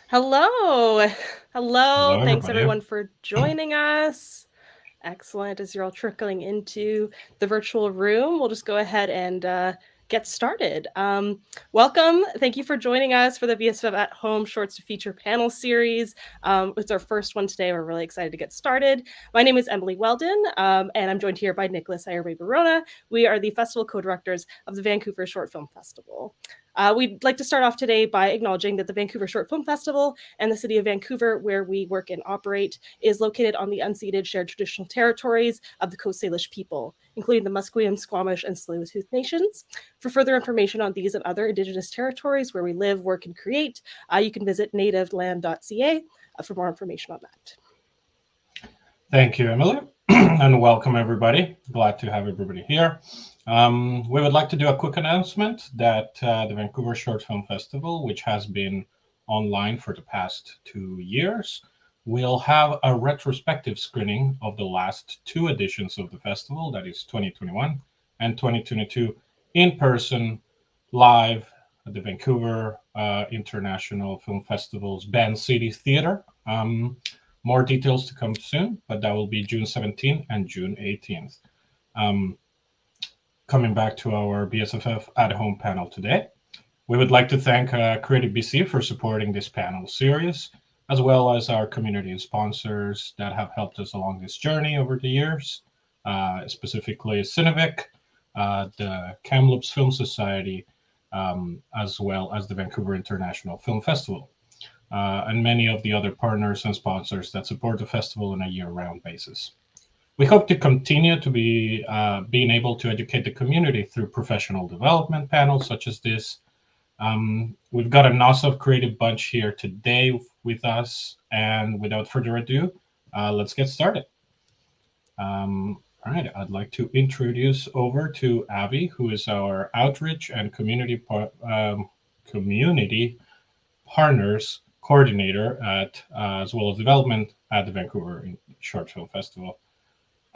Hello. Hello. Hello, Thanks everybody. everyone for joining us. Excellent. As you're all trickling into the virtual room, we'll just go ahead and get started. Welcome. Thank you for joining us for the VSFF at Home Shorts to Feature panel series. It's our first one today. We're really excited to get started. My name is Emily Weldon, and I'm joined here by Nicholas Ayerbe-Barona. We are the festival co-directors of the Vancouver Short Film Festival. We'd like to start off today by acknowledging that the Vancouver Short Film Festival and the city of Vancouver, where we work and operate, is located on the unceded shared traditional territories of the Coast Salish people, including the Musqueam, Squamish, and Tsleil-Waututh nations. For further information on these and other Indigenous territories where we live, work, and create, you can visit nativeland.ca for more information on that. Thank you, Emily, and welcome, everybody. Glad to have everybody here. We would like to do a quick announcement that the Vancouver Short Film Festival, which has been online for the past 2 years, will have a retrospective screening of the last two editions of the festival, that is 2021 and 2022, in person, live at the Vancouver International Film Festival's Band City Theatre. More details to come soon, but that will be June 17th and June 18th. Coming back to our VSFF at Home panel today, we would like to thank Creative BC for supporting this panel series, as well as our community and sponsors that have helped us along this journey over the years, specifically Cinevic, the Kamloops Film Society, as well as the Vancouver International Film Festival. And many of the other partners and sponsors that support the festival on a year-round basis. We hope to continue to be being able to educate the community through professional development panels such as this. We've got an awesome creative bunch here today with us, and without further ado, let's get started. All right, I'd like to introduce over to Avi, who is our outreach and community partners coordinator at as well as development at the Vancouver Short Film Festival.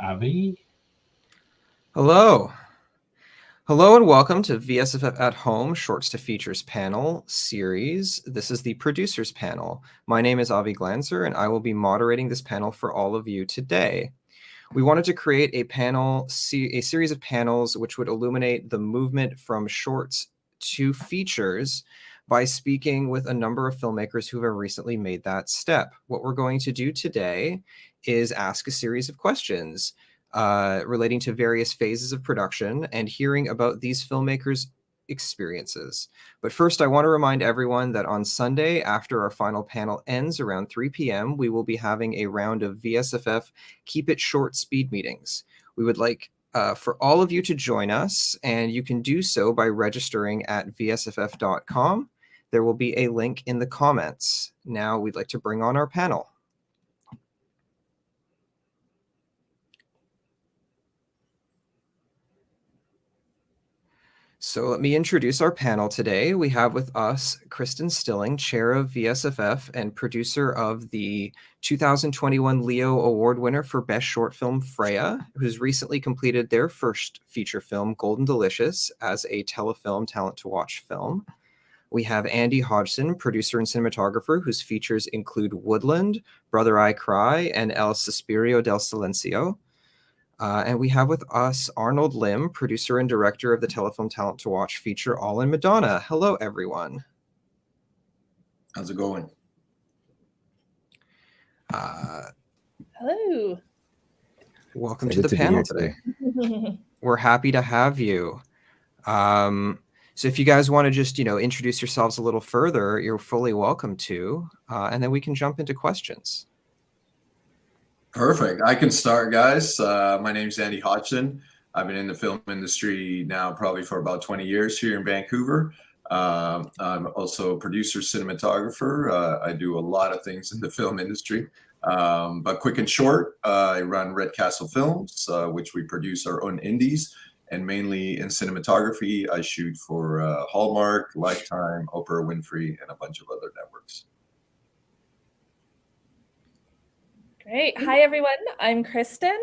Avi? Hello. Hello and welcome to VSFF at Home Shorts to Features panel series. This is the producers panel. My name is Avi Glanzer and I will be moderating this panel for all of you today. We wanted to create a series of panels which would illuminate the movement from shorts to features by speaking with a number of filmmakers who have recently made that step. What we're going to do today is ask a series of questions relating to various phases of production and hearing about these filmmakers' experiences. But first, I want to remind everyone that on Sunday, after our final panel ends around 3 p.m., we will be having a round of VSFF Keep It Short speed meetings. We would like for all of you to join us, and you can do so by registering at vsff.com. There will be a link in the comments. Now we'd like to bring on our panel. So let me introduce our panel today. We have with us Kristyn Stilling, chair of VSFF and producer of the 2021 Leo Award winner for Best Short Film Freya, who's recently completed their first feature film, Golden Delicious, as a telefilm talent to watch film. We have Andy Hodgson, producer and cinematographer, whose features include Woodland, Brother I Cry, and El Suspirio del Silencio. And we have with us Arnold Lim, producer and director of the telefilm talent to watch feature All in Madonna. Hello, everyone. How's it going? Hello. Welcome to the panel today. We're happy to have you. So if you guys want to just, introduce yourselves a little further, you're fully welcome to, and then we can jump into questions. Perfect. I can start, guys. My name's Andy Hodgson. I've been in the film industry now probably for about 20 years here in Vancouver. I'm also a producer, cinematographer. I do a lot of things in the film industry. But quick and short, I run Red Castle Films, which we produce our own indies. And mainly in cinematography, I shoot for Hallmark, Lifetime, Oprah Winfrey, and a bunch of other networks. Great. Hi, everyone. I'm Kristyn.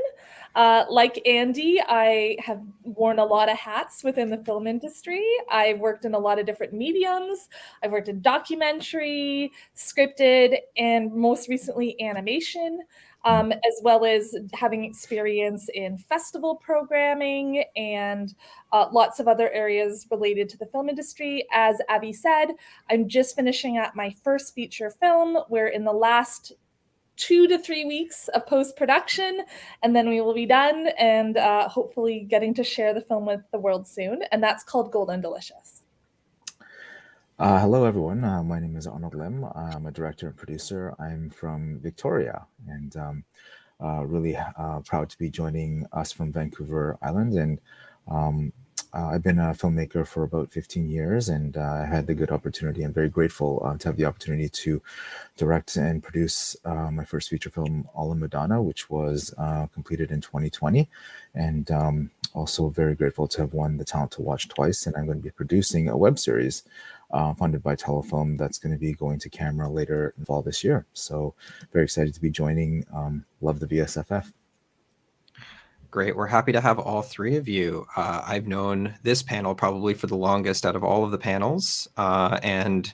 Like Andy, I have worn a lot of hats within the film industry. I've worked in a lot of different mediums. I've worked in documentary, scripted, and most recently animation, as well as having experience in festival programming and lots of other areas related to the film industry. As Abby said, I'm just finishing up my first feature film. We're in the last 2 to 3 weeks of post-production, and then we will be done and hopefully getting to share the film with the world soon. And that's called Golden Delicious. Hello, everyone. My name is Arnold. I'm a director and producer. I'm from Victoria, and really proud to be joining us from Vancouver Island. And I've been a filmmaker for about 15 years, and I had the good opportunity. I'm very grateful to have the opportunity to direct and produce my first feature film, All in Madonna, which was completed in 2020. And also very grateful to have won the Talent to Watch twice. And I'm going to be producing a web series funded by Telefilm that's going to be going to camera later in fall this year. So very excited to be joining. Love the VSFF. Great. We're happy to have all three of you. I've known this panel probably for the longest out of all of the panels. And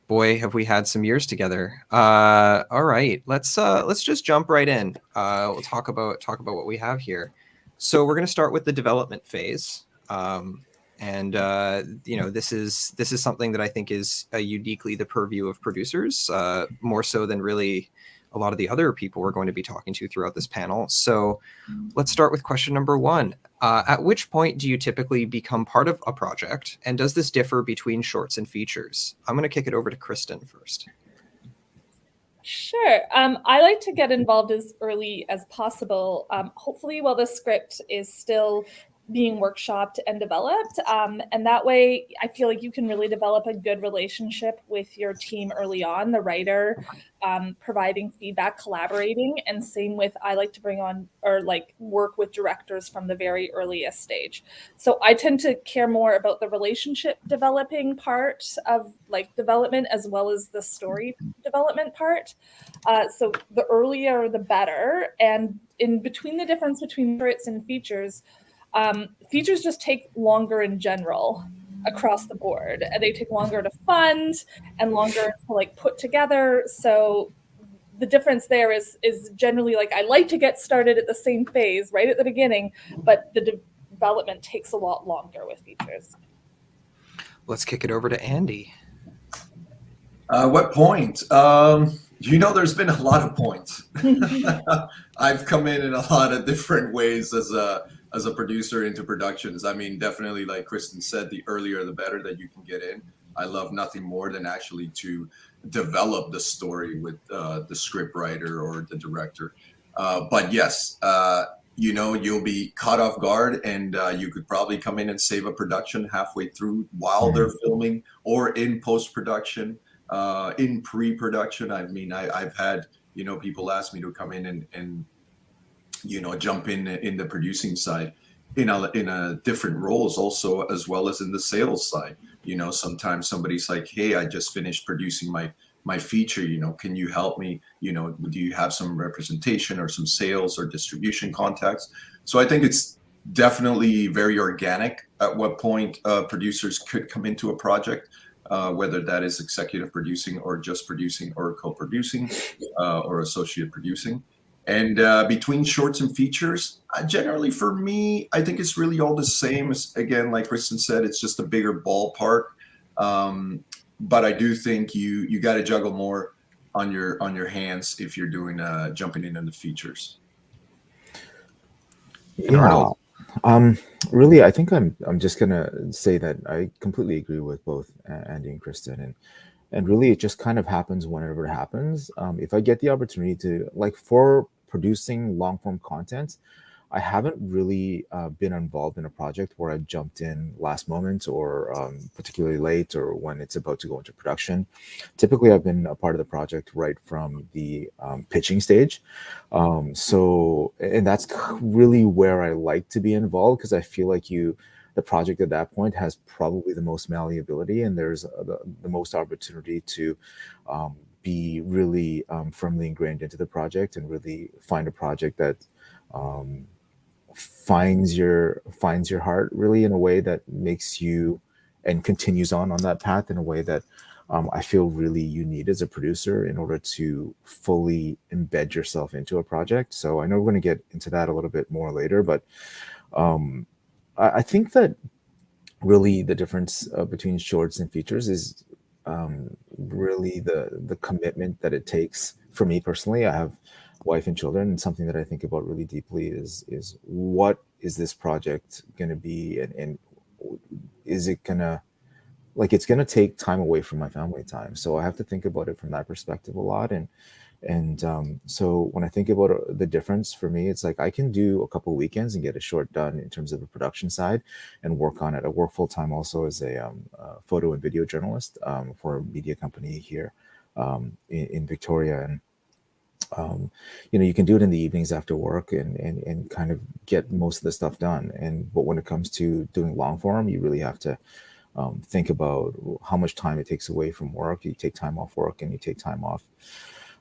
boy, have we had some years together. All right, let's just jump right in. We'll talk about what we have here. So we're going to start with the development phase. And this is something that I think is uniquely the purview of producers, more so than really a lot of the other people we're going to be talking to throughout this panel. So let's start with question number one. At which point do you typically become part of a project? And does this differ between shorts and features? I'm going to kick it over to Kristyn first. Sure. I like to get involved as early as possible, hopefully while the script is still being workshopped and developed. And that way, I feel like you can really develop a good relationship with your team early on, the writer, providing feedback, collaborating, and same with, I like to bring on or like work with directors from the very earliest stage. So I tend to care more about the relationship developing part of like development as well as the story development part. So the earlier, the better. And in between the difference between shorts and features, features just take longer in general across the board. They take longer to fund and longer to like put together. So the difference there is generally like I like to get started at the same phase right at the beginning, but the development takes a lot longer with features. Let's kick it over to Andy. What point? There's been a lot of points. I've come in a lot of different ways as a producer into productions. I mean, definitely, like Kristyn said, the earlier the better that you can get in. I love nothing more than actually to develop the story with the script writer or the director. But yes, you'll be caught off guard, and you could probably come in and save a production halfway through while they're filming or in post-production, in pre-production. I mean, I've had, people ask me to come in and jump in the producing side in a different roles also, as well as in the sales side. Sometimes somebody's like, hey, I just finished producing my feature, can you help me? Do you have some representation or some sales or distribution contacts? So I think it's definitely very organic at what point producers could come into a project, whether that is executive producing or just producing or co-producing or associate producing. And between shorts and features, generally for me, I think it's really all the same. Again, like Kristyn said, it's just a bigger ballpark. But I do think you got to juggle more on your hands if you're doing jumping in on the features. Yeah. Really, I think I'm just gonna say that I completely agree with both Andy and Kristyn, and really it just kind of happens whenever it happens. If I get the opportunity to, like, for producing long form content, I haven't really been involved in a project where I jumped in last moment or particularly late or when it's about to go into production. Typically, I've been a part of the project right from the pitching stage. And that's really where I like to be involved, because I feel like the project at that point has probably the most malleability, and there's the most opportunity to be really firmly ingrained into the project and really find a project that finds your heart really in a way that makes you and continues on that path in a way that I feel really you need as a producer in order to fully embed yourself into a project. So I know we're going to get into that a little bit more later, but I think that really the difference between shorts and features is really the commitment that it takes. For me personally, I have wife and children, and something that I think about really deeply is what is this project going to be, and is it gonna, like, it's gonna take time away from my family time. So I have to think about it from that perspective a lot. And so when I think about the difference for me, it's like I can do a couple weekends and get a short done in terms of the production side and work on it. I work full time also as a photo and video journalist for a media company here in Victoria. And you can do it in the evenings after work and kind of get most of the stuff done. But when it comes to doing long form, you really have to think about how much time it takes away from work. You take time off work and you take time off,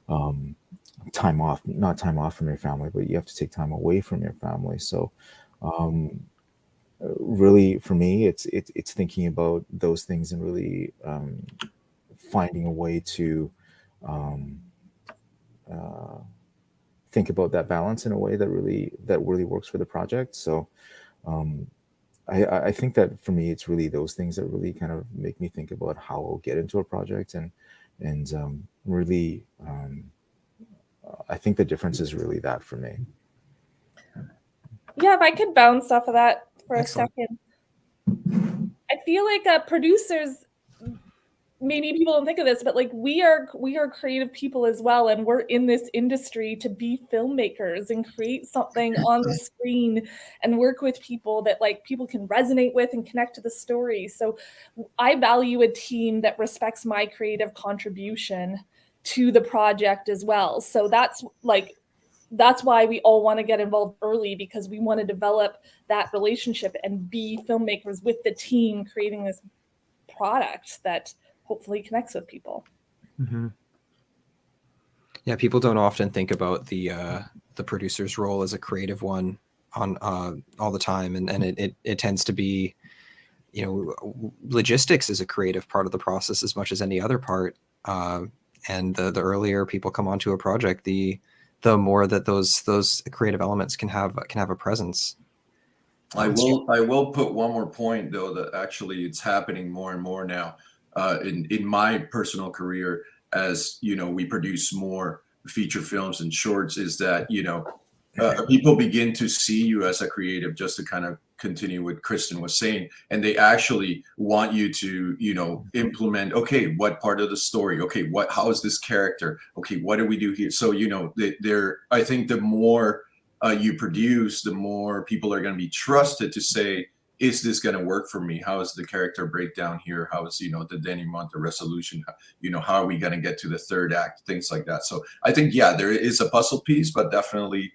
not time off from your family, but you have to take time away from your family. So really for me, it's thinking about those things and really finding a way to think about that balance in a way that really works for the project. So I think that for me, it's really those things that really kind of make me think about how I'll get into a project and really I think the difference is really that for me. Yeah, if I could bounce off of that for Excellent. a second. I feel like producers, maybe people don't think of this, but like we are creative people as well, and we're in this industry to be filmmakers and create something on the screen and work with people that like people can resonate with and connect to the story. So I value a team that respects my creative contribution to the project as well. So that's why we all want to get involved early, because we want to develop that relationship and be filmmakers with the team creating this product that hopefully connects with people. Mm-hmm. Yeah, people don't often think about the producer's role as a creative one on all the time, and it tends to be, logistics is a creative part of the process as much as any other part. And the earlier people come onto a project, the more that those creative elements can have a presence. I will put one more point though, that actually it's happening more and more now in my personal career as we produce more feature films and shorts, is that people begin to see you as a creative, just to kind of continue what Kristyn was saying, and they actually want you to implement, okay, what part of the story, okay, how is this character, okay, what do we do here? So I think the more you produce, the more people are going to be trusted to say, is this going to work for me? How is the character breakdown here? How is the denouement, the resolution? How are we going to get to the third act? Things like that. So I think, yeah, there is a puzzle piece, but definitely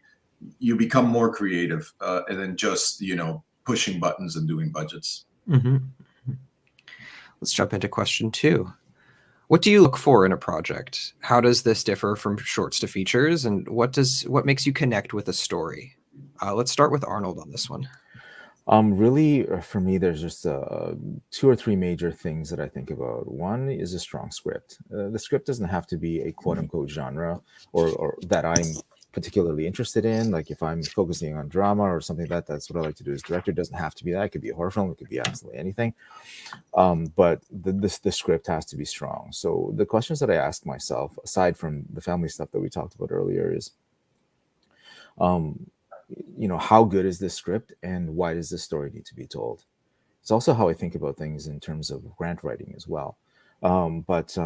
you become more creative and then just pushing buttons and doing budgets. Mm-hmm. Let's jump into question 2. What do you look for in a project? How does this differ from shorts to features, and what makes you connect with a story? Let's start with Arnold on this one. Really, for me, there's just 2 or 3 major things that I think about. One is a strong script. The script doesn't have to be a quote unquote genre or that I'm particularly interested in. Like if I'm focusing on drama or something that's what I like to do as director. It doesn't have to be that. It could be a horror film. It could be absolutely anything. But the script has to be strong. So the questions that I ask myself, aside from the family stuff that we talked about earlier, is, how good is this script and why does this story need to be told? It's also how I think about things in terms of grant writing as well. But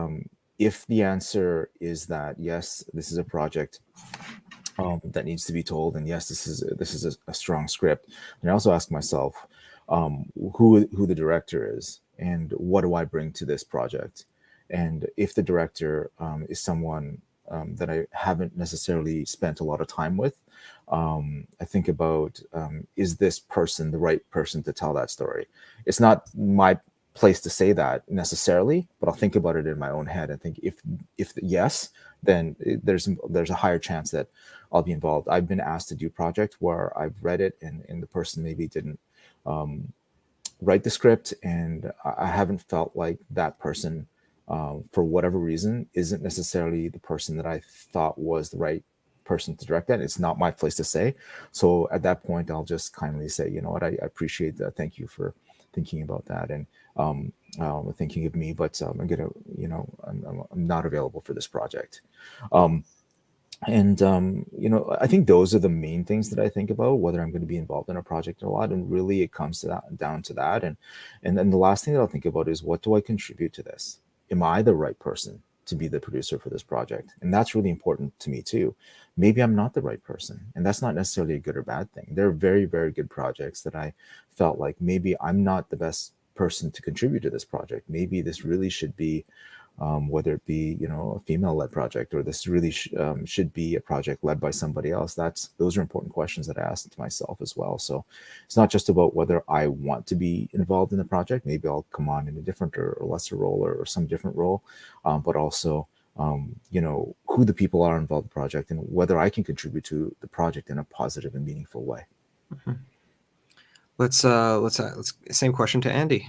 if the answer is that, yes, this is a project that needs to be told, and yes, this is a strong script, and I also ask myself who the director is and what do I bring to this project. And if the director is someone that I haven't necessarily spent a lot of time with, I think about, is this person the right person to tell that story? It's not my place to say that necessarily, but I'll think about it in my own head and think if yes, then there's a higher chance that I'll be involved. I've been asked to do projects where I've read it and the person maybe didn't write the script, and I haven't felt like that person, for whatever reason, isn't necessarily the person that I thought was the right person to direct that. It's not my place to say. So at that point, I'll just kindly say, you know what, I appreciate that. Thank you for thinking about that and thinking of me, but I'm gonna, I'm not available for this project. I think those are the main things that I think about, whether I'm going to be involved in a project or not. And really it comes to that, down to that. And then the last thing that I'll think about is, what do I contribute to this? Am I the right person to be the producer for this project? And that's really important to me too. Maybe I'm not the right person, and that's not necessarily a good or bad thing. There are very, very good projects that I felt like maybe I'm not the best person to contribute to this project. Maybe this really should be whether it be, a female-led project, or this really should be a project led by somebody else. Those are important questions that I ask to myself as well. So it's not just about whether I want to be involved in the project. Maybe I'll come on in a different or lesser role or some different role, but also, who the people are involved in the project and whether I can contribute to the project in a positive and meaningful way. Mm-hmm. Let's same question to Andy.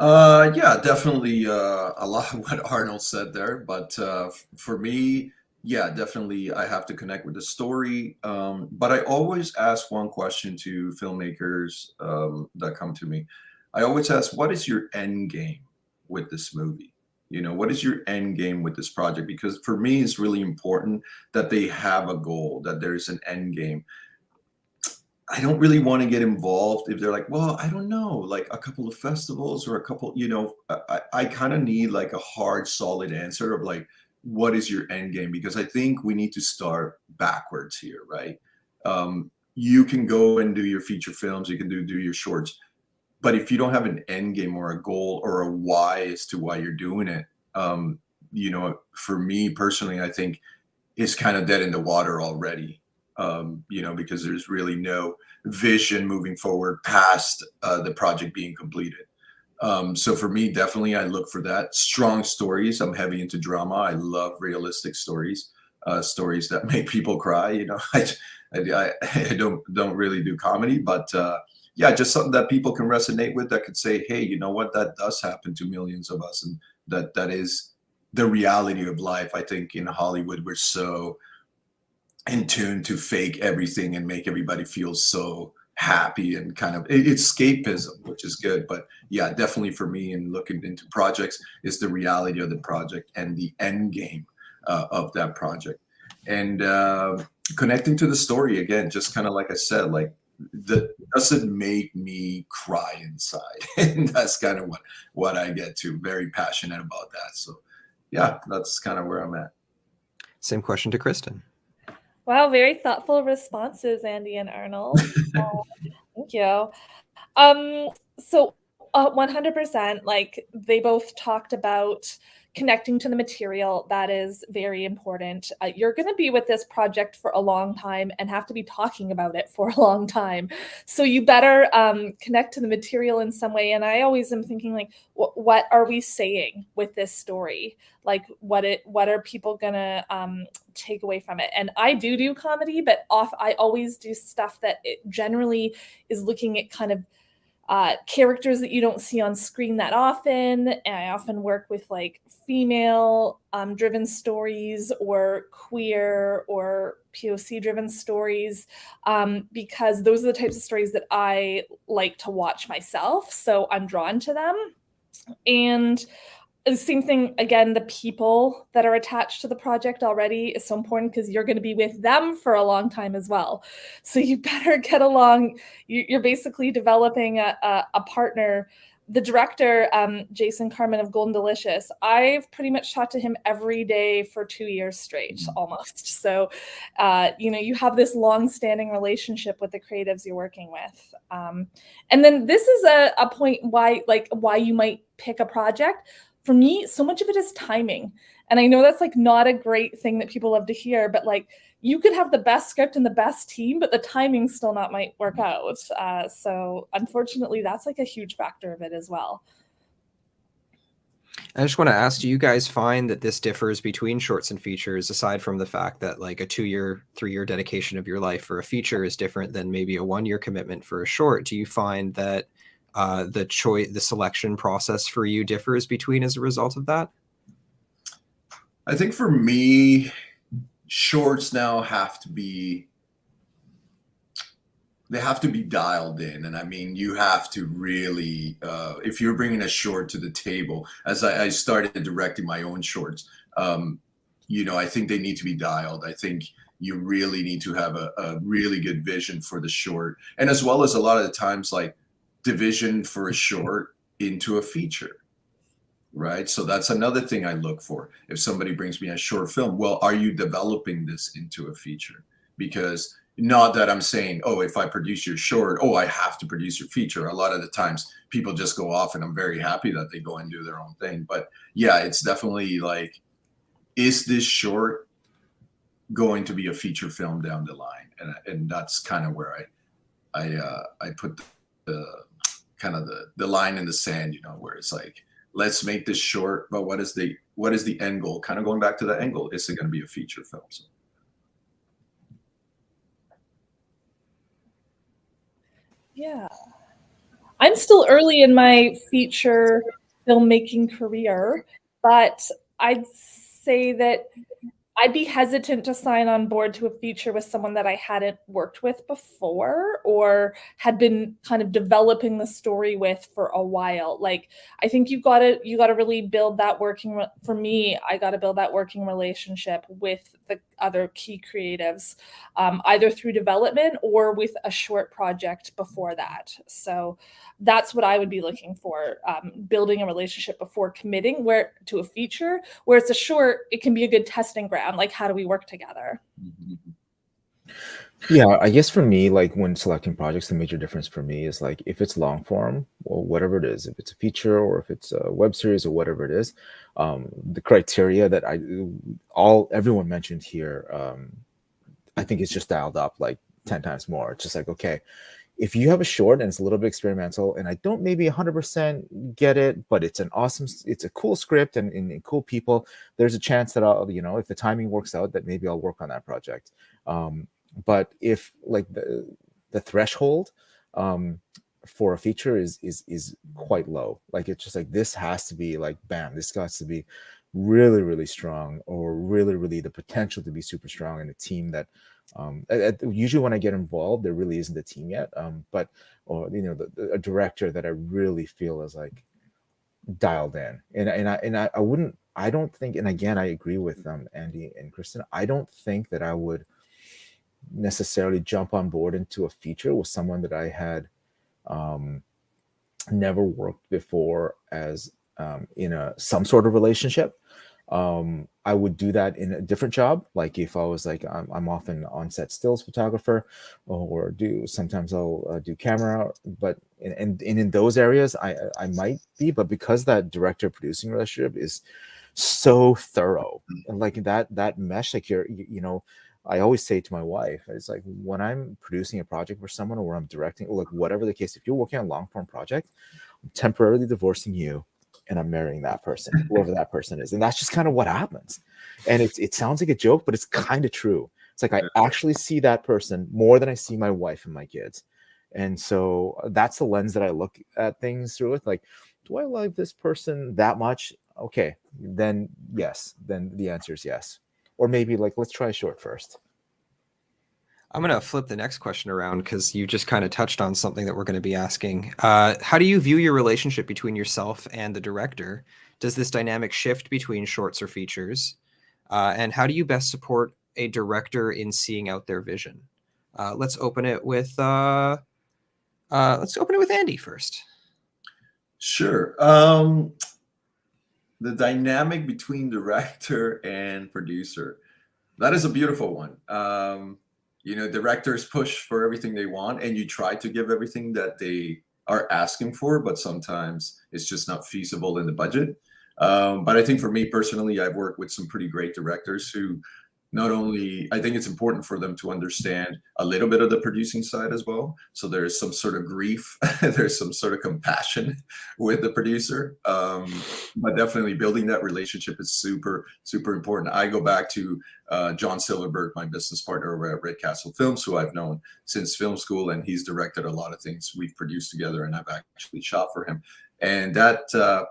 Yeah, definitely a lot of what Arnold said there, but for me, yeah, definitely I have to connect with the story. But I always ask one question to filmmakers that come to me. I always ask, what is your end game with this movie? What is your end game with this project? Because for me, it's really important that they have a goal, that there's an end game. I don't really want to get involved if they're like, well, I don't know, like a couple of festivals or a couple, I kind of need like a hard, solid answer of like, what is your end game? Because I think we need to start backwards here, right? You can go and do your feature films, you can do your shorts, but if you don't have an end game or a goal or a why as to why you're doing it, for me personally, I think it's kind of dead in the water already. Because there's really no vision moving forward past the project being completed. So for me, definitely, I look for that. Strong stories. I'm heavy into drama. I love realistic stories, stories that make people cry. I don't really do comedy, but yeah, just something that people can resonate with, that could say, hey, you know what, that does happen to millions of us, and that is the reality of life. I think in Hollywood, we're so in tune to fake everything and make everybody feel so happy, and kind of it's escapism, which is good. But yeah, definitely for me, in looking into projects, is the reality of the project and the end game of that project, and connecting to the story again, just kind of like I said, like does it make me cry inside? And that's kind of what I get to, very passionate about that. So yeah, that's kind of where I'm at. Same question to Kristyn. Wow, very thoughtful responses, Andy and Arnold. Thank you. So 100%, like they both talked about connecting to the material. That is very important. You're going to be with this project for a long time and have to be talking about it for a long time. So you better connect to the material in some way. And I always am thinking, like, what are we saying with this story? Like, what are people going to take away from it? And I do comedy, but I always do stuff that it generally is looking at kind of characters that you don't see on screen that often. And I often work with like female driven stories, or queer or POC driven stories, because those are the types of stories that I like to watch myself. So I'm drawn to them. And the same thing, again, the people that are attached to the project already is so important, because you're going to be with them for a long time as well. So you better get along. You're basically developing a partner. The director, Jason Carmen of Golden Delicious, I've pretty much talked to him every day for 2 years straight, almost. So, you have this long-standing relationship with the creatives you're working with. And then this is a point why you might pick a project. for me, so much of it is timing. And I know that's like not a great thing that people love to hear, but like you could have the best script and the best team, but the timing still not might work out. So unfortunately, that's like a huge factor of it as well. I just want to ask, do you guys find that this differs between shorts and features, aside from the fact that like a 2-year, 3-year dedication of your life for a feature is different than maybe a 1-year commitment for a short? Do you find that the selection process for you differs between as a result of that? I think for me, shorts now have to be dialed in. And I mean, you have to really, if you're bringing a short to the table, as I started directing my own shorts, I think they need to be dialed. I think you really need to have a really good vision for the short. And as well as a lot of the times, like division for a short into a feature. Right. So that's another thing I look for. If somebody brings me a short film, well, are you developing this into a feature? Because not that I'm saying, oh, if I produce your short, I have to produce your feature. A lot of the times people just go off and I'm very happy that they go and do their own thing. But yeah, it's definitely like, is this short going to be a feature film down the line? And that's kind of where I put the kind of the line in the sand, where it's like, let's make this short, but what is the end goal? Kind of going back to the end goal. Is it going to be a feature film? So. Yeah. I'm still early in my feature filmmaking career, but I'd say that I'd be hesitant to sign on board to a feature with someone that I hadn't worked with before or had been kind of developing the story with for a while. Like, I think you gotta really build that for me, I gotta build that working relationship with the other key creatives, either through development or with a short project before that. So that's what I would be looking for, building a relationship before committing to a feature. Where it's a short, it can be a good testing ground. Like, how do we work together? Yeah, I guess for me, like when selecting projects, the major difference for me is like if it's long form or whatever it is, if it's a feature or if it's a web series or whatever it is, the criteria that everyone mentioned here, I think it's just dialed up like 10 times more. It's just like, okay, if you have a short and it's a little bit experimental and I don't maybe 100% get it, but it's a cool script and cool people, there's a chance that I'll, if the timing works out, that maybe I'll work on that project. But if like the threshold for a feature is quite low, like it's just like, this has to be like, bam, this has to be really, really strong, or really, really the potential to be super strong in a team that usually when I get involved, there really isn't a team yet. But a director that I really feel is like dialed in, I don't think, and again, I agree with Andy and Kristyn, I don't think that I would necessarily jump on board into a feature with someone that I had never worked before as in some sort of relationship. I would do that in a different job. Like if I was like, I'm often on set stills photographer, or sometimes I'll do camera, but in those areas I might be, but because that director producing relationship is so thorough, and like that mesh, like I always say to my wife, it's like when I'm producing a project for someone or I'm directing, or like whatever the case, if you're working on a long form project, I'm temporarily divorcing you and I'm marrying that person, whoever that person is. And that's just kind of what happens. And it sounds like a joke, but it's kind of true. It's like I actually see that person more than I see my wife and my kids. And so that's the lens that I look at things through. It like, do I love this person that much? Okay, then yes. Then the answer is yes. Or maybe like, let's try a short first. I'm going to flip the next question around because you just kind of touched on something that we're going to be asking. How do you view your relationship between yourself and the director? Does this dynamic shift between shorts or features? And how do you best support a director in seeing out their vision? Let's open it with Andy first. Sure. The dynamic between director and producer, that is a beautiful one. Directors push for everything they want and you try to give everything that they are asking for, but sometimes it's just not feasible in the budget. But I think for me personally, I've worked with some pretty great directors who not only, I think it's important for them to understand a little bit of the producing side as well. So there's some sort of grief, there's some sort of compassion with the producer. But definitely building that relationship is super, super important. I go back to John Silverberg, my business partner over at Red Castle Films, who I've known since film school, and he's directed a lot of things we've produced together, and I've actually shot for him. And that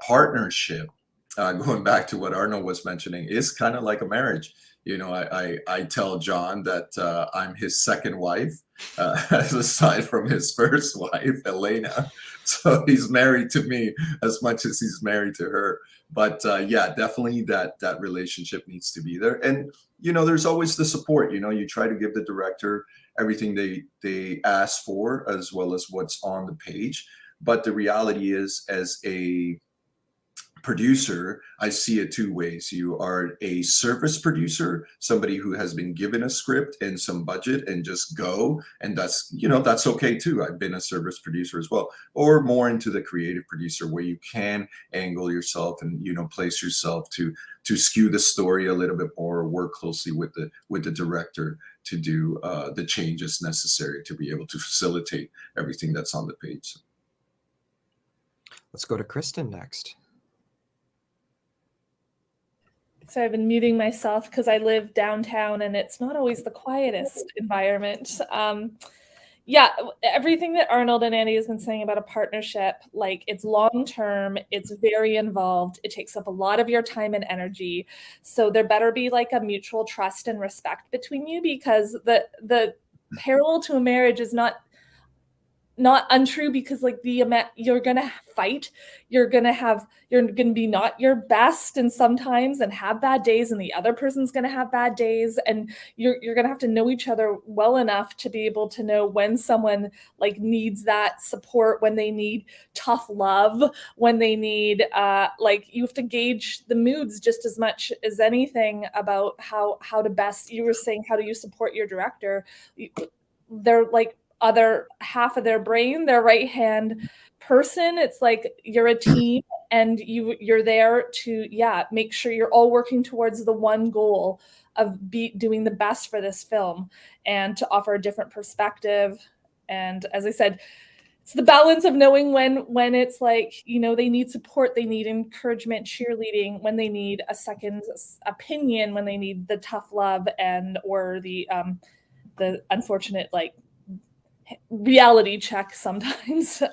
partnership, going back to what Arnold was mentioning, is kind of like a marriage. You know, I tell John that I'm his second wife, aside from his first wife, Elena. So he's married to me as much as he's married to her. But yeah, definitely that relationship needs to be there. And, you know, there's always the support. You know, you try to give the director everything they ask for, as well as what's on the page. But the reality is, as a producer, I see it two ways. You are a service producer, somebody who has been given a script and some budget and just go, and that's, you know, that's okay too. I've been a service producer as well. Or more into the creative producer, where you can angle yourself and, you know, place yourself to skew the story a little bit more, work closely with the director to do the changes necessary to be able to facilitate everything that's on the page. Let's go to Kristyn next. So I've been muting myself because I live downtown and it's not always the quietest environment. Yeah, everything that Arnold and Andy has been saying about a partnership, like, it's long-term, it's very involved, it takes up a lot of your time and energy. So there better be like a mutual trust and respect between you, because the parallel to a marriage is not untrue, because like you're gonna fight, you're gonna be not your best, and sometimes, and have bad days, and the other person's gonna have bad days, and you're gonna have to know each other well enough to be able to know when someone like needs that support, when they need tough love, when they need like, you have to gauge the moods just as much as anything about how to best, you were saying, how do you support your director? They're like other half of their brain, their right hand person. It's like you're a team, and you're there to make sure you're all working towards the one goal of doing the best for this film, and to offer a different perspective. And as I said, it's the balance of knowing when it's like, you know, they need support, they need encouragement, cheerleading, when they need a second opinion, when they need the tough love, and or the unfortunate like reality check sometimes.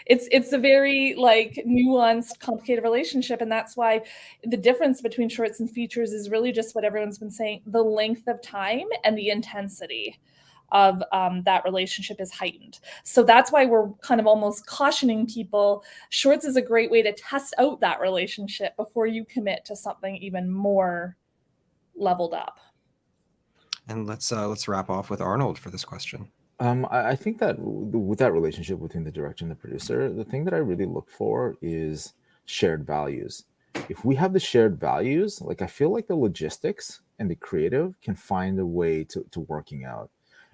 It's a very like nuanced, complicated relationship, and that's why the difference between shorts and features is really just what everyone's been saying: the length of time and the intensity of that relationship is heightened. So that's why we're kind of almost cautioning people. Shorts is a great way to test out that relationship before you commit to something even more leveled up. And let's wrap off with Arnold for this question. I think that with that relationship between the director and the producer, the thing that I really look for is shared values. If we have the shared values, like, I feel like the logistics and the creative can find a way to working out.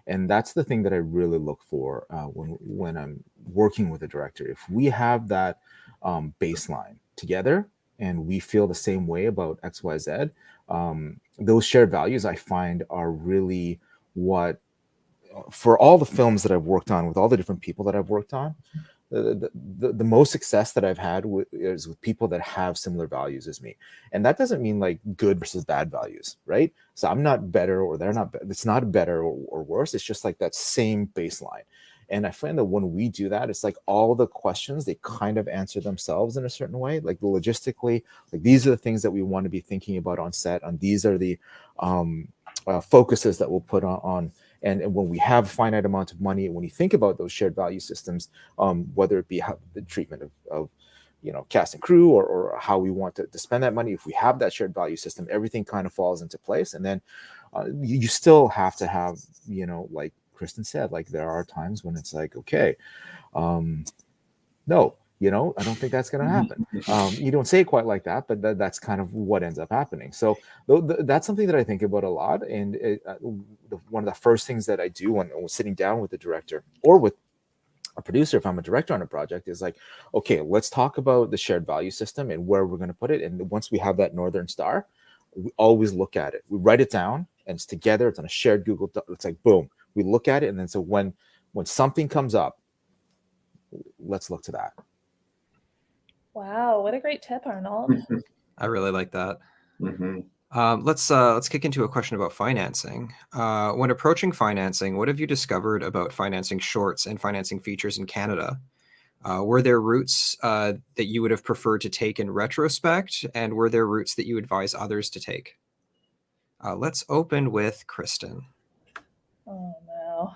And that's the thing that I really look for when I'm working with a director. If we have that baseline together and we feel the same way about X, Y, Z, those shared values I find are really what, for all the films that I've worked on with all the different people that I've worked on, the most success that I've had is with people that have similar values as me. And that doesn't mean like good versus bad values, right? So I'm not better or they're not. It's not better or worse. It's just like that same baseline. And I find that when we do that, it's like all the questions, they kind of answer themselves in a certain way. Like logistically, like these are the things that we want to be thinking about on set, and these are the focuses that we'll put on. And when we have a finite amount of money, when you think about those shared value systems, whether it be the treatment of cast and crew, or how we want to spend that money, if we have that shared value system, everything kind of falls into place. And then you still have to have, like Kristyn said, like there are times when it's like, okay, no, I don't think that's going to happen. You don't say it quite like that, but that's kind of what ends up happening. So that's something that I think about a lot. And one of the first things that I do when sitting down with the director or with a producer, if I'm a director on a project, is like, okay, let's talk about the shared value system and where we're going to put it. And once we have that Northern Star, we always look at it. We write it down, and it's together. It's on a shared Google. It's like, boom, we look at it. And then so when something comes up, let's look to that. Wow, what a great tip, Arnold. I really like that. Mm-hmm. Let's kick into a question about financing. When approaching financing, what have you discovered about financing shorts and financing features in Canada? Were there routes that you would have preferred to take in retrospect, and were there routes that you advise others to take? Let's open with Kristyn. Oh no,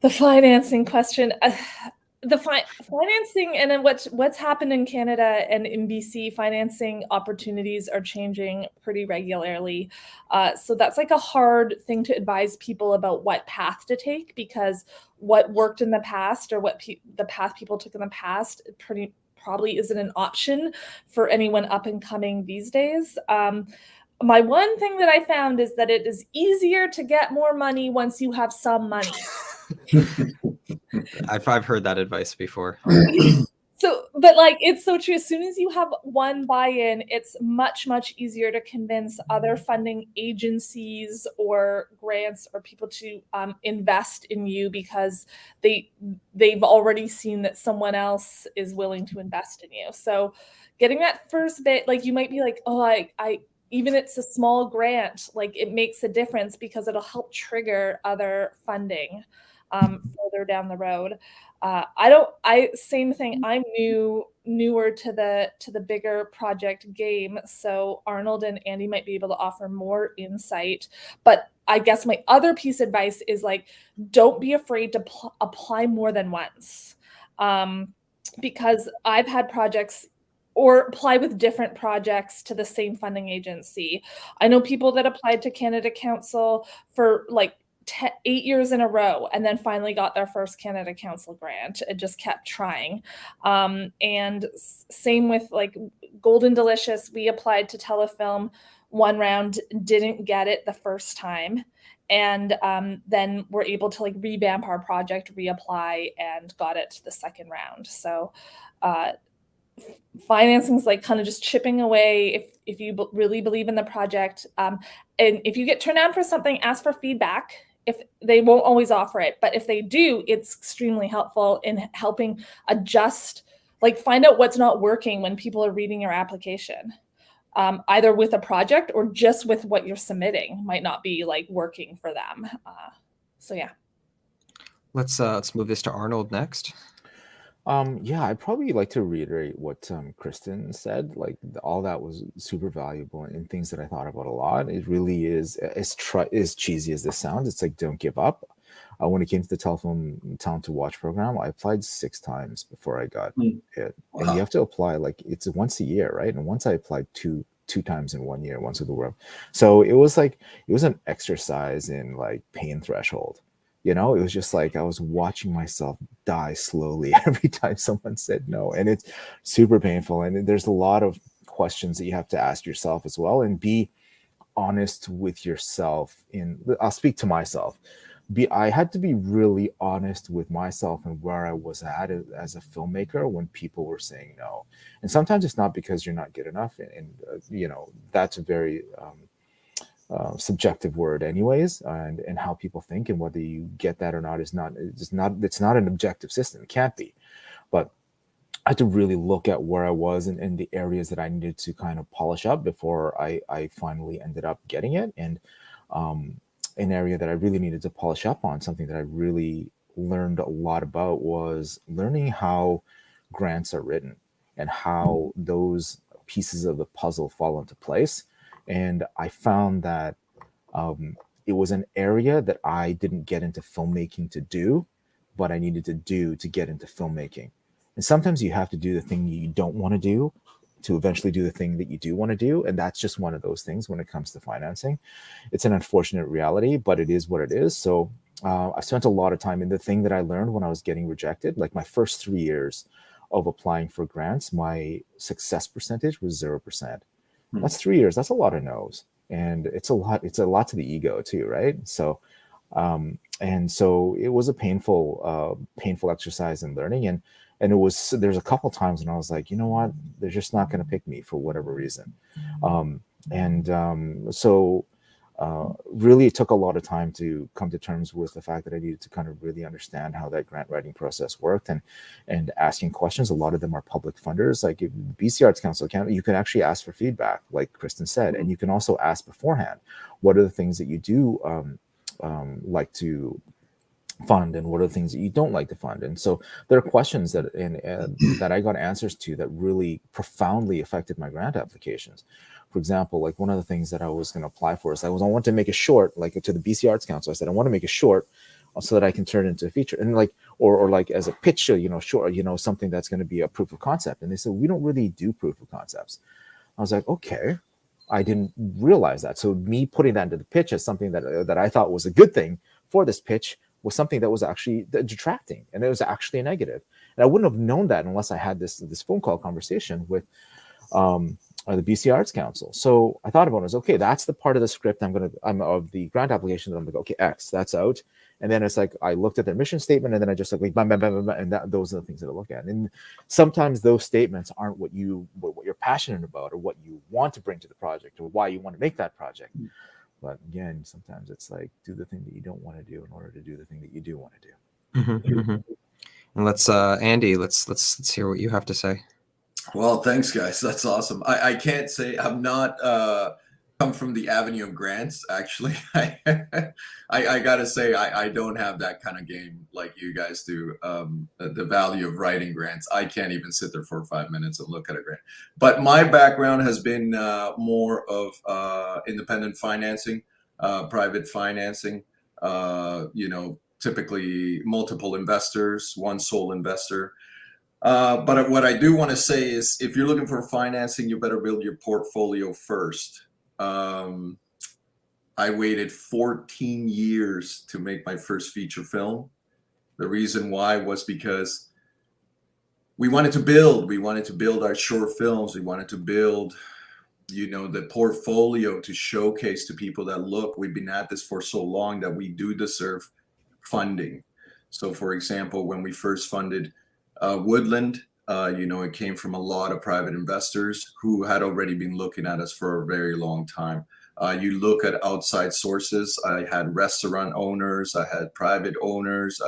the financing question. The financing and then what's happened in Canada and in BC, financing opportunities are changing pretty regularly. So that's like a hard thing to advise people about what path to take, because what worked in the past, or what the path people took in the past probably isn't an option for anyone up and coming these days. My one thing that I found is that it is easier to get more money once you have some money. I've heard that advice before. So, but like, it's so true. As soon as you have one buy-in, it's much, much easier to convince other funding agencies or grants or people to invest in you, because they've already seen that someone else is willing to invest in you. So getting that first bit, like, you might be like, oh, I even it's a small grant, like, it makes a difference because it'll help trigger other funding further down the road. Same thing. I'm newer to the bigger project game. So Arnold and Andy might be able to offer more insight. But I guess my other piece of advice is, like, don't be afraid to apply more than once. Because I've had projects or apply with different projects to the same funding agency. I know people that applied to Canada Council for like 8 years in a row, and then finally got their first Canada Council grant. It just kept trying. And same with like Golden Delicious. We applied to Telefilm one round, didn't get it the first time. And then we're able to like revamp our project, reapply, and got it the second round. So financing is like kind of just chipping away if you really believe in the project. And if you get turned down for something, ask for feedback. If they won't always offer it, but if they do, it's extremely helpful in helping adjust, like find out what's not working when people are reading your application. Either with a project or just with what you're submitting might not be like working for them. So yeah. Let's move this to Arnold next. Yeah, I'd probably like to reiterate what Kristyn said. Like, all that was super valuable and things that I thought about a lot. It really is, as cheesy as this sounds, it's like, don't give up. When it came to the Telefilm Talent to Watch program, I applied 6 times before I got it. Wow. And you have to apply, like, it's once a year, right? And once I applied two times in 1 year, once with the world. So it was like, it was an exercise in like pain threshold. You know, it was just like I was watching myself die slowly every time someone said no. And it's super painful. And there's a lot of questions that you have to ask yourself as well, and be honest with yourself. I'll speak to myself. I had to be really honest with myself and where I was at as a filmmaker when people were saying no. And sometimes it's not because you're not good enough. And you know, that's a very subjective word anyways, and how people think and whether you get that or not is not, it's not an objective system. It can't be. But I had to really look at where I was and the areas that I needed to kind of polish up before I finally ended up getting it. And an area that I really needed to polish up on, something that I really learned a lot about, was learning how grants are written and how those pieces of the puzzle fall into place. And I found that it was an area that I didn't get into filmmaking to do, but I needed to do to get into filmmaking. And sometimes you have to do the thing you don't want to do to eventually do the thing that you do want to do. And that's just one of those things when it comes to financing. It's an unfortunate reality, but it is what it is. So I spent a lot of time in the thing that I learned when I was getting rejected. Like my first 3 years of applying for grants, my success percentage was 0%. That's 3 years. That's a lot of no's. And it's a lot to the ego too, right? So And so it was a painful exercise in learning. And there's a couple times when I was like, you know what, they're just not going to pick me for whatever reason. So really it took a lot of time to come to terms with the fact that I needed to kind of really understand how that grant writing process worked, and asking questions. A lot of them are public funders. Like BC Arts Council, you can actually ask for feedback, like Kristyn said, and you can also ask beforehand, what are the things that you do like to fund, and what are the things that you don't like to fund? And so there are questions that that I got answers to that really profoundly affected my grant applications. For example, like one of the things that I was going to apply for is I want to make a short, like to the BC Arts Council. I said, I want to make a short so that I can turn it into a feature, and like, or like as a pitch, short, something that's going to be a proof of concept. And they said, we don't really do proof of concepts. I was like, okay, I didn't realize that. So me putting that into the pitch as something that I thought was a good thing for this pitch was something that was actually detracting, and it was actually a negative. And I wouldn't have known that unless I had this phone call conversation with the BC Arts Council. So I thought about it as, okay, that's the part of the script I'm of the grant application that I'm like, okay, X, that's out. And then it's like, I looked at their mission statement, and then I just like, bam, bam, bam, bam, and those are the things that I look at. And sometimes those statements aren't what you're passionate about, or what you want to bring to the project, or why you want to make that project. But again, sometimes it's like, do the thing that you don't want to do in order to do the thing that you do want to do. Mm-hmm, mm-hmm. And let's Andy, let's hear what you have to say. Well, thanks, guys. That's awesome. I can't say I'm not come from the avenue of grants. Actually, I gotta say I don't have that kind of game like you guys do. The value of writing grants, I can't even sit there for 5 minutes and look at a grant. But my background has been more of independent financing, private financing. Typically multiple investors, one sole investor. But what I do want to say is, if you're looking for financing, you better build your portfolio first. I waited 14 years to make my first feature film. The reason why was because we wanted to build our short films. We wanted to build, the portfolio to showcase to people that, look, we've been at this for so long that we do deserve funding. So, for example, when we first funded Woodland, it came from a lot of private investors who had already been looking at us for a very long time. You look at outside sources. I had restaurant owners, I had private owners,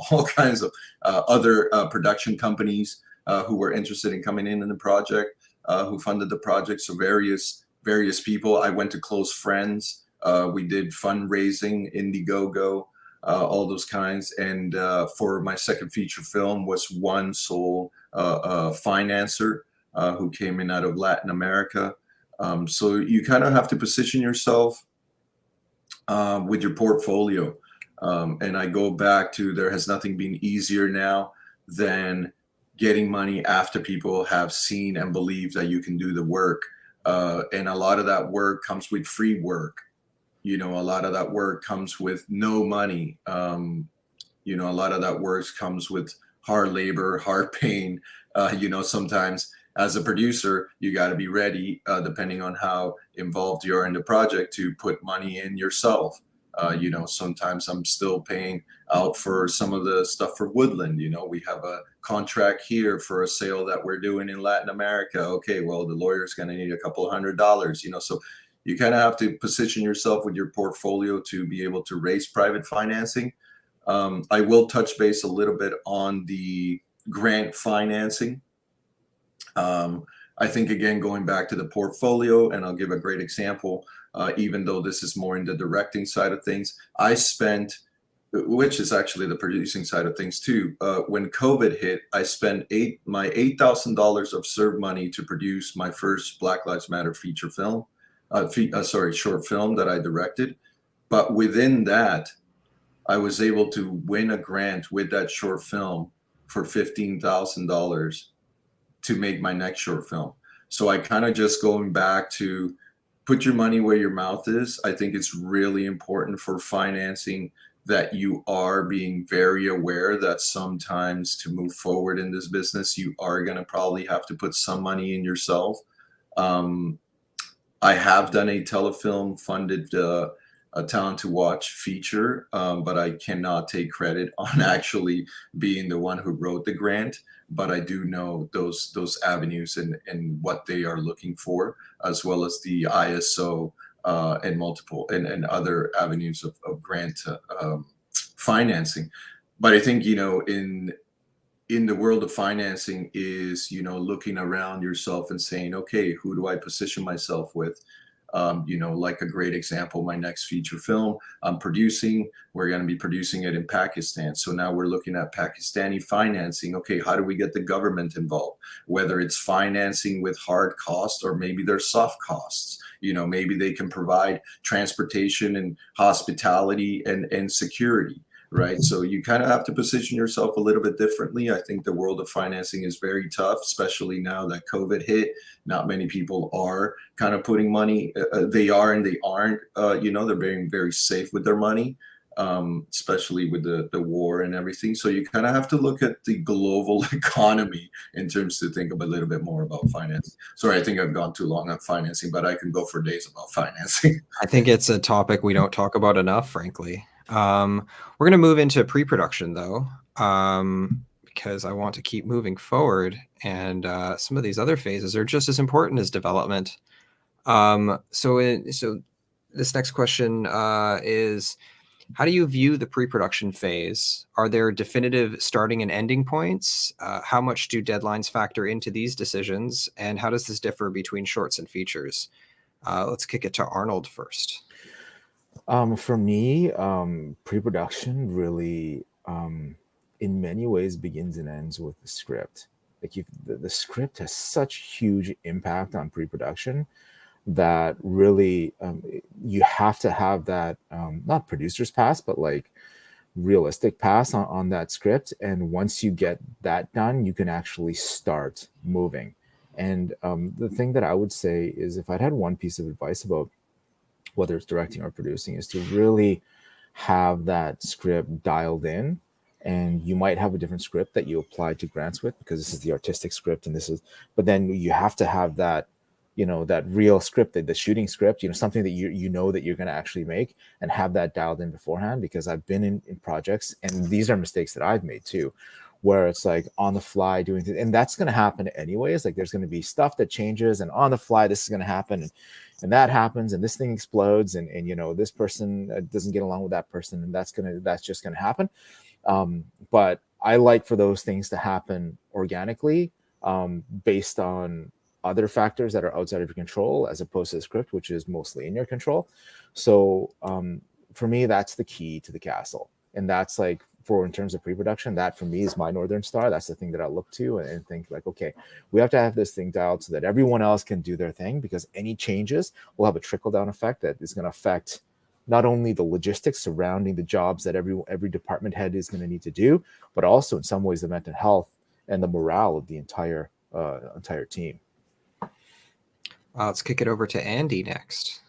all kinds of other production companies who were interested in coming in the project, who funded the project. So various people. I went to close friends. We did fundraising, Indiegogo. All those kinds. And for my second feature film was one sole financer who came in out of Latin America. So you kind of have to position yourself with your portfolio. And I go back to, there has nothing been easier now than getting money after people have seen and believe that you can do the work. And a lot of that work comes with free work. A lot of that work comes with no money. A lot of that work comes with hard labor, hard pain. Sometimes as a producer, you got to be ready, depending on how involved you are in the project, to put money in yourself. Sometimes I'm still paying out for some of the stuff for Woodland. We have a contract here for a sale that we're doing in Latin America. Okay, well, the lawyer's going to need a couple of $100, so you kind of have to position yourself with your portfolio to be able to raise private financing. I will touch base a little bit on the grant financing. I think, again, going back to the portfolio, and I'll give a great example, even though this is more in the directing side of things, I spent, which is actually the producing side of things too, when COVID hit, I spent my $8,000 of CERB money to produce my first Black Lives Matter feature film. Short film that I directed. But within that, I was able to win a grant with that short film for $15,000 to make my next short film. So I kind of just going back to put your money where your mouth is. I think it's really important for financing that you are being very aware that sometimes to move forward in this business, you are going to probably have to put some money in yourself. I have done a telefilm funded a talent to watch feature, but I cannot take credit on actually being the one who wrote the grant. But I do know those avenues and what they are looking for, as well as the ISO and multiple and other avenues of grant financing. But I think, in the world of financing is, looking around yourself and saying, okay, who do I position myself with? Like a great example, my next feature film I'm producing, we're going to be producing it in Pakistan. So now we're looking at Pakistani financing. Okay, how do we get the government involved? Whether it's financing with hard costs or maybe there's soft costs. Maybe they can provide transportation and hospitality and security. Right. So you kind of have to position yourself a little bit differently. I think the world of financing is very tough, especially now that COVID hit. Not many people are kind of putting money. They are and they aren't. They're being very safe with their money, especially with the war and everything. So you kind of have to look at the global economy in terms to think a little bit more about finance. Sorry, I think I've gone too long on financing, but I can go for days about financing. I think it's a topic we don't talk about enough, frankly. We're going to move into pre-production, though, because I want to keep moving forward. And some of these other phases are just as important as development. So this next question is, how do you view the pre-production phase? Are there definitive starting and ending points? How much do deadlines factor into these decisions? And how does this differ between shorts and features? Let's kick it to Arnold first. For me, pre-production really, in many ways, begins and ends with the script. Like the script has such huge impact on pre-production that really you have to have that not producer's pass, but like realistic pass on that script. And once you get that done, you can actually start moving. And the thing that I would say is, if I'd had one piece of advice about whether it's directing or producing, is to really have that script dialed in. And you might have a different script that you apply to grants with, because this is the artistic script and but then you have to have that, that real script, the shooting script, something that you know that you're going to actually make, and have that dialed in beforehand. Because I've been in projects, and these are mistakes that I've made too, where it's like on the fly doing things, and that's going to happen anyways. Like there's going to be stuff that changes, and on the fly this is going to happen, and that happens, and this thing explodes, and this person doesn't get along with that person, and that's just going to happen. But I like for those things to happen organically, based on other factors that are outside of your control, as opposed to the script, which is mostly in your control. So for me, that's the key to the castle. And that's like, in terms of pre-production, that for me is my Northern Star. That's the thing that I look to and think like, okay, we have to have this thing dialed so that everyone else can do their thing, because any changes will have a trickle-down effect that is going to affect not only the logistics surrounding the jobs that every department head is going to need to do, but also in some ways the mental health and the morale of the entire team. Let's kick it over to Andy next.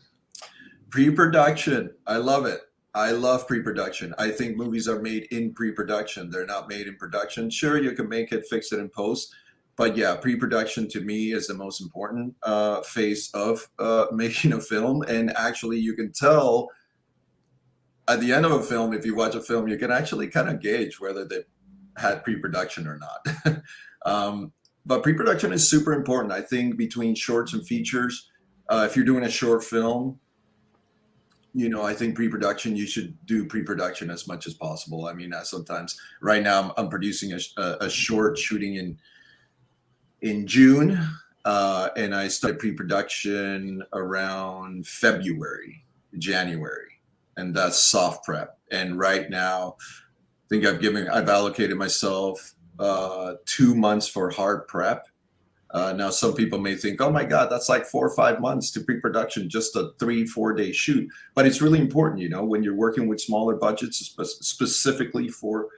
Pre-production. I love it. I love pre-production. I think movies are made in pre-production. They're not made in production. Sure, you can make it, fix it in post. But yeah, pre-production to me is the most important phase of making a film. And actually, you can tell at the end of a film, if you watch a film, you can actually kind of gauge whether they had pre-production or not. But pre-production is super important. I think between shorts and features, if you're doing a short film, I think pre-production, you should do pre-production as much as possible. I mean, sometimes right now I'm producing a short shooting in June, and I started pre-production around January, and that's soft prep. And right now, I think I've allocated myself 2 months for hard prep. Now, some people may think, oh my God, that's like 4 or 5 months to pre-production, just a 3-4 day shoot. But it's really important, when you're working with smaller budgets, specifically for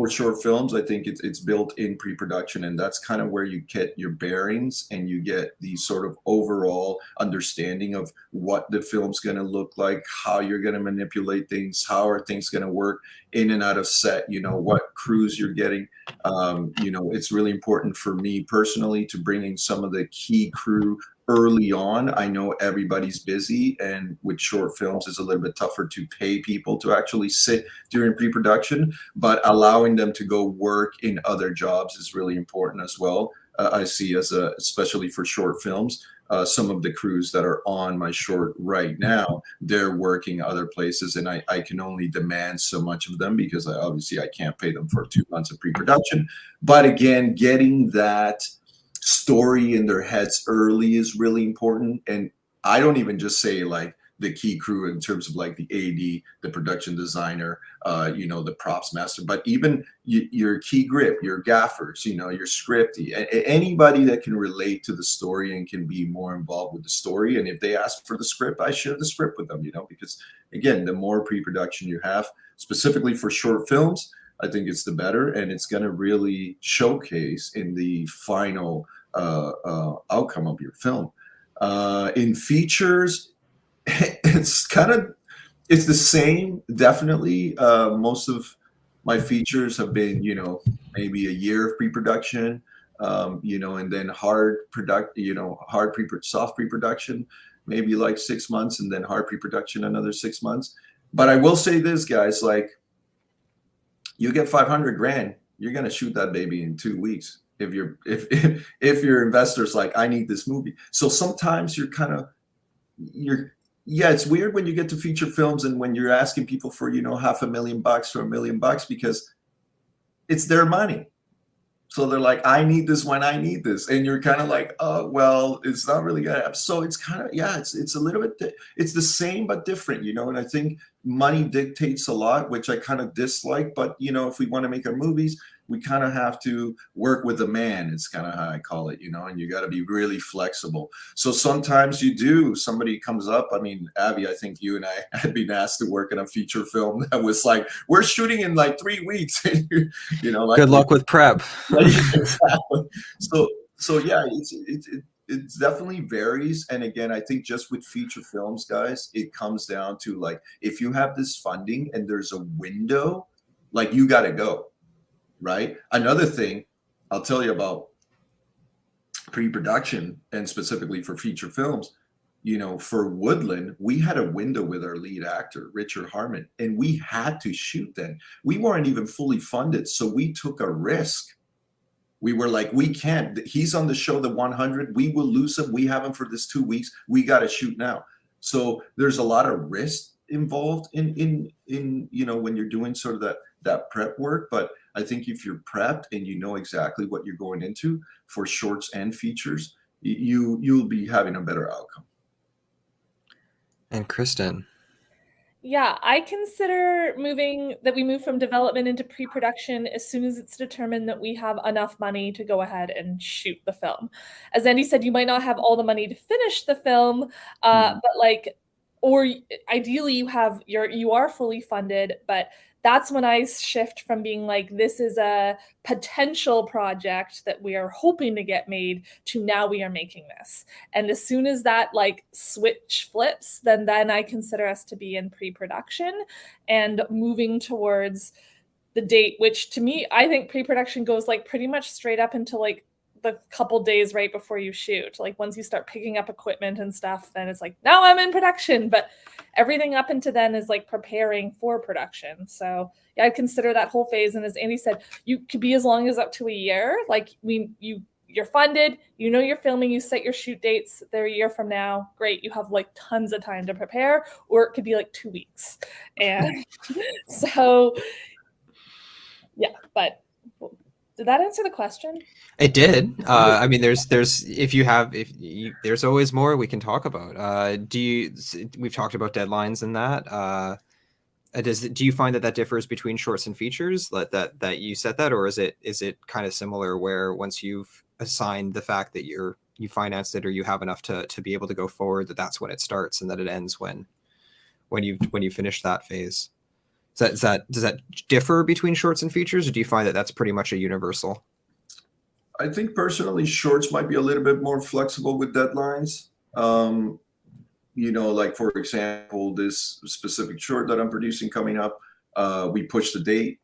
short films, I think it's built in pre-production, and that's kind of where you get your bearings and you get the sort of overall understanding of what the film's going to look like, how you're going to manipulate things, how are things going to work in and out of set, what crews you're getting. It's really important for me personally to bring in some of the key crew early on. I know everybody's busy, and with short films, it's a little bit tougher to pay people to actually sit during pre-production, but allowing them to go work in other jobs is really important as well. I see especially for short films, some of the crews that are on my short right now, they're working other places, and I can only demand so much of them because obviously I can't pay them for 2 months of pre-production. But again, getting that story in their heads early is really important. And I don't even just say like the key crew in terms of like the AD, the production designer, the props master, but even your key grip, your gaffers, your script, anybody that can relate to the story and can be more involved with the story. And if they ask for the script, I share the script with them, because again, the more pre-production you have, specifically for short films, I think it's the better, and it's going to really showcase in the final outcome of your film. In features, it's the same. Definitely, most of my features have been, maybe a year of pre-production, and then soft pre-production, maybe like 6 months, and then hard pre-production another 6 months. But I will say this, guys, like, you get 500 grand, you're gonna shoot that baby in 2 weeks. If your investor's like, I need this movie. So sometimes it's weird when you get to feature films and when you're asking people for, $500,000 to $1 million, because it's their money. So they're like, I need this when I need this. And you're kind of like, oh, well, it's not really gonna happen. So it's kind of, it's a little bit, it's the same, but different, and I think money dictates a lot, which I kind of dislike. But, if we want to make our movies, we kind of have to work with the man. It's kind of how I call it, and you got to be really flexible. So sometimes somebody comes up. I mean, Abby, I think you and I had been asked to work in a feature film that was like, we're shooting in like 3 weeks. Like, good luck with prep. Exactly. So yeah, it definitely varies. And again, I think just with feature films, guys, it comes down to like, if you have this funding and there's a window, like, you got to go. Right. Another thing I'll tell you about pre-production, and specifically for feature films, for Woodland, we had a window with our lead actor, Richard Harmon, and we had to shoot then. We weren't even fully funded. So we took a risk. We were like, we can't. He's on the show, The 100. We will lose him. We have him for this 2 weeks. We got to shoot now. So there's a lot of risk involved in when you're doing sort of that prep work. But I think if you're prepped and you know exactly what you're going into for shorts and features, you'll be having a better outcome. And Kristyn. Yeah, I consider we move from development into pre-production as soon as it's determined that we have enough money to go ahead and shoot the film. As Andy said, you might not have all the money to finish the film, but or ideally you are fully funded, but that's when I shift from being like, this is a potential project that we are hoping to get made, to now we are making this. And as soon as that like switch flips, then I consider us to be in pre-production and moving towards the date, which to me, I think pre-production goes like pretty much straight up until like the couple days right before you shoot. Like once you start picking up equipment and stuff, then it's like, now I'm in production. But everything up until then is like preparing for production. So yeah, I consider that whole phase. And as Andy said, you could be as long as up to a year. Like you're funded, you're filming, you set your shoot dates, they're a year from now, great, you have like tons of time to prepare, or it could be like 2 weeks. And so yeah, but did that answer the question? It did. I mean, there's always more we can talk about. We've talked about deadlines and that. Do you find that differs between shorts and features, that you set that, or is it kind of similar where once you've assigned the fact that you financed it or you have enough to be able to go forward, that's when it starts and that it ends when you finish that phase? Does that differ between shorts and features, or do you find that that's pretty much a universal? I think personally, shorts might be a little bit more flexible with deadlines. Like for example, this specific short that I'm producing coming up, we pushed the date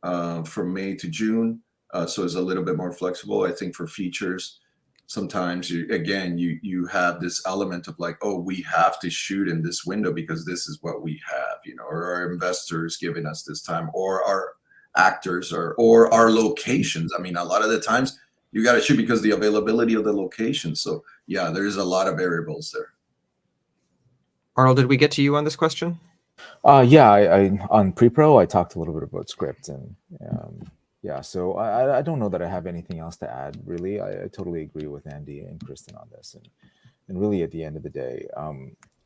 from May to June. So it's a little bit more flexible. I think for features, sometimes you have this element of like, oh, we have to shoot in this window because this is what we have, or our investors giving us this time, or our actors, or our locations. I mean, a lot of the times you got to shoot because the availability of the location. So yeah, there's a lot of variables there. Arnold, did we get to you on this question? Yeah, I on pre-pro, I talked a little bit about script, and yeah, so I don't know that I have anything else to add, really. I totally agree with Andy and Kristyn on this, and really at the end of the day,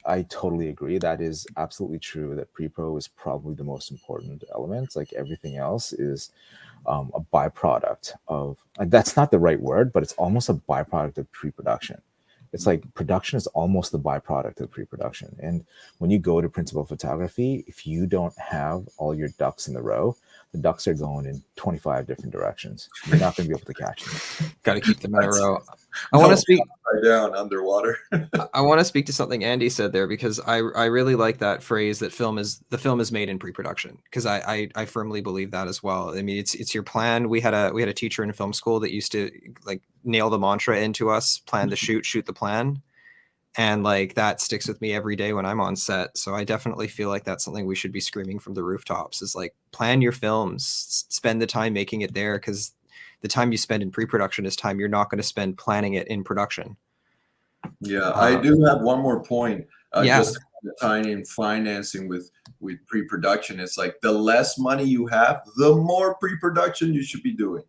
I totally agree. That is absolutely true, that pre-pro is probably the most important element. Like everything else is a byproduct of, that's not the right word, but it's almost a byproduct of pre-production. It's like production is almost the byproduct of pre-production. And when you go to principal photography, if you don't have all your ducks in the row, the ducks are going in 25 different directions. You're not going to be able to catch them. Got to keep them in a row. I want to speak down underwater. I want to speak to something Andy said there, because I really like that phrase that the film is made in pre-production, because I firmly believe that as well. I mean, it's your plan. We had a teacher in film school that used to like nail the mantra into us: plan the shoot the plan. And like that sticks with me every day when I'm on set. So I definitely feel like that's something we should be screaming from the rooftops, is like, plan your films, spend the time making it there, because the time you spend in pre-production is time you're not going to spend planning it in production. Yeah, I do have one more point. Yeah. Just tying in financing with pre-production. It's like the less money you have, the more pre-production you should be doing.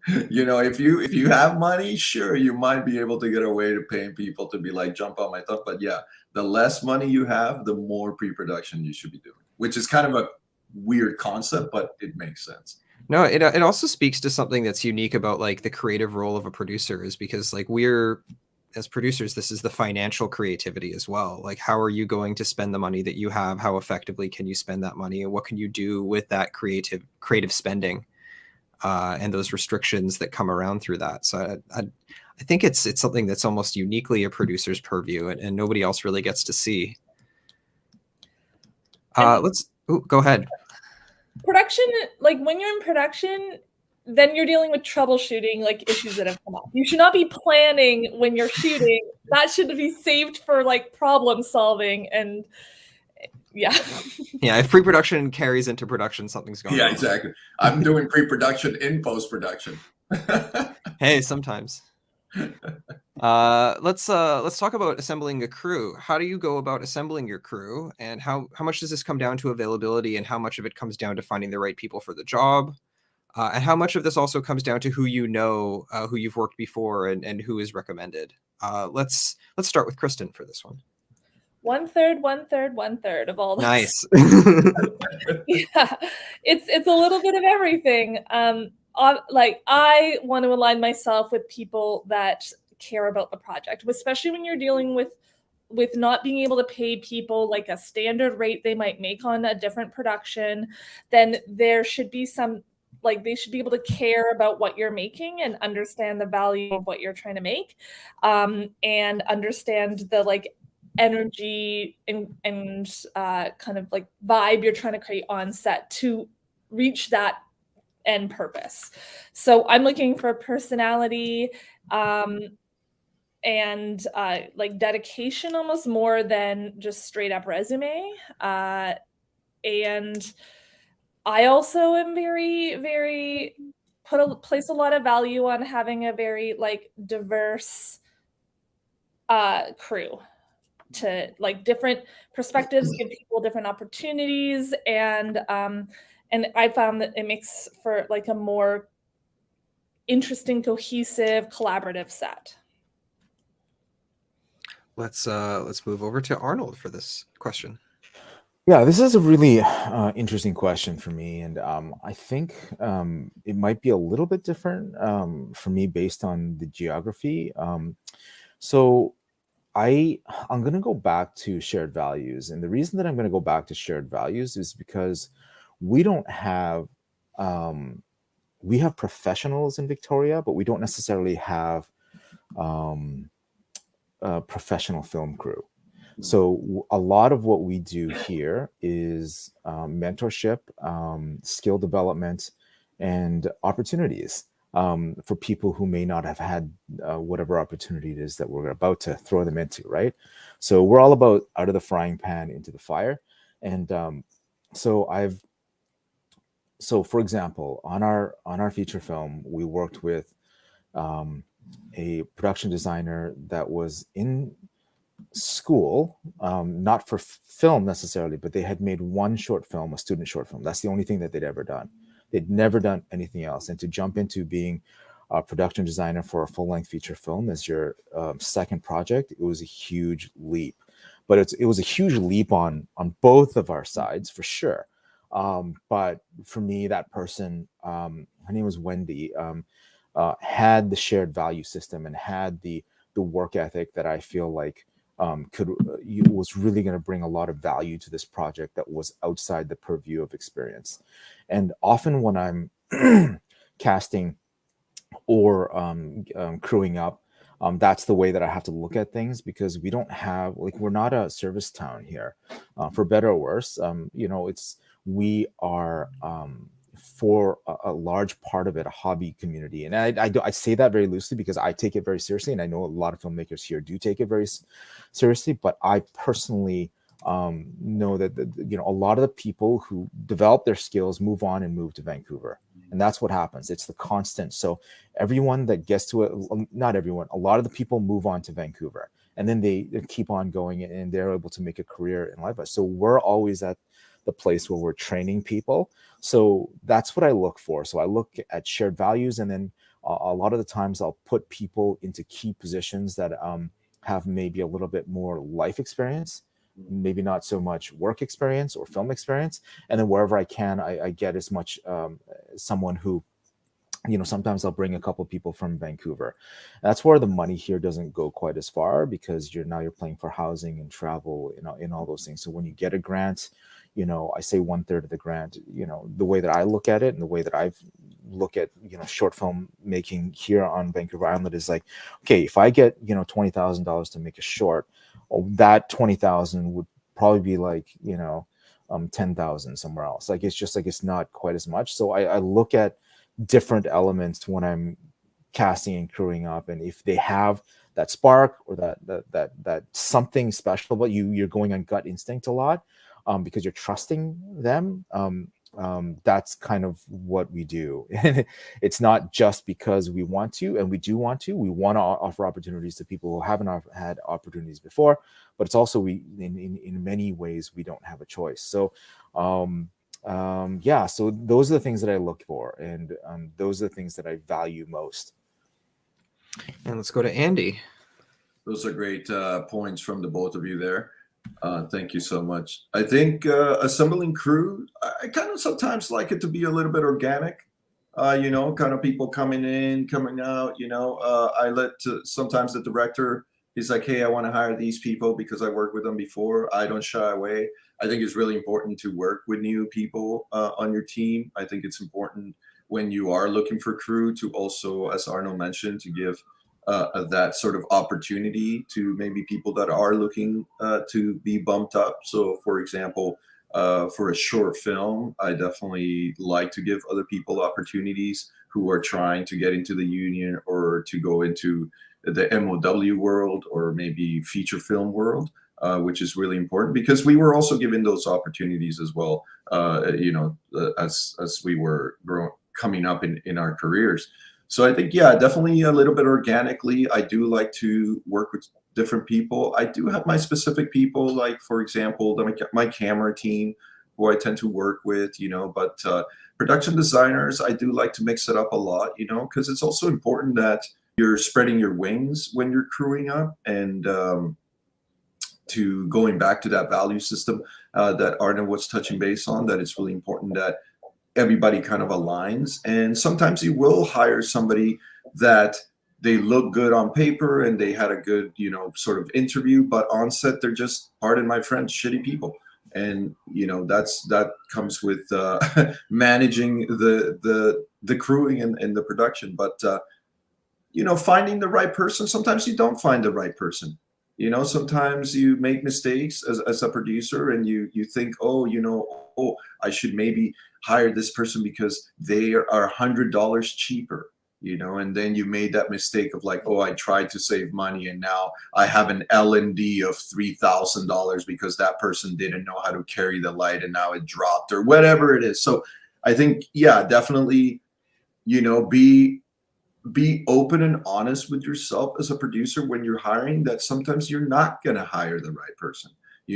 If you have money, sure, you might be able to get away to paying people to be like, jump on my stuff. But yeah, the less money you have, the more pre-production you should be doing, which is kind of a weird concept, but it makes sense. No, it also speaks to something that's unique about like the creative role of a producer, is because like we're, as producers, this is the financial creativity as well. Like, how are you going to spend the money that you have? How effectively can you spend that money? And what can you do with that creative spending and those restrictions that come around through that? So I think it's something that's almost uniquely a producer's purview, and nobody else really gets to see. Go ahead. Production, like when you're in production, then you're dealing with troubleshooting, like issues that have come up. You should not be planning when you're shooting. That should be saved for like problem solving. And yeah. Yeah, if pre-production carries into production, something's going on. Yeah, exactly. I'm doing pre-production in post-production. Hey, sometimes. Let's talk about assembling a crew. How do you go about assembling your crew, and how much does this come down to availability, and how much of it comes down to finding the right people for the job, and how much of this also comes down to who who you've worked before, and who is recommended? Let's start with Kristyn for this one. 1/3, 1/3, 1/3 of all this. Nice. Yeah, it's a little bit of everything. Like I want to align myself with people that care about the project, especially when you're dealing with not being able to pay people like a standard rate they might make on a different production. Then there should be some, like, they should be able to care about what you're making and understand the value of what you're trying to make, and understand the like energy and kind of like vibe you're trying to create on set to reach that end purpose. So I'm looking for personality and like dedication almost more than just straight up resume. And I also am very, very place a lot of value on having a very like diverse crew, to like different perspectives, give people different opportunities, and I found that it makes for like a more interesting, cohesive, collaborative set. Let's move over to Arnold for this question. Yeah, this is a really interesting question for me, and I think it might be a little bit different for me based on the geography. So I'm going to go back to shared values, and the reason that I'm going to go back to shared values is because we don't have we have professionals in Victoria, but we don't necessarily have a professional film crew. So a lot of what we do here is mentorship, skill development, and opportunities. for people who may not have had whatever opportunity it is that we're about to throw them into, right? So we're all about out of the frying pan into the fire. And so for example, on our feature film, we worked with a production designer that was in school, not for film necessarily, but they had made one short film, a student short film. That's the only thing that they'd ever done. They'd never done anything else. And to jump into being a production designer for a full-length feature film as your second project, it was a huge leap. But it was a huge leap on both of our sides, for sure. But for me, that person, her name was Wendy, had the shared value system and had the work ethic that I feel like was really going to bring a lot of value to this project that was outside the purview of experience. And often when I'm casting or crewing up, that's the way that I have to look at things, because we don't have, like, we're not a service town here, for better or worse. We are for a large part of it a hobby community, and I say that very loosely because I take it very seriously, and I know a lot of filmmakers here do take it very seriously. But I personally know that a lot of the people who develop their skills move on and move to Vancouver, and that's what happens. It's the constant. So everyone that gets to it, not everyone, a lot of the people move on to Vancouver, and then they keep on going, and they're able to make a career in life. So we're always at the place where we're training people. So that's what I look for. So I look at shared values, and then a lot of the times I'll put people into key positions that have maybe a little bit more life experience, maybe not so much work experience or film experience. And then wherever I can, I get as much someone who, sometimes I'll bring a couple of people from Vancouver. That's where the money here doesn't go quite as far, because you're paying for housing and travel, in all those things. So when you get a grant, I say 1/3 of the grant. The way that I look at it, and the way that I've look at short film making here on Vancouver Island is like, okay, if I get $20,000 to make a short, that 20,000 would probably be like 10,000 somewhere else. Like, it's just like, it's not quite as much. So I look at different elements when I'm casting and crewing up, and if they have that spark or that something special, but you're going on gut instinct a lot, because you're trusting them. That's kind of what we do. It's not just because we want to, and we do want to. We want to offer opportunities to people who haven't had opportunities before, but it's also in many ways we don't have a choice. So so those are the things that I look for, and those are the things that I value most. And let's go to Andy. Those are great points from the both of you there. Thank you so much. I think assembling crew, I kind of sometimes like it to be a little bit organic. Kind of people coming in, coming out. I let sometimes the director, he's like, hey, I want to hire these people because I worked with them before. I don't shy away. I think it's really important to work with new people on your team. I think it's important when you are looking for crew to also, as Arnold mentioned, to give that sort of opportunity to maybe people that are looking to be bumped up. So, for example, for a short film, I definitely like to give other people opportunities who are trying to get into the union or to go into the MOW world or maybe feature film world, which is really important because we were also given those opportunities as well, as we were coming up in our careers. So I think, yeah, definitely a little bit organically. I do like to work with different people. I do have my specific people, like, for example, my camera team, who I tend to work with, but production designers, I do like to mix it up a lot, because it's also important that you're spreading your wings when you're crewing up. And to going back to that value system that Arnold was touching base on, that it's really important that everybody kind of aligns. And sometimes you will hire somebody that they look good on paper and they had a good, sort of interview, but on set, they're just, pardon my French, shitty people. And, that comes with managing the crewing and the production. But, finding the right person, sometimes you don't find the right person. Sometimes you make mistakes as a producer and you think, I should maybe hire this person because they are $100 cheaper. and then you made that mistake of like, oh, I tried to save money and now I have an L&D of $3,000 because that person didn't know how to carry the light and now it dropped or whatever it is. So I think, yeah, definitely, be open and honest with yourself as a producer when you're hiring, that sometimes you're not going to hire the right person.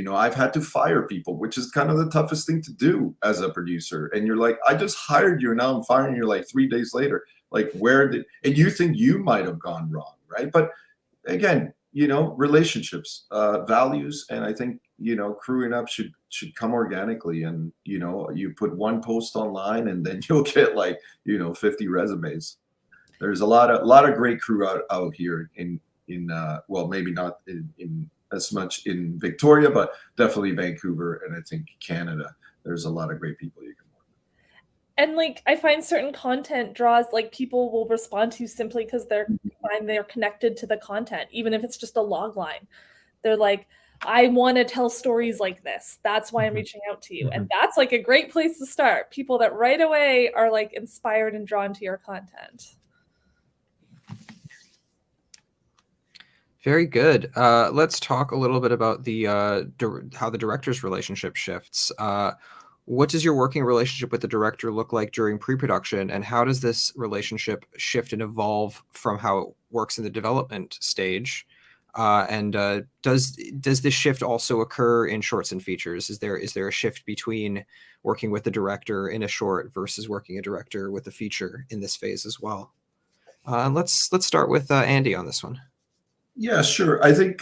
I've had to fire people, which is kind of the toughest thing to do as a producer. And you're like, I just hired you and now I'm firing you like 3 days later. Like, and you think you might have gone wrong, right? But again, relationships, values, and I think, crewing up should come organically. And, you put one post online and then you'll get like, 50 resumes. There's a lot of great crew out here in well, maybe not in as much in Victoria, but definitely Vancouver, and I think Canada. There's a lot of great people you can work with. And like, I find certain content draws, like, people will respond to simply because they're connected to the content, even if it's just a log line. They're like, I want to tell stories like this. That's why I'm reaching out to you. And that's like a great place to start. People that right away are like inspired and drawn to your content. Very good. Let's talk a little bit about the how the director's relationship shifts. What does your working relationship with the director look like during pre-production, and how does this relationship shift and evolve from how it works in the development stage? And does this shift also occur in shorts and features? Is there a shift between working with the director in a short versus working a director with a feature in this phase as well? Let's start with Andy on this one. Yeah, sure. I think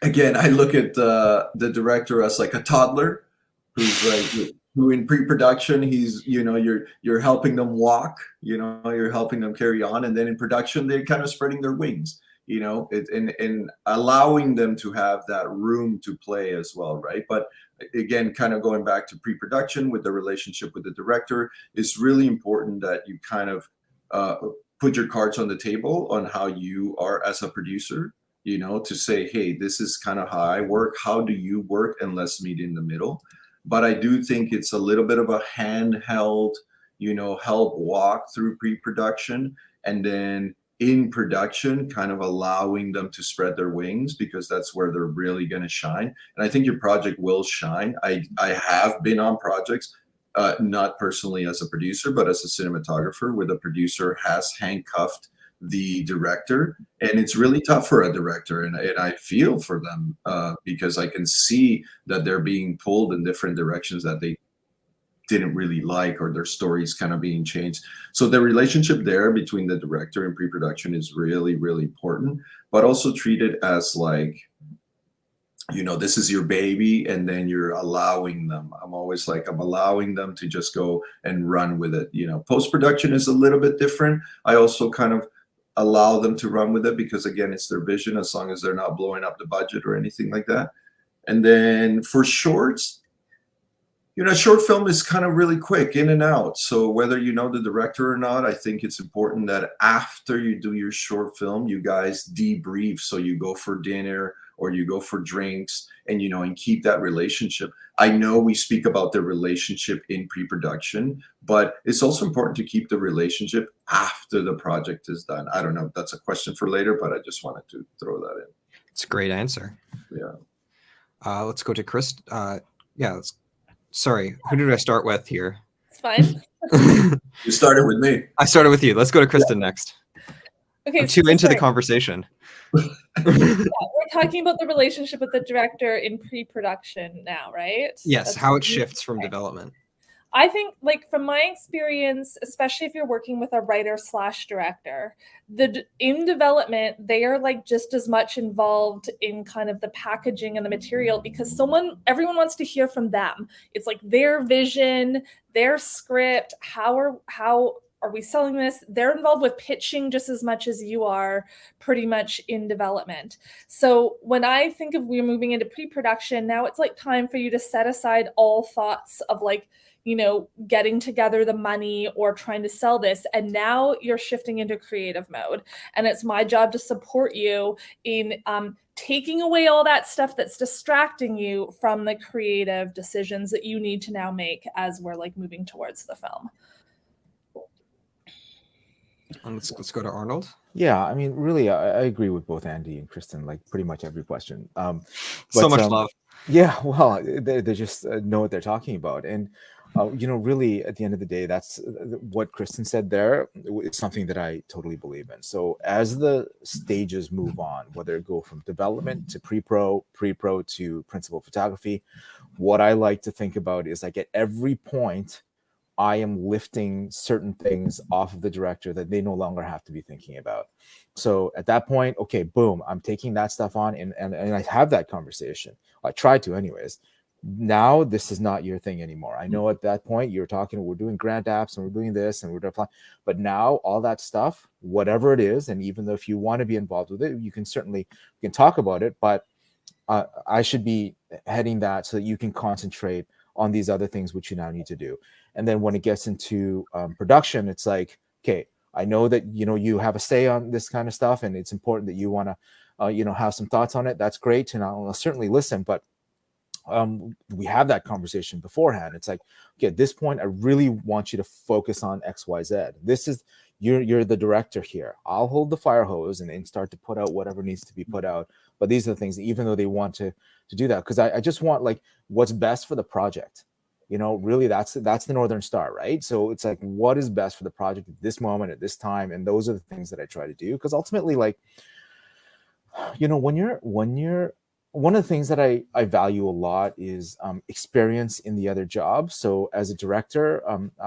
again, I look at the director as like a toddler who's like, who in pre-production he's, you're helping them walk, you're helping them carry on, and then in production they're kind of spreading their wings, and allowing them to have that room to play as well, right? But again, kind of going back to pre-production with the relationship with the director, it's really important that you kind of put your cards on the table on how you are as a producer, to say, hey, this is kind of how I work. How do you work? And let's meet in the middle. But I do think it's a little bit of a handheld, help walk through pre-production, and then in production, kind of allowing them to spread their wings, because that's where they're really going to shine. And I think your project will shine. I have been on projects, not personally as a producer, but as a cinematographer, where the producer has handcuffed the director, and it's really tough for a director, and I feel for them because I can see that they're being pulled in different directions that they didn't really like, or their stories kind of being changed. So the relationship there between the director and pre-production is really, really important, but also treat it as like, this is your baby, and then you're allowing them. I'm always like, I'm allowing them to just go and run with it. Post-production is a little bit different. I also kind of allow them to run with it because, again, it's their vision, as long as they're not blowing up the budget or anything like that. And then for shorts, short film is kind of really quick, in and out. So whether you know the director or not, I think it's important that after you do your short film, you guys debrief. So you go for dinner or you go for drinks, and and keep that relationship. I know we speak about the relationship in pre-production, but it's also important to keep the relationship after the project is done. I don't know if that's a question for later, but I just wanted to throw that in. It's a great answer. Yeah. Let's go to Chris. Sorry, who did I start with here? It's fine. You started with me. I started with you. Let's go to Kristyn next. Okay, I'm too into the conversation. We're talking about the relationship with the director in pre-production now, right? Yes, how it shifts from development. I think, like, from my experience, especially if you're working with a writer/director, in development, they are like just as much involved in kind of the packaging and the material, because everyone wants to hear from them. It's like their vision, their script, how are we selling this? They're involved with pitching just as much as you are, pretty much, in development. So when I think of we're moving into pre-production, now it's like time for you to set aside all thoughts of like, getting together the money or trying to sell this. And now you're shifting into creative mode. And it's my job to support you in taking away all that stuff that's distracting you from the creative decisions that you need to now make as we're like moving towards the film. And let's go to Arnold. Yeah, I mean, really, I agree with both Andy and Kristyn, like pretty much every question. So much love. Yeah, well, they just know what they're talking about. And, really, at the end of the day, that's what Kristyn said there is something that I totally believe in. So as the stages move on, whether it go from development to pre-pro to principal photography, what I like to think about is like at every point, I am lifting certain things off of the director that they no longer have to be thinking about. So at that point, okay, boom, I'm taking that stuff on and I have that conversation. I try to anyways. Now this is not your thing anymore. I know at that point you're talking, we're doing grant apps and we're doing this and we're applying, but now all that stuff, whatever it is, and even though if you want to be involved with it, you can talk about it, but I should be heading that so that you can concentrate on these other things which you now need to do. And then when it gets into production, it's like, okay, I know that you have a say on this kind of stuff, and it's important that you want to have some thoughts on it. That's great, and I'll certainly listen. But we have that conversation beforehand. It's like, okay, at this point, I really want you to focus on X, Y, Z. This is you're the director here. I'll hold the fire hose and start to put out whatever needs to be put out. But these are the things, even though they want to do that, because I just want like what's best for the project. Really that's the Northern Star, right? So it's like, what is best for the project at this moment, at this time? And those are the things that I try to do. Because ultimately, like, when you're one of the things that I value a lot is experience in the other job. So as a director,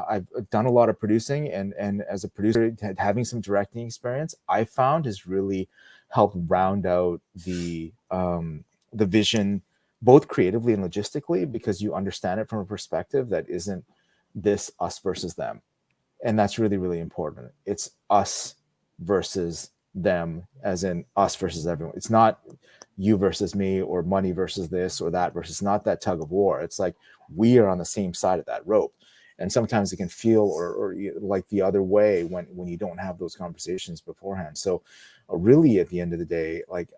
I've done a lot of producing, and as a producer, having some directing experience, I found has really helped round out the vision, both creatively and logistically, because you understand it from a perspective that isn't this us versus them. And that's really, really important. It's us versus them, as in us versus everyone. It's not you versus me, or money versus this or that versus, not that tug of war. It's like we are on the same side of that rope. And sometimes it can feel or like the other way when you don't have those conversations beforehand. So really at the end of the day, like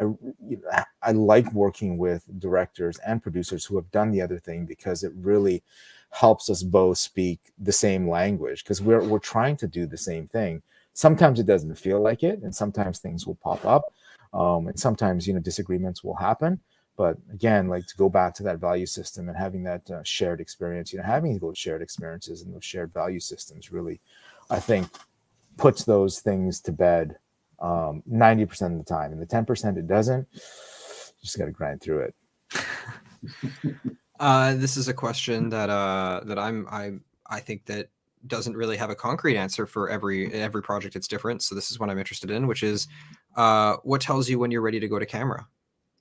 I like working with directors and producers who have done the other thing, because it really helps us both speak the same language, because we're trying to do the same thing. Sometimes it doesn't feel like it, and sometimes things will pop up, and sometimes disagreements will happen. But again, like, to go back to that value system and having that shared experience, having those shared experiences and those shared value systems really, I think, puts those things to bed 90% of the time. And the 10% it doesn't, you just got to grind through it. This is a question that I think that doesn't really have a concrete answer for every project. It's different. So this is what I'm interested in, which is what tells you when you're ready to go to camera?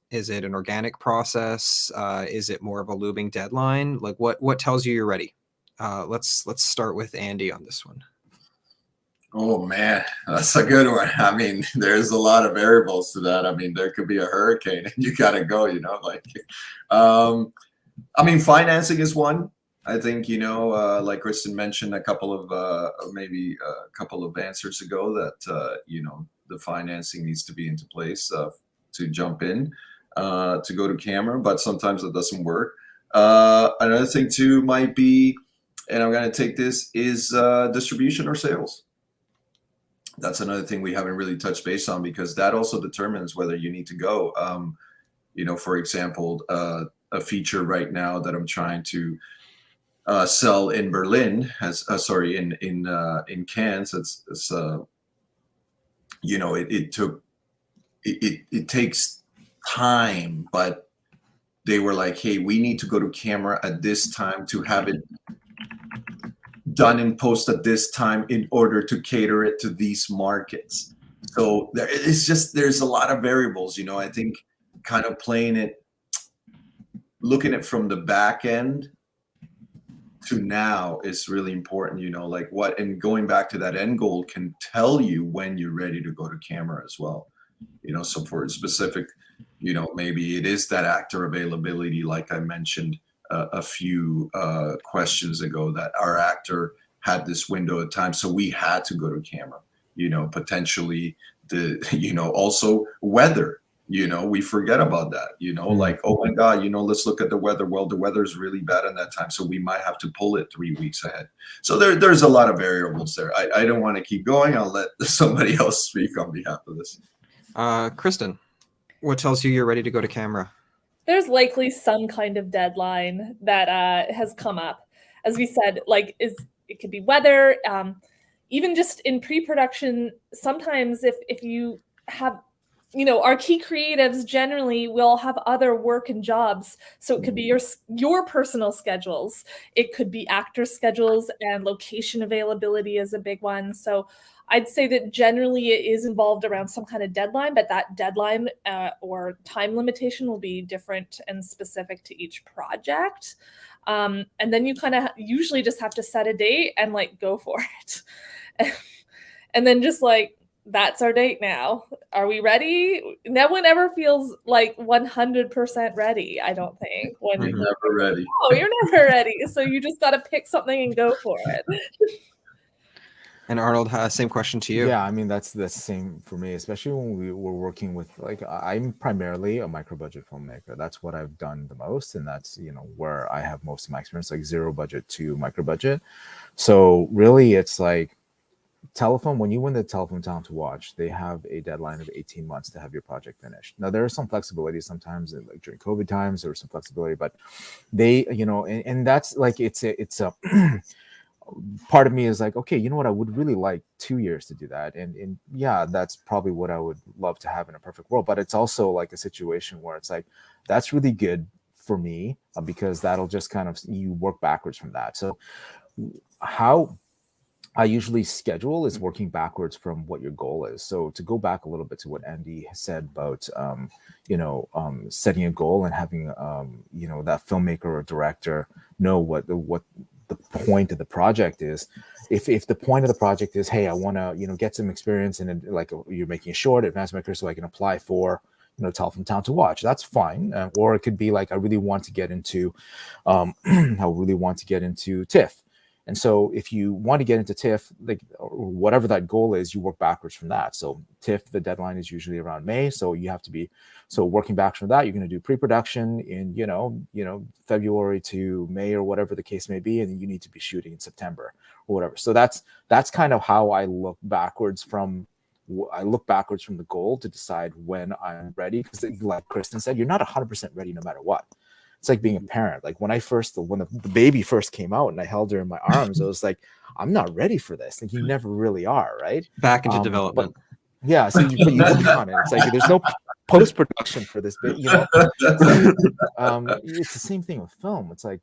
Is it an organic process? Is it more of a looming deadline? Like, what tells you you're ready? Let's start with Andy on this one. Oh man, that's a good one. I mean, there's a lot of variables to that. I mean, there could be a hurricane and you gotta go, I mean, financing is one. I think, like Kristyn mentioned a couple of answers ago, that the financing needs to be into place to jump in, to go to camera, but sometimes it doesn't work. Another thing too might be, and I'm going to take this, is distribution or sales. That's another thing we haven't really touched base on, because that also determines whether you need to go. For example, a feature right now that I'm trying to sell in Berlin in Cannes. It takes time, but they were like, hey, we need to go to camera at this time to have it done in post at this time in order to cater it to these markets. So there's a lot of variables, I think kind of looking at from the back end to now is really important, like what, and going back to that end goal can tell you when you're ready to go to camera as well. So for a specific, maybe it is that actor availability, like I mentioned a few questions ago, that our actor had this window of time, so we had to go to camera. Potentially also weather. we forget about that, like, oh my God, let's look at the weather. Well, the weather is really bad in that time, so we might have to pull it 3 weeks ahead. So there's a lot of variables there. I don't want to keep going. I'll let somebody else speak on behalf of this. Kristyn, what tells you you're ready to go to camera? There's likely some kind of deadline that has come up. As we said, it could be weather, even just in pre-production. Sometimes if you have, our key creatives generally will have other work and jobs. So it could be your personal schedules. It could be actor schedules, and location availability is a big one. So I'd say that generally it is involved around some kind of deadline, but that deadline or time limitation will be different and specific to each project. And then you kind of usually just have to set a date and go for it. And then just that's our date now. Are we ready? No one ever feels 100% ready, I don't think. You're never ready. Oh, you're never ready. So you just got to pick something and go for it. And Arnold, same question to you. Yeah, I mean, that's the same for me, especially when we were working with, I'm primarily a micro budget filmmaker. That's what I've done the most. And that's, where I have most of my experience, zero budget to micro budget. So really it's telephone, when you win the Telephone Talent to Watch, they have a deadline of 18 months to have your project finished. Now there is some flexibility sometimes, during COVID times, there was some flexibility, but they, and that's it's a part of me is okay, you know what, I would really like 2 years to do that. And yeah, that's probably what I would love to have in a perfect world. But it's also a situation where it's that's really good for me, because that'll just kind of, you work backwards from that. So how I usually schedule is working backwards from what your goal is. So to go back a little bit to what Andy said about, setting a goal and having, that filmmaker or director know what the point of the project is. If the point of the project is, hey, I want to, get some experience and you're making a short advanced maker so I can apply for, Telephone Talent to Watch, that's fine. Or it could be I really want to get into, TIFF. And so if you want to get into TIFF, whatever that goal is, you work backwards from that. So TIFF, the deadline is usually around May. So you have to be, working back from that, you're going to do pre-production in, February to May or whatever the case may be. And then you need to be shooting in September or whatever. So that's kind of how I look backwards from the goal to decide when I'm ready. Because like Kristyn said, you're not 100% ready no matter what. It's like being a parent. When the baby first came out and I held her in my arms, I was I'm not ready for this. You never really are, right? Back into development. Yeah. So you work on it. It's there's no post-production for this bit, it's the same thing with film. It's the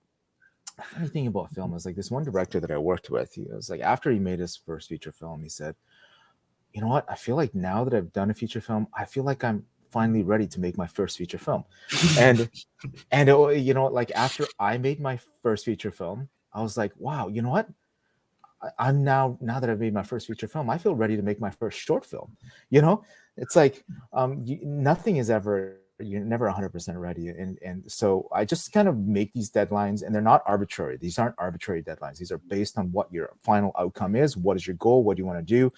funny thing about film is this one director that I worked with, he was after he made his first feature film, he said, you know what? I feel now that I've done a feature film, I feel I'm finally ready to make my first feature film. And after I made my first feature film, I was wow, you know what, I'm now that I've made my first feature film, I feel ready to make my first short film. It's nothing is ever, you're never 100% ready. And so I just kind of make these deadlines, and they're not arbitrary. These aren't arbitrary deadlines. These are based on what your final outcome is. What is your goal? What do you want to do?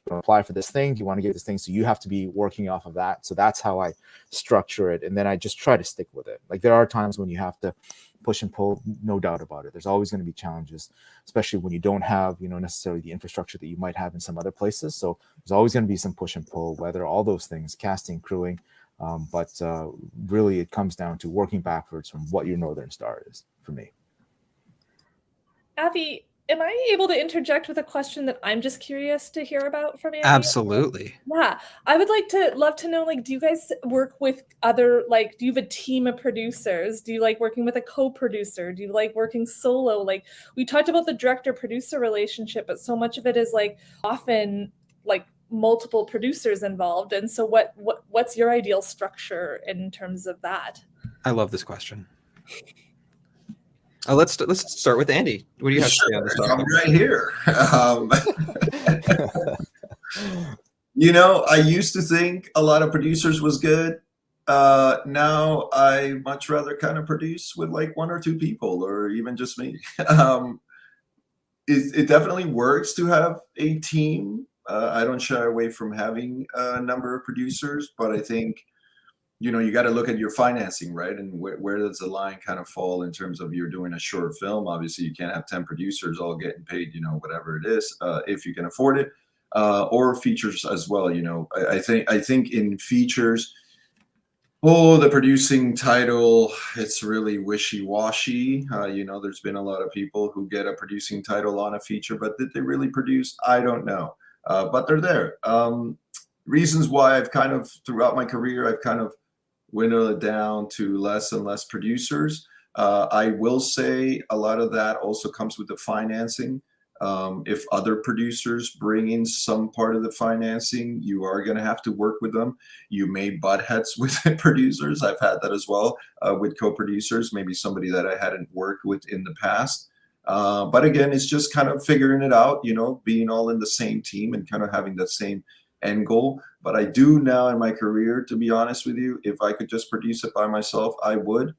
Apply for this thing, do you want to get this thing? So you have to be working off of that. So that's how I structure it, and then I just try to stick with it. There are times when you have to push and pull, no doubt about it. There's always going to be challenges, especially when you don't have necessarily the infrastructure that you might have in some other places. So there's always going to be some push and pull, whether all those things, casting, crewing, but really it comes down to working backwards from what your Northern Star is for me. Avi, am I able to interject with a question that I'm just curious to hear about from Andy? Absolutely. Yeah, I would love to know, do you guys work with other, do you have a team of producers? Do you like working with a co-producer? Do you like working solo? We talked about the director-producer relationship, but so much of it is often multiple producers involved. And so what's your ideal structure in terms of that? I love this question. Let's start with Andy. What do you have to say on this topic? I'm right here. I used to think a lot of producers was good. Now I much rather kind of produce with 1 or 2 people, or even just me. It definitely works to have a team. I don't shy away from having a number of producers, but I think you got to look at your financing, right? And where does the line kind of fall in terms of you're doing a short film? Obviously, you can't have 10 producers all getting paid, whatever it is, if you can afford it, or features as well. I think in features, the producing title, it's really wishy-washy. There's been a lot of people who get a producing title on a feature, but did they really produce? I don't know. But they're there. Reasons why I've kind of, throughout my career, I've kind of whittle it down to less and less producers. I will say a lot of that also comes with the financing. If other producers bring in some part of the financing, you are going to have to work with them. You may butt heads with producers. I've had that as well with co-producers, maybe somebody that I hadn't worked with in the past. But again, it's just kind of figuring it out, being all in the same team and kind of having that same end goal. But I do now in my career, to be honest with you, if I could just produce it by myself, I would.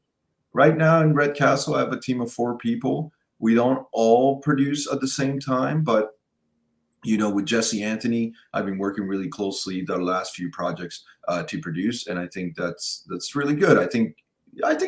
Right now in Red Castle, I have a team of 4 people. We don't all produce at the same time, but with Jesse Anthony, I've been working really closely the last few projects to produce, and I think that's really good. I think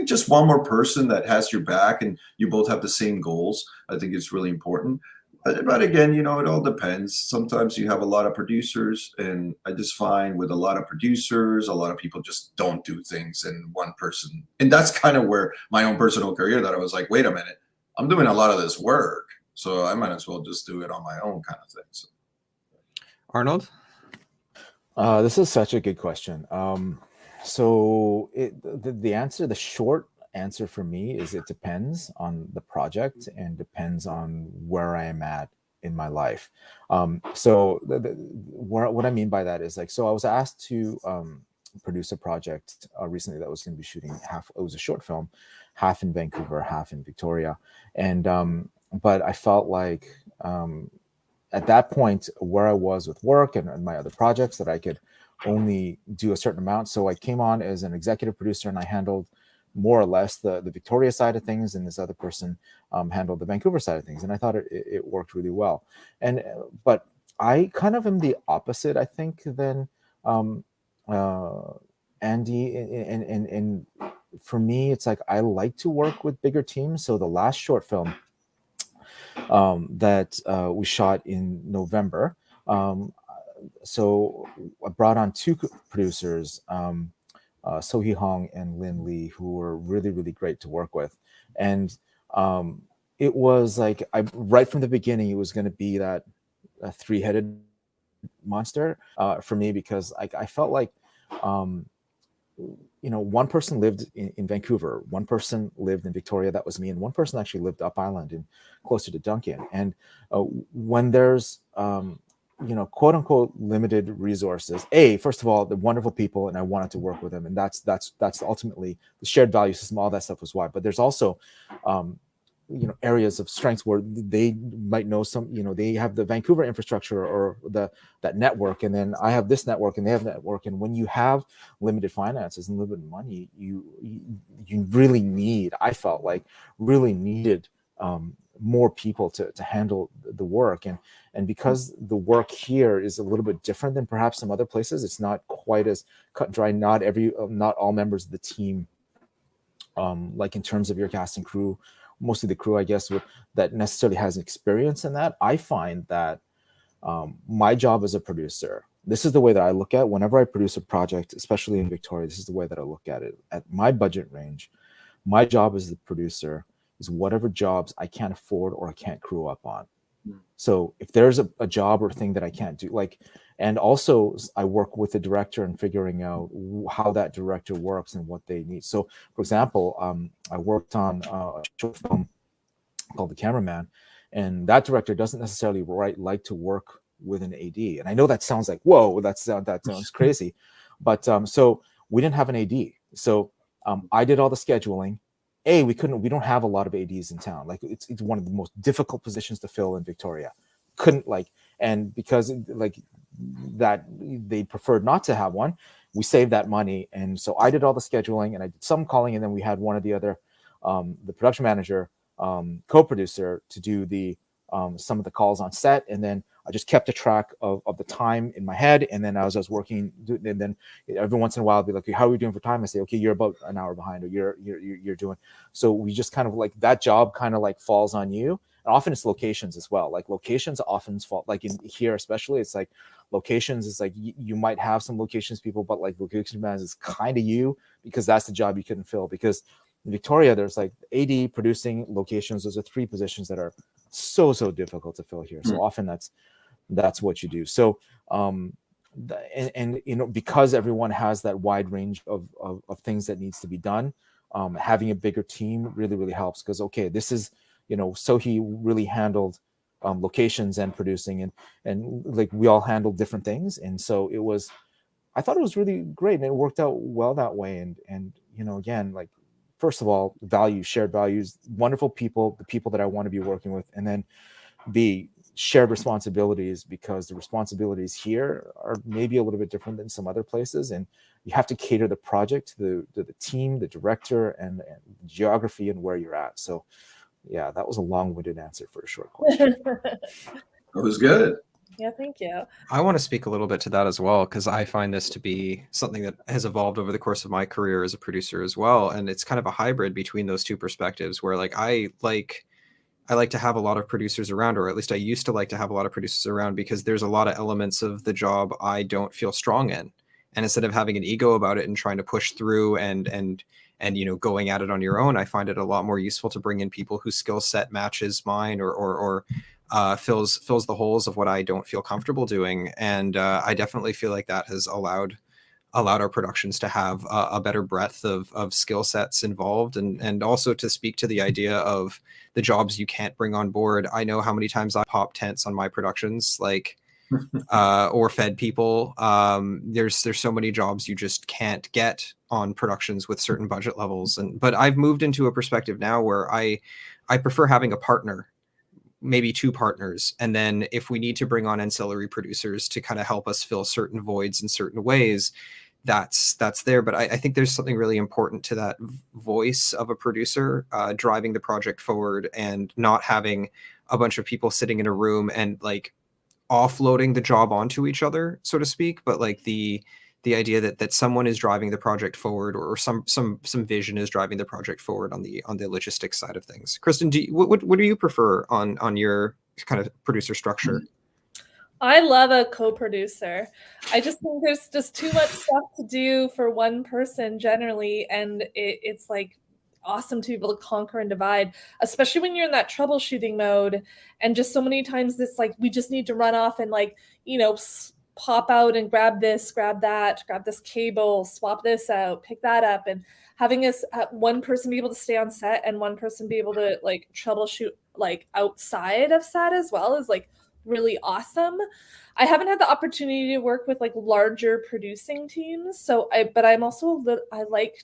just one more person that has your back and you both have the same goals, I think it's really important. But again, it all depends. Sometimes you have a lot of producers, and I just find with a lot of producers, a lot of people just don't do things in one person. And that's kind of where my own personal career, that I was like, wait a minute, I'm doing a lot of this work, so I might as well just do it on my own kind of thing. So. Arnold? This is such a good question. So the short answer for me is it depends on the project and depends on where I am at in my life. So what I mean by that is, like, so I was asked to produce a project recently that was going to be shooting it was a short film, half in Vancouver, half in Victoria. And but I felt like at that point where I was with work and my other projects, that I could only do a certain amount. So I came on as an executive producer, and I handled more or less the Victoria side of things, and this other person handled the Vancouver side of things. And I thought it worked really well. But I kind of am the opposite, I think, than Andy. And for me, it's like I like to work with bigger teams. So the last short film that we shot in November, so I brought on 2 producers, Sohee Hong and Lin Lee, who were really, really great to work with. And it was like, right from the beginning, it was going to be that 3-headed monster for me, because I felt like, one person lived in Vancouver, one person lived in Victoria, that was me, and one person actually lived up island and closer to Duncan. And when there's quote unquote limited resources, first of all, they're wonderful people and I wanted to work with them, and that's ultimately the shared value system, all that stuff was why. But there's also areas of strengths where they might know they have the Vancouver infrastructure or that network, and then I have this network and they have network. And when you have limited finances and limited money, you really need, I felt like really needed more people to handle the work. And because the work here is a little bit different than perhaps some other places, it's not quite as cut and dry. Not all members of the team, like in terms of your cast and crew, mostly the crew, I guess, that necessarily has experience in that. I find that my job as a producer, this is the way that I look at whenever I produce a project, especially in Victoria, this is the way that I look at it. At my budget range, my job as the producer is whatever jobs I can't afford or I can't crew up on. So if there's a job or thing that I can't do, and also I work with the director and figuring out how that director works and what they need. So for example, I worked on a short film called The Cameraman, and that director doesn't necessarily like to work with an AD. And I know that sounds like, whoa, that sounds crazy. But so we didn't have an AD. So I did all the scheduling. We don't have a lot of ADs in town. Like it's one of the most difficult positions to fill in Victoria. And because that they preferred not to have one, we saved that money. And so I did all the scheduling and I did some calling, and then we had one of the other, the production manager, co-producer to do some of the calls on set. And then I just kept a track of the time in my head. And then as I was working, and then every once in a while I'd be like, how are we doing for time? I say, okay, you're about an hour behind, or you're doing. So we just kind of like, that job kind of like falls on you. And often it's locations as well. Like locations often fall, like in here especially, it's like locations is like you might have some locations people, but like location managers is kind of you, because that's the job you couldn't fill. Because in Victoria, there's like AD, producing, locations. Those are 3 positions that are so difficult to fill here. So often that's what you do. So and you know, because everyone has that wide range of things that needs to be done, having a bigger team really helps. Because okay, this is, you know, so he really handled locations and producing, and like we all handled different things. And so I thought it was really great, and it worked out well that way. And you know, again, like, first of all, values, shared values, wonderful people, the people that I want to be working with. And then B, shared responsibilities, because the responsibilities here are maybe a little bit different than some other places. And you have to cater the project to the team, the director, and the geography and where you're at. So yeah, that was a long-winded answer for a short question. It was good. Yeah, thank you. I want to speak a little bit to that as well, because I find this to be something that has evolved over the course of my career as a producer as well. And it's kind of a hybrid between those 2 perspectives, where like I like to have a lot of producers around, or at least I used to like to have a lot of producers around, because there's a lot of elements of the job I don't feel strong in. And instead of having an ego about it and trying to push through and you know, going at it on your own, I find it a lot more useful to bring in people whose skill set matches mine, or fills the holes of what I don't feel comfortable doing. And I definitely feel like that has allowed our productions to have a better breadth of skill sets involved, and also to speak to the idea of the jobs you can't bring on board. I know how many times I pop tents on my productions, like or fed people. There's so many jobs you just can't get on productions with certain budget levels. But I've moved into a perspective now where I prefer having a partner, maybe 2 partners. And then if we need to bring on ancillary producers to kind of help us fill certain voids in certain ways, that's there. But I think there's something really important to that voice of a producer driving the project forward, and not having a bunch of people sitting in a room and like offloading the job onto each other, so to speak. But like the idea that someone is driving the project forward, or some vision is driving the project forward on the logistics side of things. Kristyn, what do you prefer on your kind of producer structure? I love a co-producer. I just think there's just too much stuff to do for one person generally, and it's like awesome to be able to conquer and divide, especially when you're in that troubleshooting mode. And just so many times it's like we just need to run off and, like, you know, pop out and grab this, grab that, grab this cable, swap this out, pick that up, and having us one person be able to stay on set and one person be able to like troubleshoot like outside of set as well is like really awesome. I haven't had the opportunity to work with like larger producing teams, but I'm also I like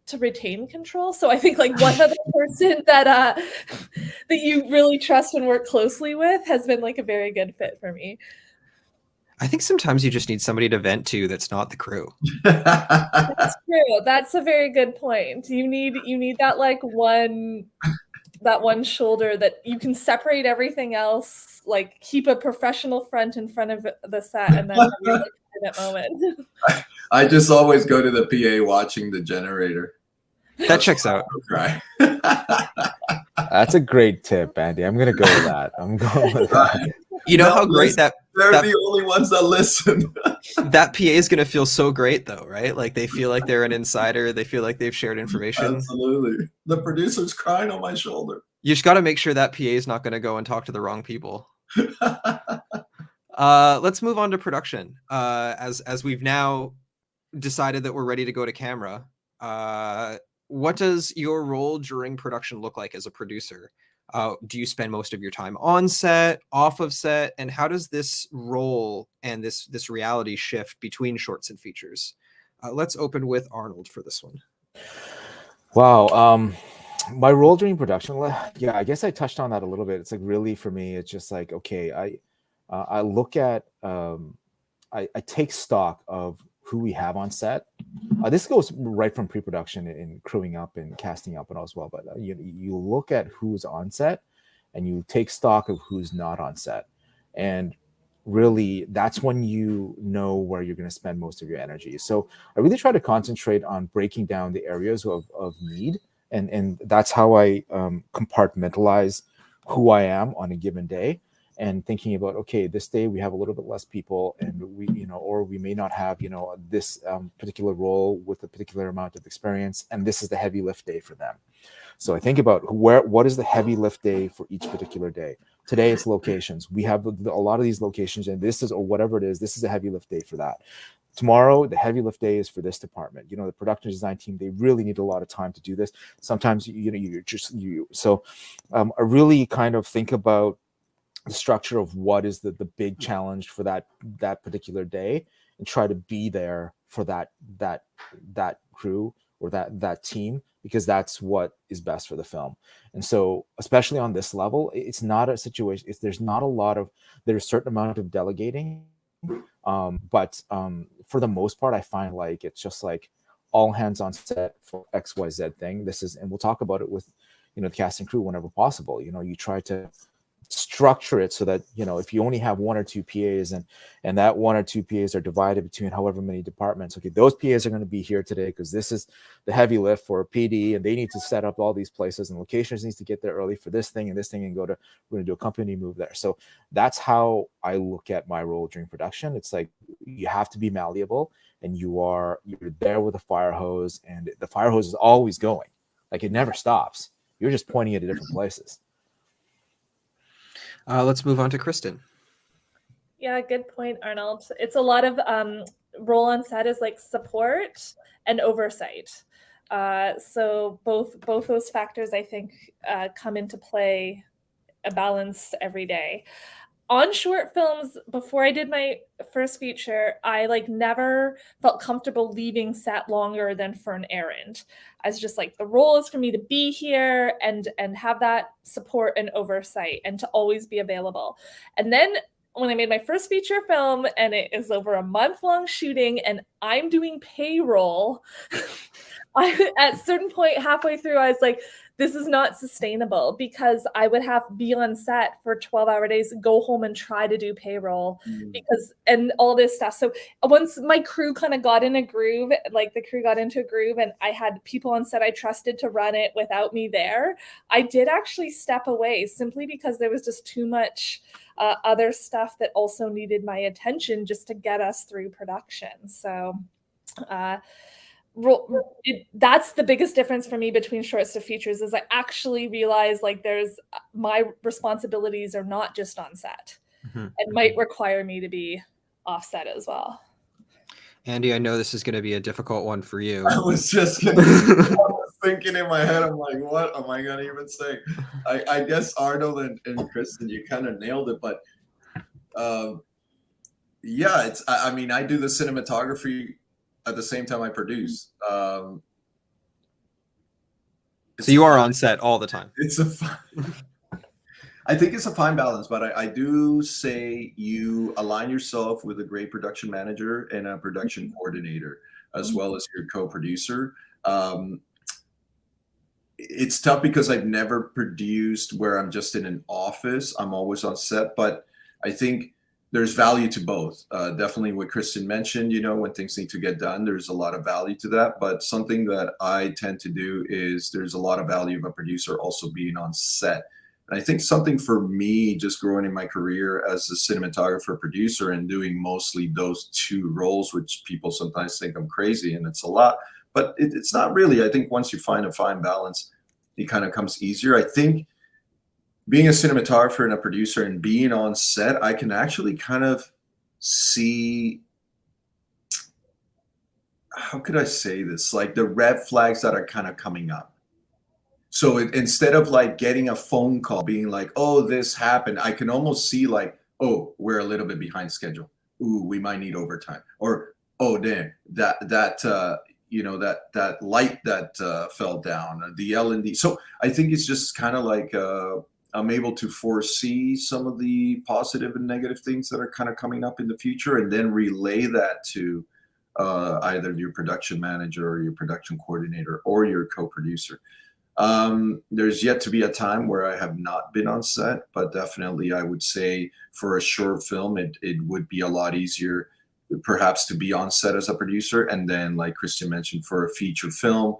to retain control. So I think like one other person that that you really trust and work closely with has been like a very good fit for me. I think sometimes you just need somebody to vent to that's not the crew. That's true. That's a very good point. You need that like one shoulder that you can separate everything else, like keep a professional front in front of the set, and then have your like private moment. I just always go to the PA watching the generator. That checks out. Right. That's a great tip, Andy. I'm gonna go with that. I'm going with that. You know how great they're the only ones that listen. That PA is going to feel so great, though, right? Like they feel like they're an insider. They feel like they've shared information. Absolutely. The producer's crying on my shoulder. You just got to make sure that PA is not going to go and talk to the wrong people. Let's move on to production. As we've now decided that we're ready to go to camera, what does your role during production look like as a producer? Do you spend most of your time on set, off of set, and how does this role and this reality shift between shorts and features? Let's open with Arnold for this one. Wow. My role during production, yeah, I guess I touched on that a little bit. It's like really for me, it's just like, okay, I look at, I take stock of who we have on set. This goes right from pre-production and crewing up and casting up and all as well. But you look at who's on set and you take stock of who's not on set. And really that's when you know where you're going to spend most of your energy. So I really try to concentrate on breaking down the areas of need, and that's how I compartmentalize who I am on a given day, and thinking about, okay, this day we have a little bit less people, and we, or we may not have, this particular role with a particular amount of experience, and this is the heavy lift day for them. So I think about what is the heavy lift day for each particular day. Today it's locations. We have a lot of these locations, and this is, or whatever it is, this is a heavy lift day for that. Tomorrow, the heavy lift day is for this department. The production design team, they really need a lot of time to do this. Sometimes, so I really kind of think about the structure of what is the big challenge for that particular day, and try to be there for that crew or that team, because that's what is best for the film. And so, especially on this level, it's not a situation, there's a certain amount of delegating, but for the most part, I find like it's just like all hands on set for XYZ thing. And we'll talk about it with the cast and crew whenever possible. You try to structure it so that if you only have one or two PAs, and that one or two PAs are divided between however many departments, okay, those PAs are going to be here today because this is the heavy lift for a PD, and they need to set up all these places, and locations needs to get there early for this thing and this thing, and we're going to do a company move there. So that's how I look at my role during production. It's like you have to be malleable, and you're there with a fire hose, and the fire hose is always going, like it never stops. You're just pointing it at different places. Let's move on to Kristyn. Yeah, good point, Arnold. It's a lot of role on set is like support and oversight. So both those factors, I think, come into play, a balance every day. On short films, before I did my first feature, I never felt comfortable leaving set longer than for an errand. I was just like, the role is for me to be here and have that support and oversight, and to always be available. And then when I made my first feature film, and it is over a month-long shooting, and I'm doing payroll, at a certain point halfway through, I was like, this is not sustainable, because I would have to be on set for 12-hour days, go home and try to do payroll and all this stuff. So once my crew kind of got in a groove, the crew got into a groove, and I had people on set I trusted to run it without me there, I did actually step away, simply because there was just too much other stuff that also needed my attention just to get us through production. So that's the biggest difference for me between shorts to features, is I actually realize there's my responsibilities are not just on set, and might require me to be off set as well. Andy, I know this is going to be a difficult one for you. I was thinking in my head, I'm like, what am I going to even say? I guess Arnold and Kristyn, you kind of nailed it, but yeah, I mean, I do the cinematography at the same time I produce. So you are on set all the time. I think it's a fine balance, but I do say you align yourself with a great production manager and a production coordinator, as well as your co-producer. It's tough because I've never produced where I'm just in an office. I'm always on set, but I think there's value to both. Definitely what Kristyn mentioned, when things need to get done, there's a lot of value to that. But something that I tend to do is there's a lot of value of a producer also being on set. And I think something for me, just growing in my career as a cinematographer, producer, and doing mostly those two roles, which people sometimes think I'm crazy, and it's a lot, but it's not really. I think once you find a fine balance, it kind of comes easier. I think being a cinematographer and a producer and being on set, I can actually kind of see, how could I say this? Like the red flags that are kind of coming up. So instead of getting a phone call being like, oh, this happened, I can almost see oh, we're a little bit behind schedule. Ooh, we might need overtime. Or, oh, damn, that light that fell down, the L&D. So I think it's just kind of I'm able to foresee some of the positive and negative things that are kind of coming up in the future, and then relay that to either your production manager or your production coordinator or your co-producer. There's yet to be a time where I have not been on set, but definitely I would say for a short film, it would be a lot easier perhaps to be on set as a producer. And then, like Kristyn mentioned, for a feature film,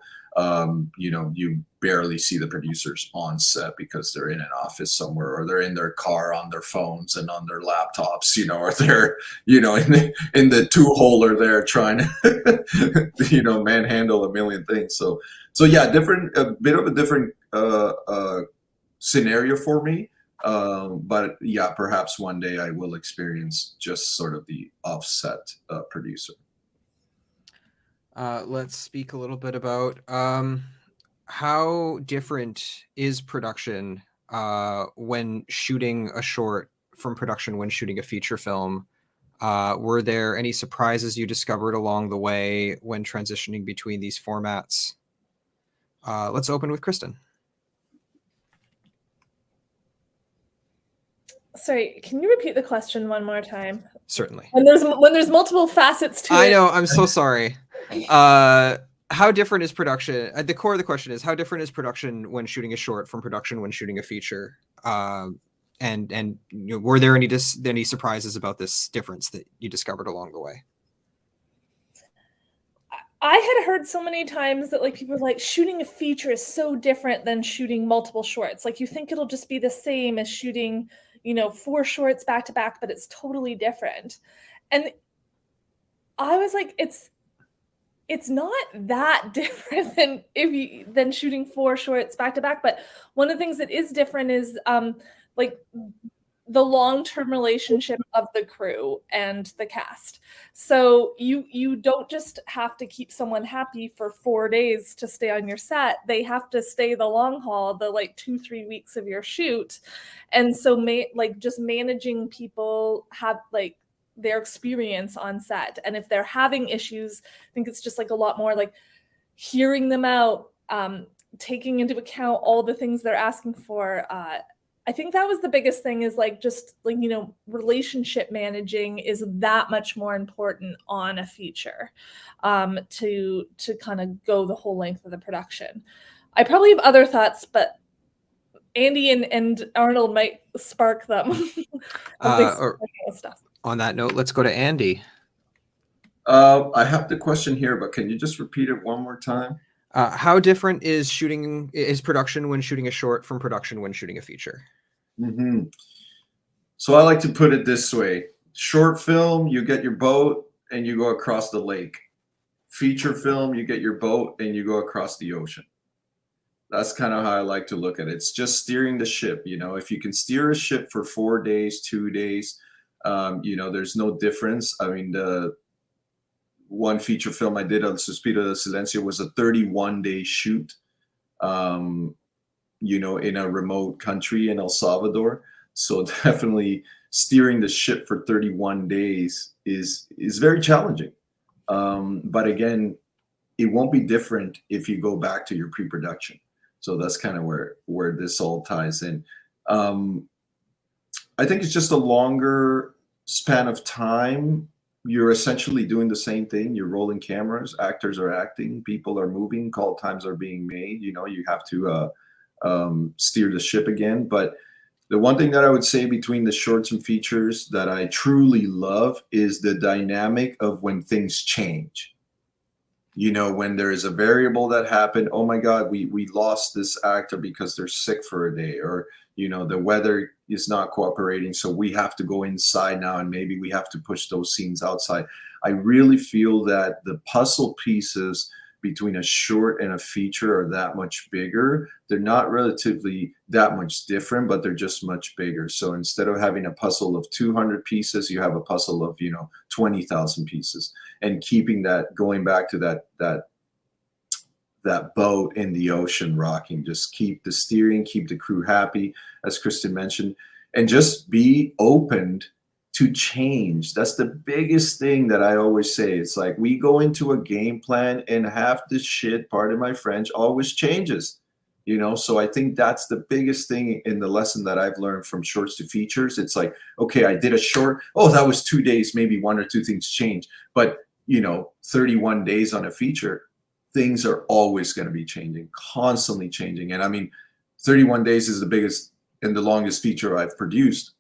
you barely see the producers on set because they're in an office somewhere, or they're in their car on their phones and on their laptops, or they're, in the two-holer there trying to, manhandle a million things. So yeah, a bit of a different scenario for me. But yeah, perhaps one day I will experience just sort of the offset producer. Let's speak a little bit about how different is production when shooting a short from production when shooting a feature film. Were there any surprises you discovered along the way when transitioning between these formats? Let's open with Kristyn. Sorry, can you repeat the question one more time? Certainly. When there's multiple facets to it. I know, I'm so sorry. How different is production? At the core of the question is, how different is production when shooting a short from production when shooting a feature? And were there any surprises about this difference that you discovered along the way? I had heard so many times that people were like, shooting a feature is so different than shooting multiple shorts. Like, you think it'll just be the same as shooting 4 shorts back to back, but it's totally different. And I was like, it's not that different than shooting 4 shorts back to back. But one of the things that is different is the long-term relationship of the crew and the cast. So you don't just have to keep someone happy for 4 days to stay on your set. They have to stay the long haul, the 2-3 weeks of your shoot. And so just managing people have their experience on set. And if they're having issues, I think it's just a lot more hearing them out, taking into account all the things they're asking for. I think that was the biggest thing is relationship managing is that much more important on a feature to kind of go the whole length of the production. I probably have other thoughts, but Andy and Arnold might spark them. Stuff. On that note, let's go to Andy. I have the question here, but can you just repeat it one more time? How different is production when shooting a short from production when shooting a feature? Mm-hmm. So I like to put it this way. Short film, you get your boat and you go across the lake. Feature film, you get your boat and you go across the ocean. That's kind of how I like to look at it. It's just steering the ship. If you can steer a ship for 4 days, 2 days, there's no difference. I mean, the one feature film I did on Suspiro de Silencio was a 31-day shoot. In a remote country in El Salvador. So definitely steering the ship for 31 days is very challenging. But again, it won't be different if you go back to your pre-production. So that's kind of where this all ties in. I think it's just a longer span of time. You're essentially doing the same thing. You're rolling cameras, actors are acting, people are moving, call times are being made. You have to steer the ship again. But the one thing that I would say between the shorts and features that I truly love is the dynamic of when things change. When there is a variable that happened, oh my God, we lost this actor because they're sick for a day, or the weather is not cooperating, so we have to go inside now and maybe we have to push those scenes outside. I really feel that the puzzle pieces between a short and a feature are that much bigger. They're not relatively that much different, but they're just much bigger. So instead of having a puzzle of 200 pieces, you have a puzzle of 20,000 pieces. And keeping that, going back to that boat in the ocean rocking, just keep the steering, keep the crew happy, as Kristyn mentioned, and just be open to change. That's the biggest thing that I always say. It's like we go into a game plan and half the shit, pardon my French, always changes, So I think that's the biggest thing in the lesson that I've learned from shorts to features. It's like, okay, I did a short. Oh, that was 2 days. Maybe 1 or 2 things changed. But, 31 days on a feature, things are always going to be changing, constantly changing. And I mean, 31 Days is the biggest and the longest feature I've produced.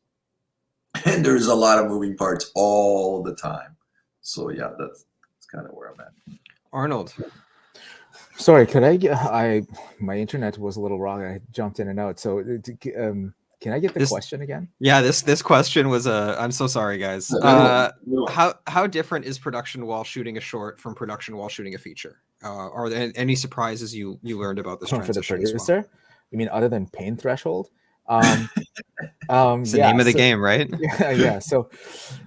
And there's a lot of moving parts all the time. So yeah, that's kind of where I'm at. Arnold. Sorry, could I get? My internet was a little wrong. I jumped in and out. So, can I get the question again? Yeah, this question was I'm so sorry, guys. How different is production while shooting a short from production while shooting a feature? Are there any surprises you learned about this transition? For the producer, well? You mean other than pain threshold? It's the name of the game, right? Yeah. So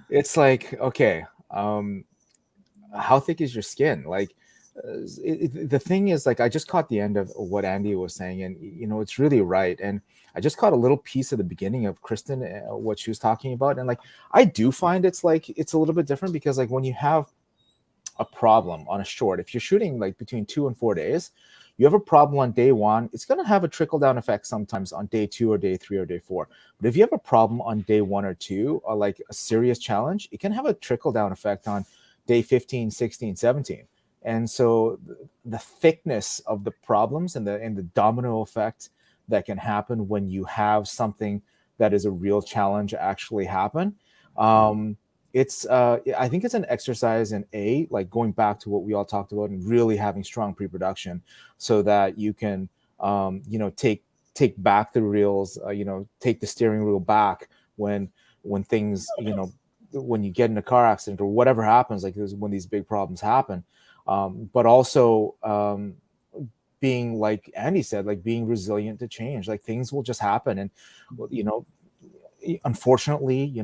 it's like, okay, how thick is your skin? Like, the thing is, like, I just caught the end of what Andy was saying, and it's really right. And I just caught a little piece of the beginning of Kristyn, what she was talking about, and like, I do find it's a little bit different, because like when you have a problem on a short, if you're shooting like between 2 and 4 days, you have a problem on day 1, it's going to have a trickle down effect sometimes on day 2 or day 3 or day 4. But if you have a problem on day 1 or 2, or like a serious challenge, it can have a trickle down effect on day 15, 16, 17. And so the thickness of the problems and the domino effect that can happen when you have something that is a real challenge actually happen. I think it's an exercise in like going back to what we all talked about and really having strong pre-production, so that you can, take back the reels, take the steering wheel back when things, when you get in a car accident or whatever happens, like when these big problems happen. But also being, like Andy said, like being resilient to change. Like things will just happen, and unfortunately,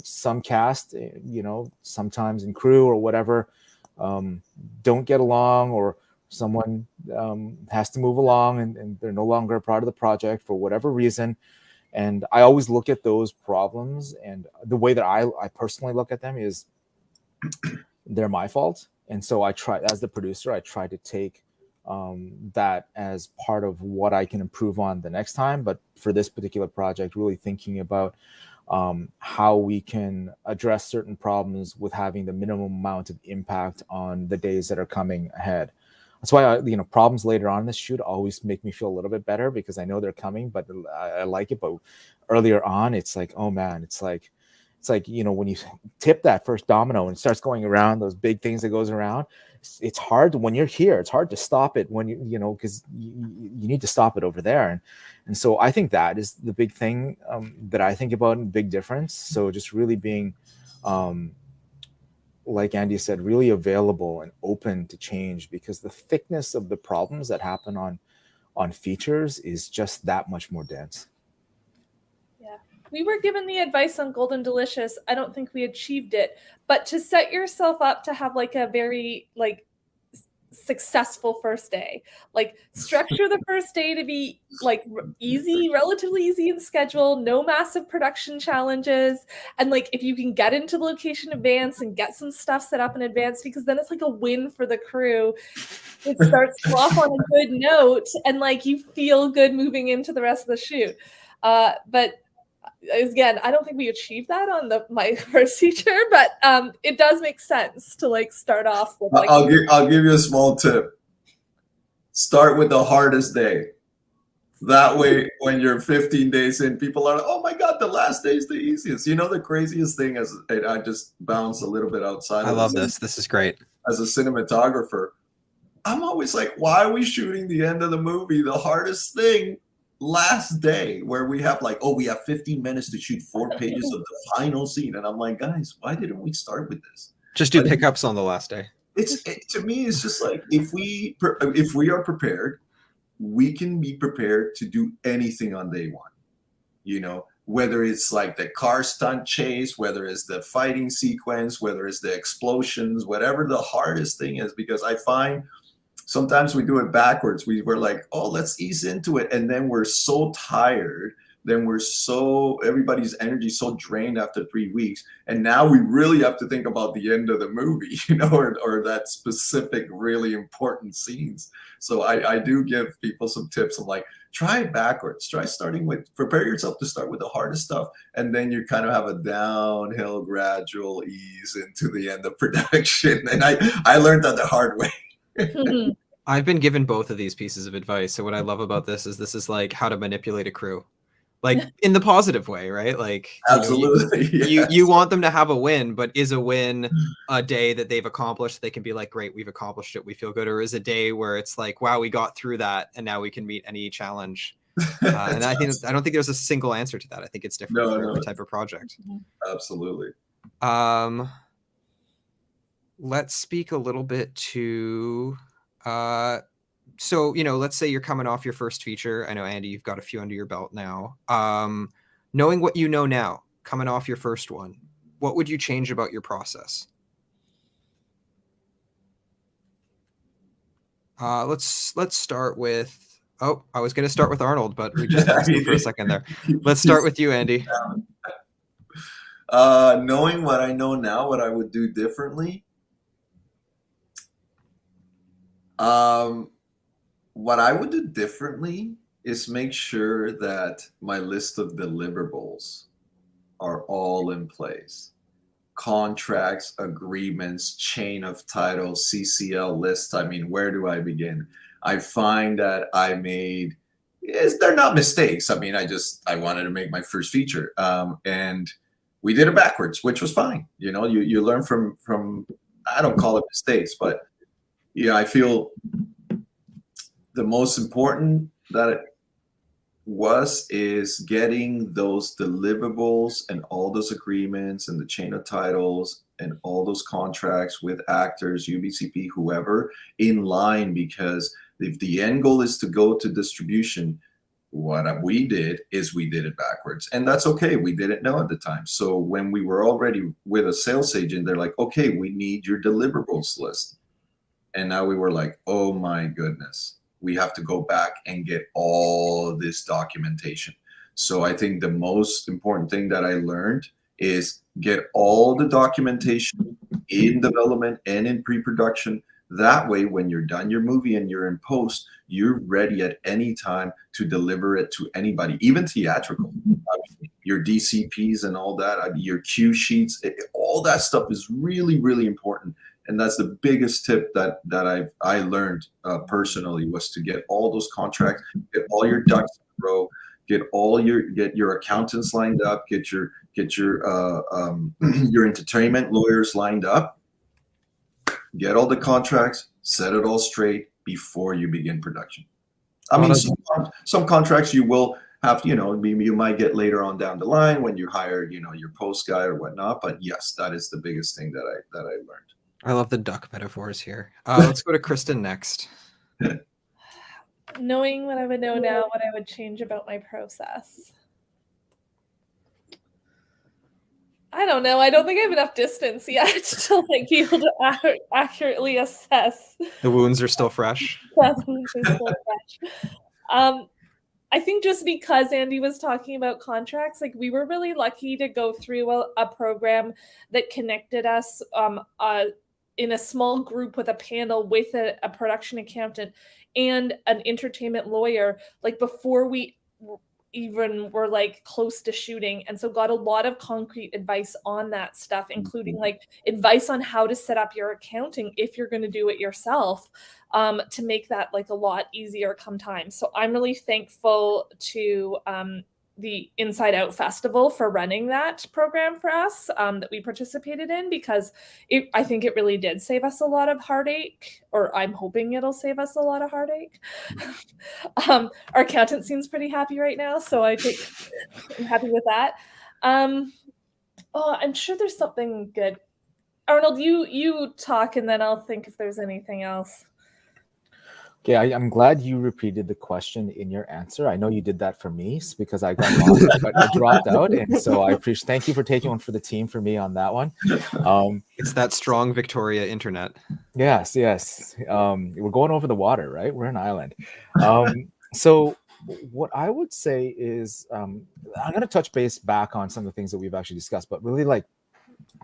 some cast, sometimes in crew or whatever, don't get along, or someone has to move along, and they're no longer a part of the project for whatever reason. And I always look at those problems, and the way that I personally look at them is they're my fault. And so I try, as the producer, I try to take that as part of what I can improve on the next time. But for this particular project, really thinking about how we can address certain problems with having the minimum amount of impact on the days that are coming ahead. That's why problems later on in the shoot always make me feel a little bit better, because I know they're coming, but I like it. But earlier on, it's like, oh man, it's like when you tip that first domino and it starts going around, those big things that goes around, it's hard when you're here. It's hard to stop it when because you need to stop it over there. And so I think that is the big thing that I think about, and big difference. So just really being, like Andy said, really available and open to change, because the thickness of the problems that happen on features is just that much more dense. We were given the advice on Golden Delicious. I don't think we achieved it, but to set yourself up to have like a very successful first day, like structure the first day to be like easy, relatively easy in schedule, no massive production challenges. And like, if you can get into the location in advance and get some stuff set up in advance, because then it's like a win for the crew. It starts off on a good note, and like you feel good moving into the rest of the shoot. But again, I don't think we achieved that on my first feature, but it does make sense to like start off with. Like, I'll give you a small tip. Start with the hardest day. That way, when you're 15 days in, people are like, oh my God, the last day is the easiest. The craziest thing is, I just bounce a little bit outside. I love this. This is great. As a cinematographer, I'm always like, why are we shooting the end of the movie? The hardest thing last day, where we have like, we have 15 minutes to shoot 4 pages of the final scene. And I'm like, guys, why didn't we start with this? Just do pickups on the last day. To me, it's just like, if we are prepared, we can be prepared to do anything on day 1. Whether it's like the car stunt chase, whether it's the fighting sequence, whether it's the explosions, whatever the hardest thing is, because I find sometimes we do it backwards. We're like, let's ease into it. And then we're so tired. Then everybody's energy so drained after 3 weeks. And now we really have to think about the end of the movie, or that specific, really important scenes. So I do give people some tips. I'm like, try it backwards. Try prepare yourself to start with the hardest stuff. And then you kind of have a downhill, gradual ease into the end of production. And I learned that the hard way. I've been given both of these pieces of advice. So what I love about this is like how to manipulate a crew, like in the positive way, right? Like Absolutely. you want them to have a win, but is a win a day that they've accomplished? They can be like, great, we've accomplished it, we feel good, or is a day where it's like, wow, we got through that, and now we can meet any challenge. And I don't think there's a single answer to that. I think it's different for every type of project. Absolutely. Let's speak a little bit to. So, let's say you're coming off your first feature. I know, Andy, you've got a few under your belt now. Knowing what you know now, coming off your first one, what would you change about your process? Let's start with. Oh, I was going to start with Arnold, but we just asked him for a second there. Let's start with you, Andy. Knowing what I know now, what I would do differently. What I would do differently is make sure that my list of deliverables are all in place. Contracts, agreements, chain of title, CCL lists. I mean, where do I begin? I find that I made, they're not mistakes. I mean, I wanted to make my first feature. And we did it backwards, which was fine. You learn from, I don't call it mistakes, but yeah, I feel the most important that it is getting those deliverables and all those agreements and the chain of titles and all those contracts with actors, UBCP, whoever, in line, because if the end goal is to go to distribution, what we did is we did it backwards. And that's okay. We didn't know at the time. So when we were already with a sales agent, they're like, okay, we need your deliverables list. And now we were like, oh my goodness, we have to go back and get all this documentation. So I think the most important thing that I learned is get all the documentation in development and in pre-production. That way, when you're done your movie and you're in post, you're ready at any time to deliver it to anybody, even theatrical. Your DCPs and all that, your cue sheets, all that stuff is really, really important. And that's the biggest tip that I learned personally, was to get all those contracts, get all your ducks in a row, get your accountants lined up, get your entertainment lawyers lined up, get all the contracts, set it all straight before you begin production. I mean, some contracts you will have, you might get later on down the line when you hire, your post guy or whatnot. But yes, that is the biggest thing that I learned. I love the duck metaphors here. Let's go to Kristyn next. Knowing what I would know now, what I would change about my process. I don't know. I don't think I have enough distance yet to be able to accurately assess. The wounds are still fresh. Yeah, the wounds are still fresh. I think just because Andy was talking about contracts, we were really lucky to go through a program that connected us in a small group with a panel with a production accountant and an entertainment lawyer, before we even were close to shooting. And so got a lot of concrete advice on that stuff, including advice on how to set up your accounting if you're going to do it yourself, to make that a lot easier come time. So I'm really thankful to the Inside Out Festival for running that program for us, that we participated in, because I think it really did save us a lot of heartache, or I'm hoping it'll save us a lot of heartache. Our accountant seems pretty happy right now, so I'm happy with that. I'm sure there's something good. Arnold, you talk, and then I'll think if there's anything else. Okay, I'm glad you repeated the question in your answer. I know you did that for me because I got lost, but I dropped out, and so I appreciate. Thank you for taking one for the team for me on that one. It's that strong Victoria internet. Yes. We're going over the water, right? We're an island. So what I would say is, I'm going to touch base back on some of the things that we've actually discussed, but really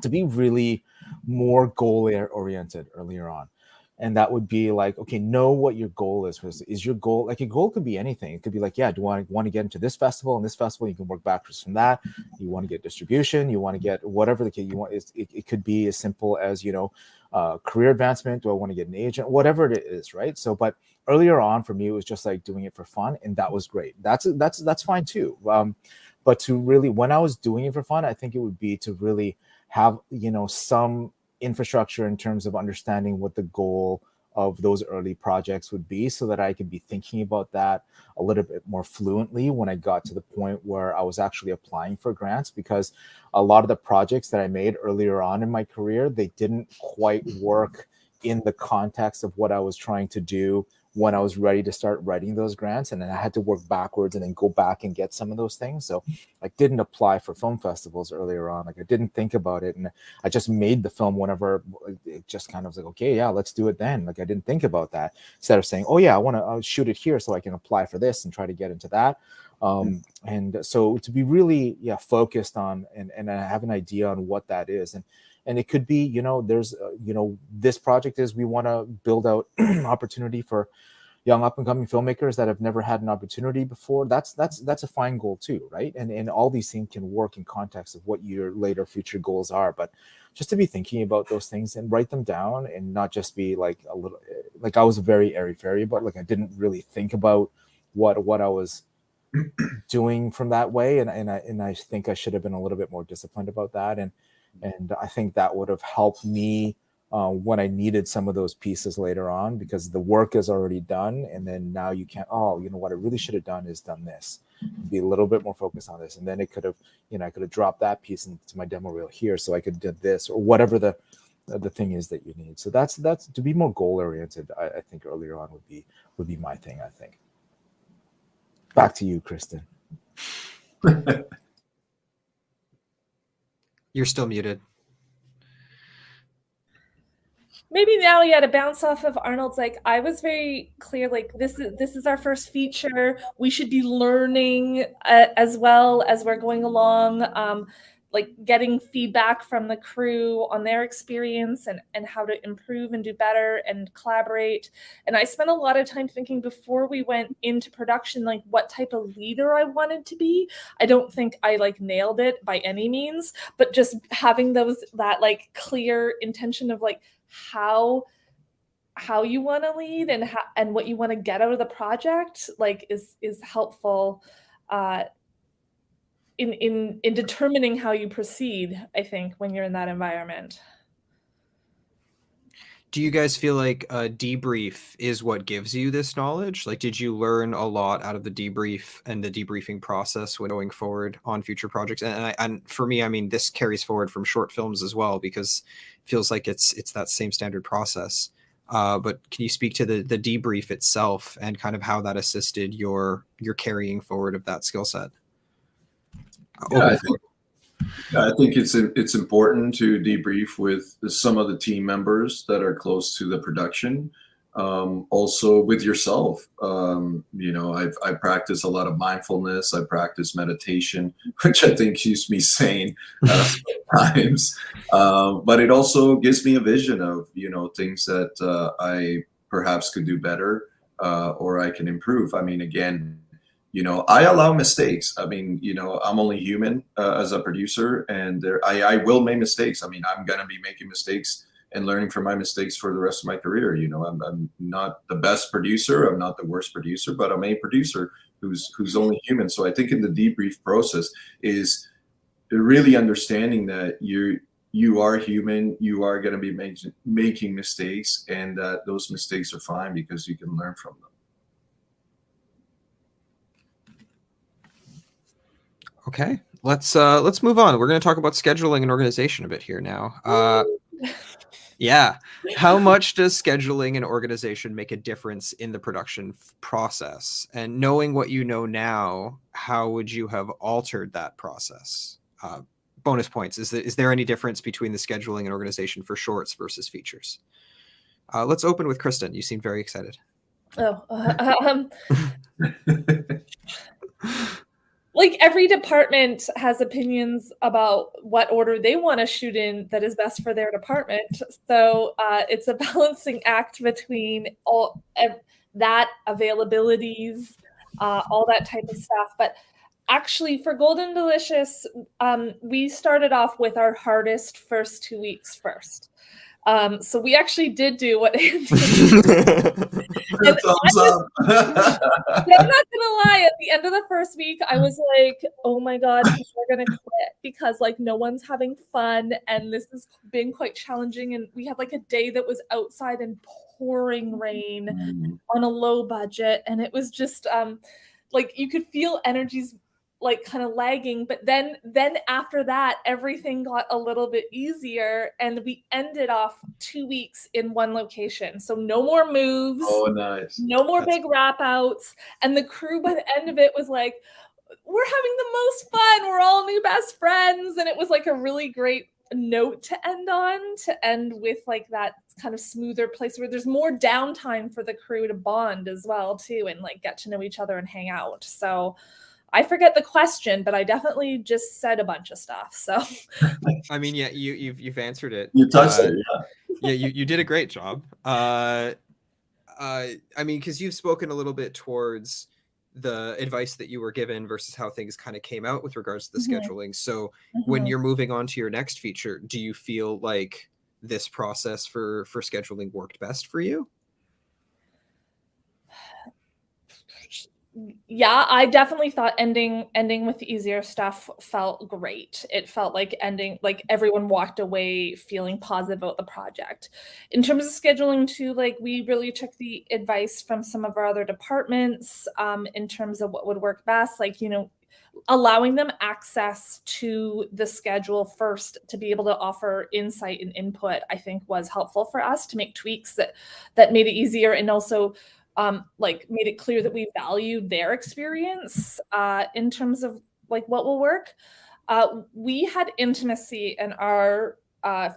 to be really more goal oriented earlier on. And that would be okay, know what your goal is. Is your goal, your goal could be anything. It could be do you want to get into this festival and this festival? You can work backwards from that. You want to get distribution. You want to get whatever the case you want. It could be as simple as, career advancement? Do I want to get an agent? Whatever it is, right? So, but earlier on for me, it was just like doing it for fun, and that was great. That's fine too. But to really, when I was doing it for fun, I think it would be to really have, some infrastructure in terms of understanding what the goal of those early projects would be, so that I could be thinking about that a little bit more fluently when I got to the point where I was actually applying for grants. Because a lot of the projects that I made earlier on in my career, they didn't quite work in the context of what I was trying to do when I was ready to start writing those grants. And then I had to work backwards and then go back and get some of those things. So I didn't apply for film festivals earlier on. Like, I didn't think about it. And I just made the film whenever it just kind of was like, okay, yeah, let's do it then. Like, I didn't think about that, instead of saying, oh yeah, I want to shoot it here so I can apply for this and try to get into that. And so to be really focused on and have an idea on what that is. And it could be, there's, this project is, we want to build out opportunity for young up and coming filmmakers that have never had an opportunity before. That's a fine goal too, right? And all these things can work in context of what your later future goals are. But just to be thinking about those things and write them down, and not just be like a little, like I was very airy-fairy, but like I didn't really think about what I was doing from that way. And I think I should have been a little bit more disciplined about that. And I think that would have helped me when I needed some of those pieces later on, because the work is already done. And then now you can't, what I really should have done is done this, be a little bit more focused on this. And then it could have, I could have dropped that piece into my demo reel here, so I could do this, or whatever the thing is that you need. So that's to be more goal oriented. I think earlier on would be my thing, I think. Back to you, Kristyn. You're still muted. Maybe now, to bounce off of Arnold's, like, I was very clear, like, this is our first feature. We should be learning as well as we're going along, like getting feedback from the crew on their experience and how to improve and do better and collaborate. And I spent a lot of time thinking before we went into production, like what type of leader I wanted to be. I don't think I like nailed it by any means, but just having that like clear intention of like how you want to lead and what you want to get out of the project, like is helpful in determining how you proceed, I think, when you're in that environment. Do you guys feel like a debrief is what gives you this knowledge? Like, did you learn a lot out of the debrief and the debriefing process when going forward on future projects? And for me, I mean, this carries forward from short films as well, because it feels like it's that same standard process. But can you speak to the debrief itself and kind of how that assisted your carrying forward of that skill set? I think it's important to debrief with some of the team members that are close to the production. Also with yourself. I practice a lot of mindfulness. I practice meditation, which I think keeps me sane sometimes. But it also gives me a vision of, things that I perhaps could do better or I can improve. I mean, again, I allow mistakes. I mean, I'm only human as a producer, and I will make mistakes. I mean, I'm going to be making mistakes and learning from my mistakes for the rest of my career. I'm not the best producer. I'm not the worst producer, but I'm a producer who's only human. So I think in the debrief process is really understanding that you are human. You are going to be making mistakes, and that those mistakes are fine because you can learn from them. Okay, let's move on. We're going to talk about scheduling and organization a bit here now. Yeah, how much does scheduling and organization make a difference in the production process? And knowing what you know now, how would you have altered that process? Bonus points. Is there any difference between the scheduling and organization for shorts versus features? Let's open with Kristyn. You seem very excited. Like every department has opinions about what order they want to shoot in that is best for their department. So it's a balancing act between all that availabilities, all that type of stuff. But actually for Golden Delicious, we started off with our hardest first 2 weeks first. So we actually did do what Andy Thumbs up. I'm not gonna lie, at the end of the first week, I was like, oh my God, people are gonna quit because like no one's having fun and this has been quite challenging. And we had like a day that was outside and pouring rain on a low budget. And it was just like you could feel energies like kind of lagging, but then after that everything got a little bit easier and we ended off 2 weeks in one location, so no more moves. Oh, nice. No more big wrap outs. And the crew by the end of it was like, we're having the most fun, we're all new best friends. And it was like a really great note to end with like that kind of smoother place where there's more downtime for the crew to bond as well too, and like get to know each other and hang out. So I forget the question, but I definitely just said a bunch of stuff. So, I mean, yeah, you've answered it. You touched it, yeah. Yeah, you did a great job. I mean, because you've spoken a little bit towards the advice that you were given versus how things kind of came out with regards to the scheduling. So, when you're moving on to your next feature, do you feel like this process for scheduling worked best for you? Yeah, I definitely thought ending with the easier stuff felt great. It felt like ending, like everyone walked away feeling positive about the project. In terms of scheduling too, like we really took the advice from some of our other departments in terms of what would work best, like, you know, allowing them access to the schedule first to be able to offer insight and input, I think was helpful for us to make tweaks that made it easier, and also like made it clear that we value their experience in terms of like what will work. We had intimacy in our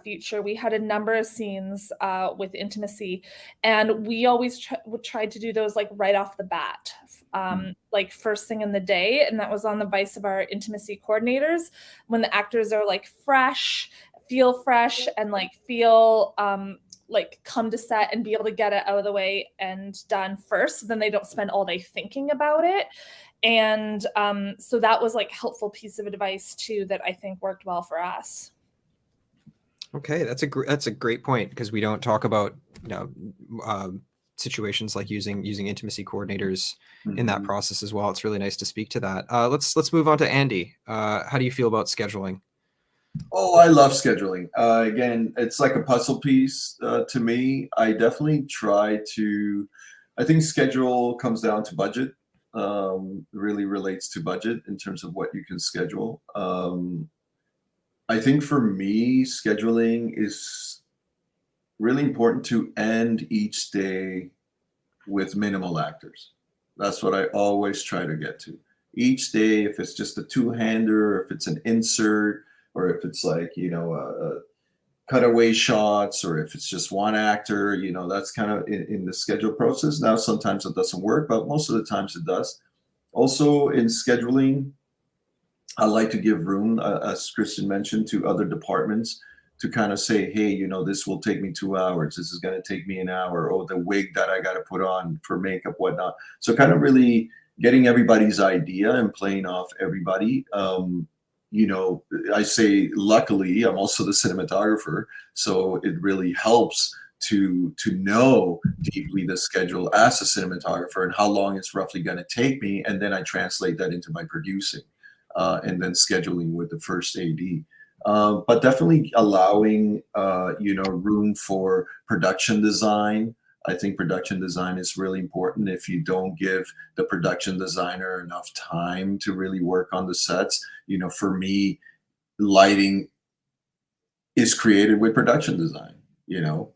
feature. We had a number of scenes with intimacy, and we always tried to do those like right off the bat, like first thing in the day. And that was on the advice of our intimacy coordinators, when the actors are like feel fresh and like feel like come to set and be able to get it out of the way and done first, so then they don't spend all day thinking about it. And so that was like helpful piece of advice too that I think worked well for us. Okay, that's a great point, because we don't talk about, you know, situations like using intimacy coordinators in that process as well. It's really nice to speak to that. Let's move on to Andy. How do you feel about scheduling? Oh, I love scheduling. Again, it's like a puzzle piece to me. I definitely try to, I think schedule comes down to budget, really relates to budget in terms of what you can schedule. I think for me, scheduling is really important to end each day with minimal actors. That's what I always try to get to. Each day, if it's just a two-hander, if it's an insert, or if it's like, you know, cutaway shots, or if it's just one actor, you know, that's kind of in the schedule process. Now, sometimes it doesn't work, but most of the times it does. Also in scheduling, I like to give room, as Kristyn mentioned, to other departments to kind of say, hey, you know, this will take me 2 hours. This is going to take me an hour. Oh, the wig that I got to put on for makeup, whatnot. So kind of really getting everybody's idea and playing off everybody. You know, I say, luckily, I'm also the cinematographer, so it really helps to know deeply the schedule as a cinematographer and how long it's roughly going to take me, and then I translate that into my producing and then scheduling with the first AD. But definitely allowing, you know, room for production design. I think production design is really important. If you don't give the production designer enough time to really work on the sets, you know, for me, lighting is created with production design. You know,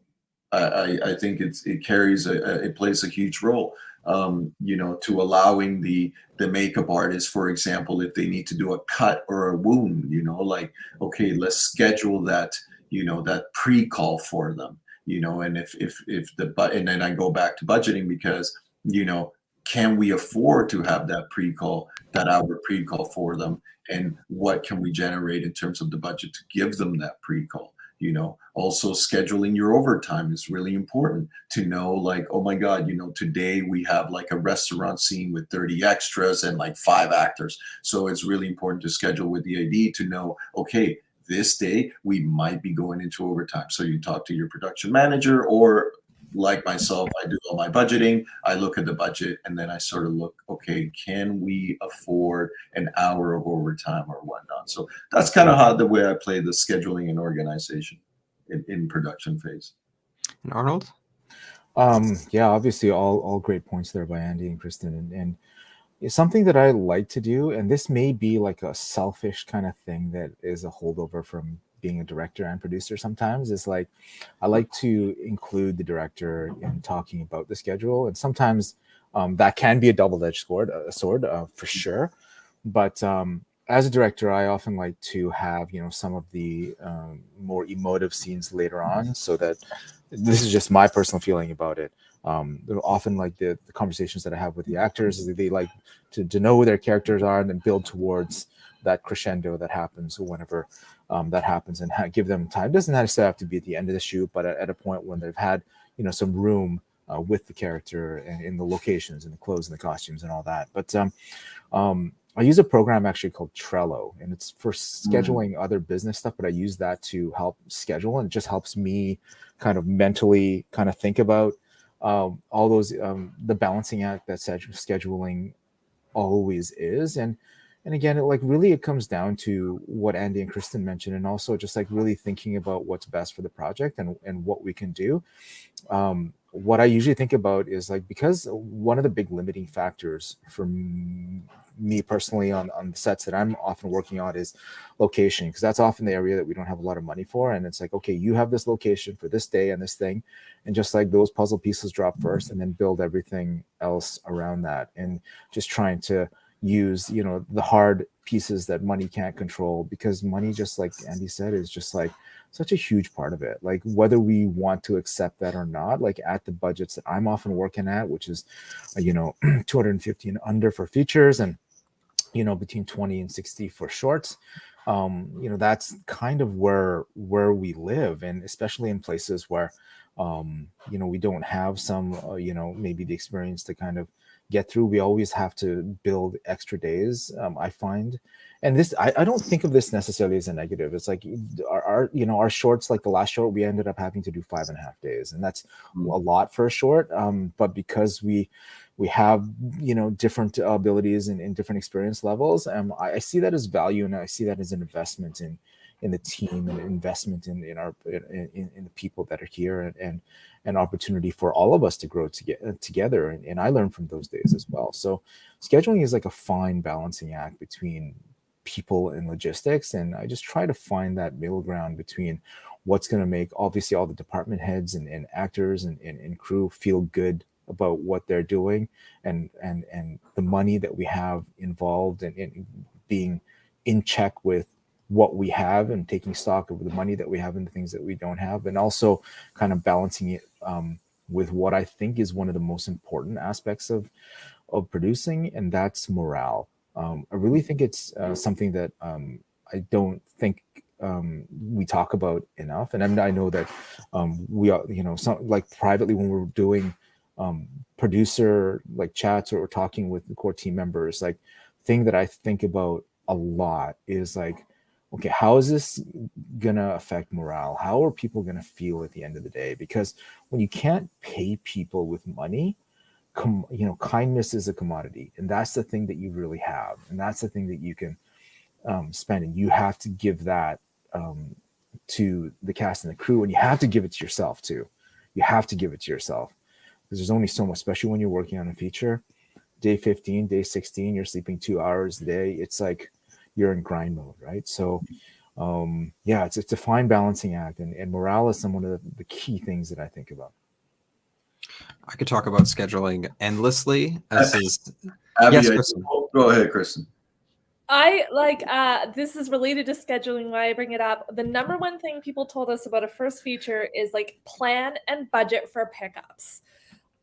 I think it carries it plays a huge role. You know, to allowing the makeup artist, for example, if they need to do a cut or a wound, you know, like, okay, let's schedule that, you know, that pre-call for them. You know, and and then I go back to budgeting, because, you know, can we afford to have that pre-call, that hour pre-call for them? And what can we generate in terms of the budget to give them that pre-call? You know, also scheduling your overtime is really important to know, like, oh my God, you know, today we have like a restaurant scene with 30 extras and like 5 actors. So it's really important to schedule with the AD to know, okay, this day we might be going into overtime. So you talk to your production manager, or like myself, I do all my budgeting. I look at the budget and then I sort of look, okay, can we afford an hour of overtime or whatnot? So that's kind of how the way I play the scheduling and organization in production phase. And Arnold? Yeah, obviously all great points there by Andy and Kristyn, and it's something that I like to do, and this may be like a selfish kind of thing that is a holdover from being a director and producer sometimes, is like I like to include the director in talking about the schedule, and sometimes that can be a double-edged sword for sure. But as a director, I often like to have some of the more emotive scenes later on, so that this is just my personal feeling about it. Often like the conversations that I have with the actors is they like to know who their characters are and then build towards that crescendo that happens whenever that happens, and give them time. It doesn't necessarily have to be at the end of the shoot, but at a point when they've had some room with the character and in the locations and the clothes and the costumes and all that. But I use a program actually called Trello, and it's for scheduling other business stuff, but I use that to help schedule, and it just helps me kind of mentally kind of think about all those the balancing act that scheduling always is. And again, it comes down to what Andy and Kristyn mentioned, and also just like really thinking about what's best for the project and what we can do. What I usually think about is like, because one of the big limiting factors for me personally on the sets that I'm often working on is location, because that's often the area that we don't have a lot of money for. And it's like, okay, you have this location for this day and this thing, and just like those puzzle pieces drop first and then build everything else around that, and just trying to use the hard pieces that money can't control, because money, just like Andy said, is just like such a huge part of it. Like whether we want to accept that or not, like at the budgets that I'm often working at, which is 250 and under for features, and between 20 and 60 for shorts, that's kind of where we live. And especially in places where we don't have some maybe the experience to kind of get through, we always have to build extra days, I find. And this, I don't think of this necessarily as a negative. It's like our shorts, like the last short, we ended up having to do 5.5 days, and that's a lot for a short. But because we have different abilities and different experience levels, I see that as value, and I see that as an investment in the team, and investment in the people that are here, and an opportunity for all of us to grow together. And I learn from those days as well. So scheduling is like a fine balancing act between people and logistics, and I just try to find that middle ground between what's going to make obviously all the department heads and actors and crew feel good about what they're doing, and the money that we have involved, and being in check with what we have, and taking stock of the money that we have and the things that we don't have, and also kind of balancing it with what I think is one of the most important aspects of producing, and that's morale. I really think it's something that I don't think we talk about enough. And I know that we are, like privately when we're doing producer like chats or talking with the core team members, like thing that I think about a lot is like, okay, how is this gonna affect morale? How are people gonna feel at the end of the day? Because when you can't pay people with money, kindness is a commodity, and that's the thing that you really have, and that's the thing that you can spend, and you have to give that to the cast and the crew, and you have to give it to yourself too. You have to give it to yourself, because there's only so much, especially when you're working on a feature. Day 15, day 16, you're sleeping 2 hours a day. It's like you're in grind mode, right? So it's a fine balancing act, and morale is one of the key things that I think about. I could talk about scheduling endlessly. Yes, Kristyn. Go ahead, Kristyn. I like this is related to scheduling, why I bring it up. The number one thing people told us about a first feature is like plan and budget for pickups.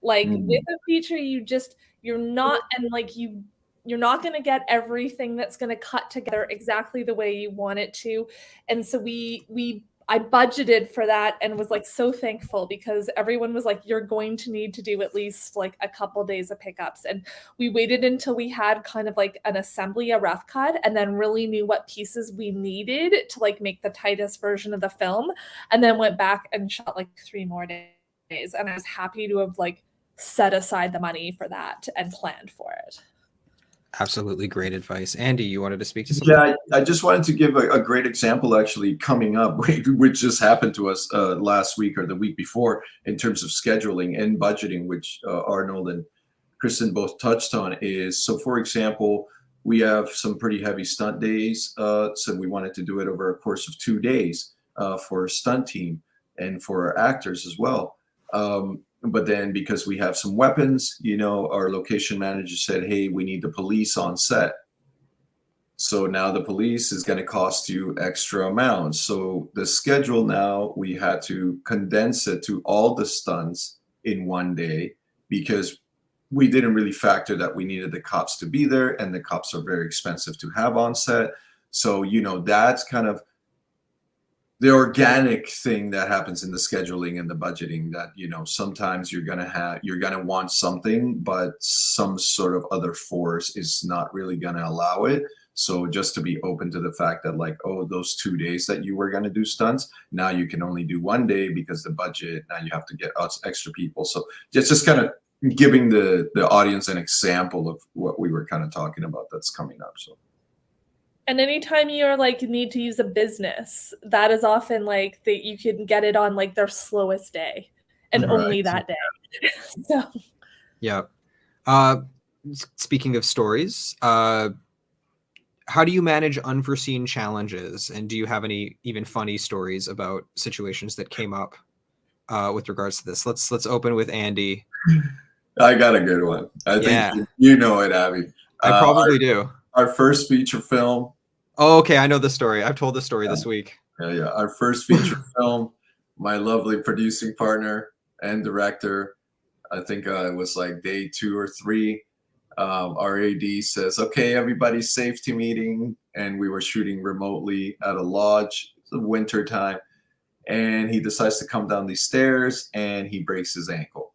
Like with a feature, you're not going to get everything that's going to cut together exactly the way you want it to. And so we I budgeted for that and was like so thankful because everyone was like, you're going to need to do at least like a couple days of pickups. And we waited until we had kind of like an assembly, a rough cut, and then really knew what pieces we needed to like make the tightest version of the film. And then went back and shot like 3 more days. And I was happy to have like set aside the money for that and planned for it. Absolutely great advice. Andy, you wanted to speak to something? Yeah, I just wanted to give a great example actually coming up, which just happened to us last week or the week before in terms of scheduling and budgeting, which Arnold and Kristyn both touched on is, so for example, we have some pretty heavy stunt days. So we wanted to do it over a course of 2 days for a stunt team and for our actors as well. But then because we have some weapons, you know, our location manager said, hey, we need the police on set. So now the police is going to cost you extra amounts. So the schedule now, we had to condense it to all the stunts in 1 day because we didn't really factor that we needed the cops to be there, and the cops are very expensive to have on set. So, you know, that's kind of the organic thing that happens in the scheduling and the budgeting, that, you know, sometimes you're going to want something, but some sort of other force is not really going to allow it. So just to be open to the fact that like, oh, those 2 days that you were going to do stunts, now you can only do 1 day because the budget, now you have to get us extra people. So just kind of giving the audience an example of what we were kind of talking about that's coming up. So. And anytime you're like need to use a business, that is often like that you can get it on like their slowest day and only that day. So. Yeah. Speaking of stories, how do you manage unforeseen challenges? And do you have any even funny stories about situations that came up with regards to this? Let's open with Andy. I got a good one. I think you know it, Abby. I probably do. Our first feature film. Oh, okay. I know the story. I've told the story this week. Yeah. Our first feature film, my lovely producing partner and director, I think it was like day 2 or 3. Our AD says, okay, everybody, safety meeting. And we were shooting remotely at a lodge. It's winter time. And he decides to come down these stairs and he breaks his ankle.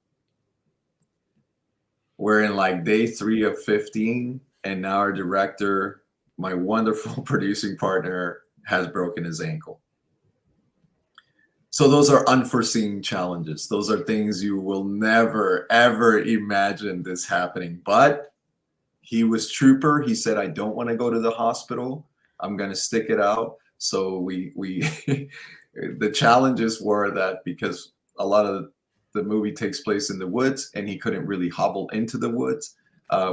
We're in like day 3 of 15. And now our director, my wonderful producing partner, has broken his ankle. So those are unforeseen challenges. Those are things you will never, ever imagine this happening. But he was trooper. He said, I don't want to go to the hospital. I'm going to stick it out. So we the challenges were that because a lot of the movie takes place in the woods and he couldn't really hobble into the woods,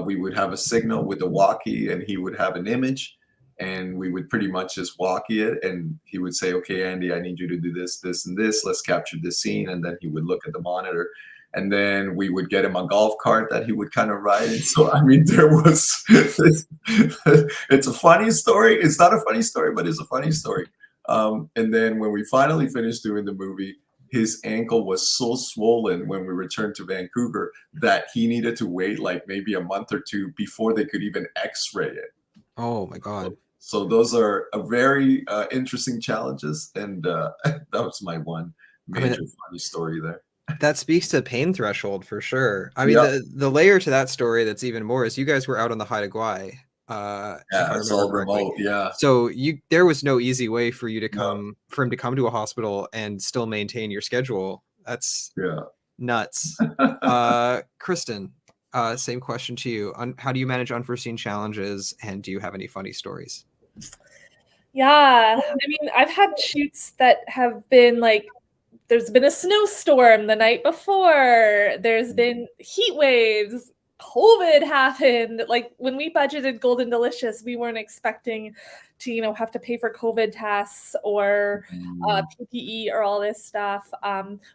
we would have a signal with a walkie and he would have an image. And we would pretty much just walkie it, and he would say, okay, Andy, I need you to do this, this, and this. Let's capture this scene. And then he would look at the monitor. And then we would get him a golf cart that he would kind of ride. And so, I mean, there was, it's a funny story. It's not a funny story, but it's a funny story. And then when we finally finished doing the movie, his ankle was so swollen when we returned to Vancouver that he needed to wait like maybe a month or 2 before they could even x-ray it. Oh, my God. So those are a very interesting challenges, and that was my one major funny story there. That speaks to pain threshold for sure. I mean, the layer to that story that's even more is you guys were out on the Haida Gwaii. Yeah, it's all remote. Yeah. So there was no easy way for you to come for him to come to a hospital and still maintain your schedule. That's nuts. Kristyn, same question to you. How do you manage unforeseen challenges, and do you have any funny stories? Yeah, I mean, I've had shoots that have been like, there's been a snowstorm the night before, there's been heat waves, COVID happened. Like when we budgeted Golden Delicious, we weren't expecting to, you know, have to pay for COVID tests or PPE or all this stuff.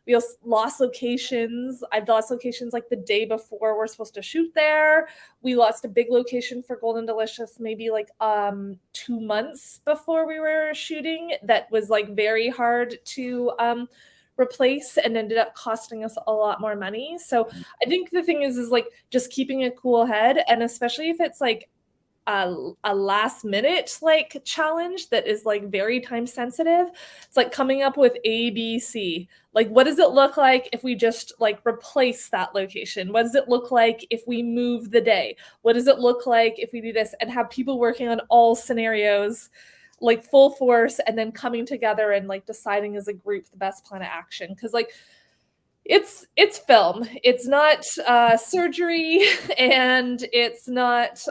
We also lost locations. I've lost locations like the day before we're supposed to shoot there. We lost a big location for Golden Delicious maybe like 2 months before we were shooting. That was like very hard to replace and ended up costing us a lot more money. So I think the thing is like just keeping a cool head, and especially if it's like a last minute like challenge that is like very time sensitive. It's like coming up with ABC. Like, what does it look like if we just like replace that location? What does it look like if we move the day? What does it look like if we do this? And have people working on all scenarios like full force, and then coming together and like deciding as a group the best plan of action. Because like it's film, it's not surgery, and it's not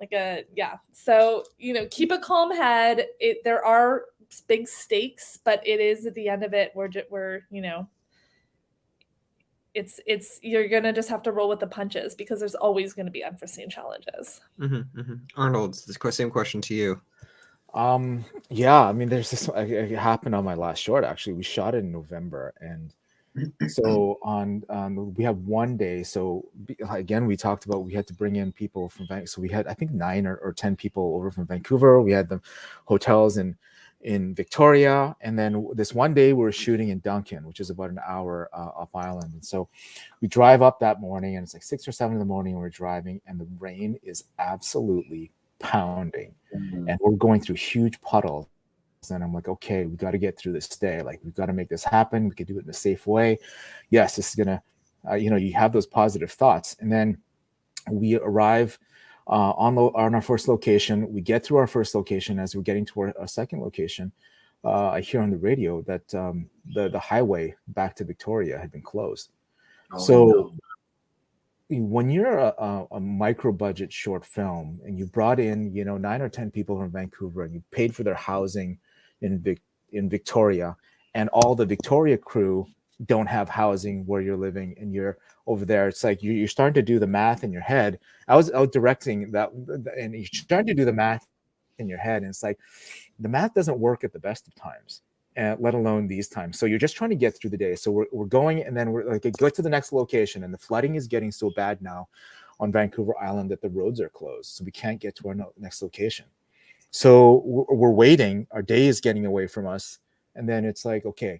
like a so keep a calm head. There are big stakes, but it is at the end of it we're it's you're gonna just have to roll with the punches, because there's always going to be unforeseen challenges. Arnold, the same question to you. Yeah, I mean, there's this, it happened on my last short, actually. We shot it in November, and so we have one day. So again, we talked about, we had to bring in people from Vancouver. So we had, I think, 9 or 10 people over from Vancouver. We had the hotels in Victoria, and then this one day we were shooting in Duncan, which is about an hour off island. And so we drive up that morning, and it's like 6 or 7 in the morning, and we're driving, and the rain is absolutely pounding, and we're going through huge puddles. And I'm like, okay, we got to get through this day. Like, we've got to make this happen. We could do it in a safe way. Yes, this is gonna, you have those positive thoughts. And then we arrive on our first location. We get through our first location. As we're getting to our second location, I hear on the radio that the highway back to Victoria had been closed. When you're a micro budget short film, and you brought in 9 or 10 people from Vancouver, and you paid for their housing in Victoria, and all the Victoria crew don't have housing where you're living, and you're over there, it's like you're starting to do the math in your head. I was directing that, and you're starting to do the math in your head, and it's like the math doesn't work at the best of times, let alone these times. So you're just trying to get through the day. So we're going, and then we're like, go to the next location, and the flooding is getting so bad now on Vancouver Island that the roads are closed, so we can't get to our next location. So we're waiting. Our day is getting away from us, and then it's like, okay,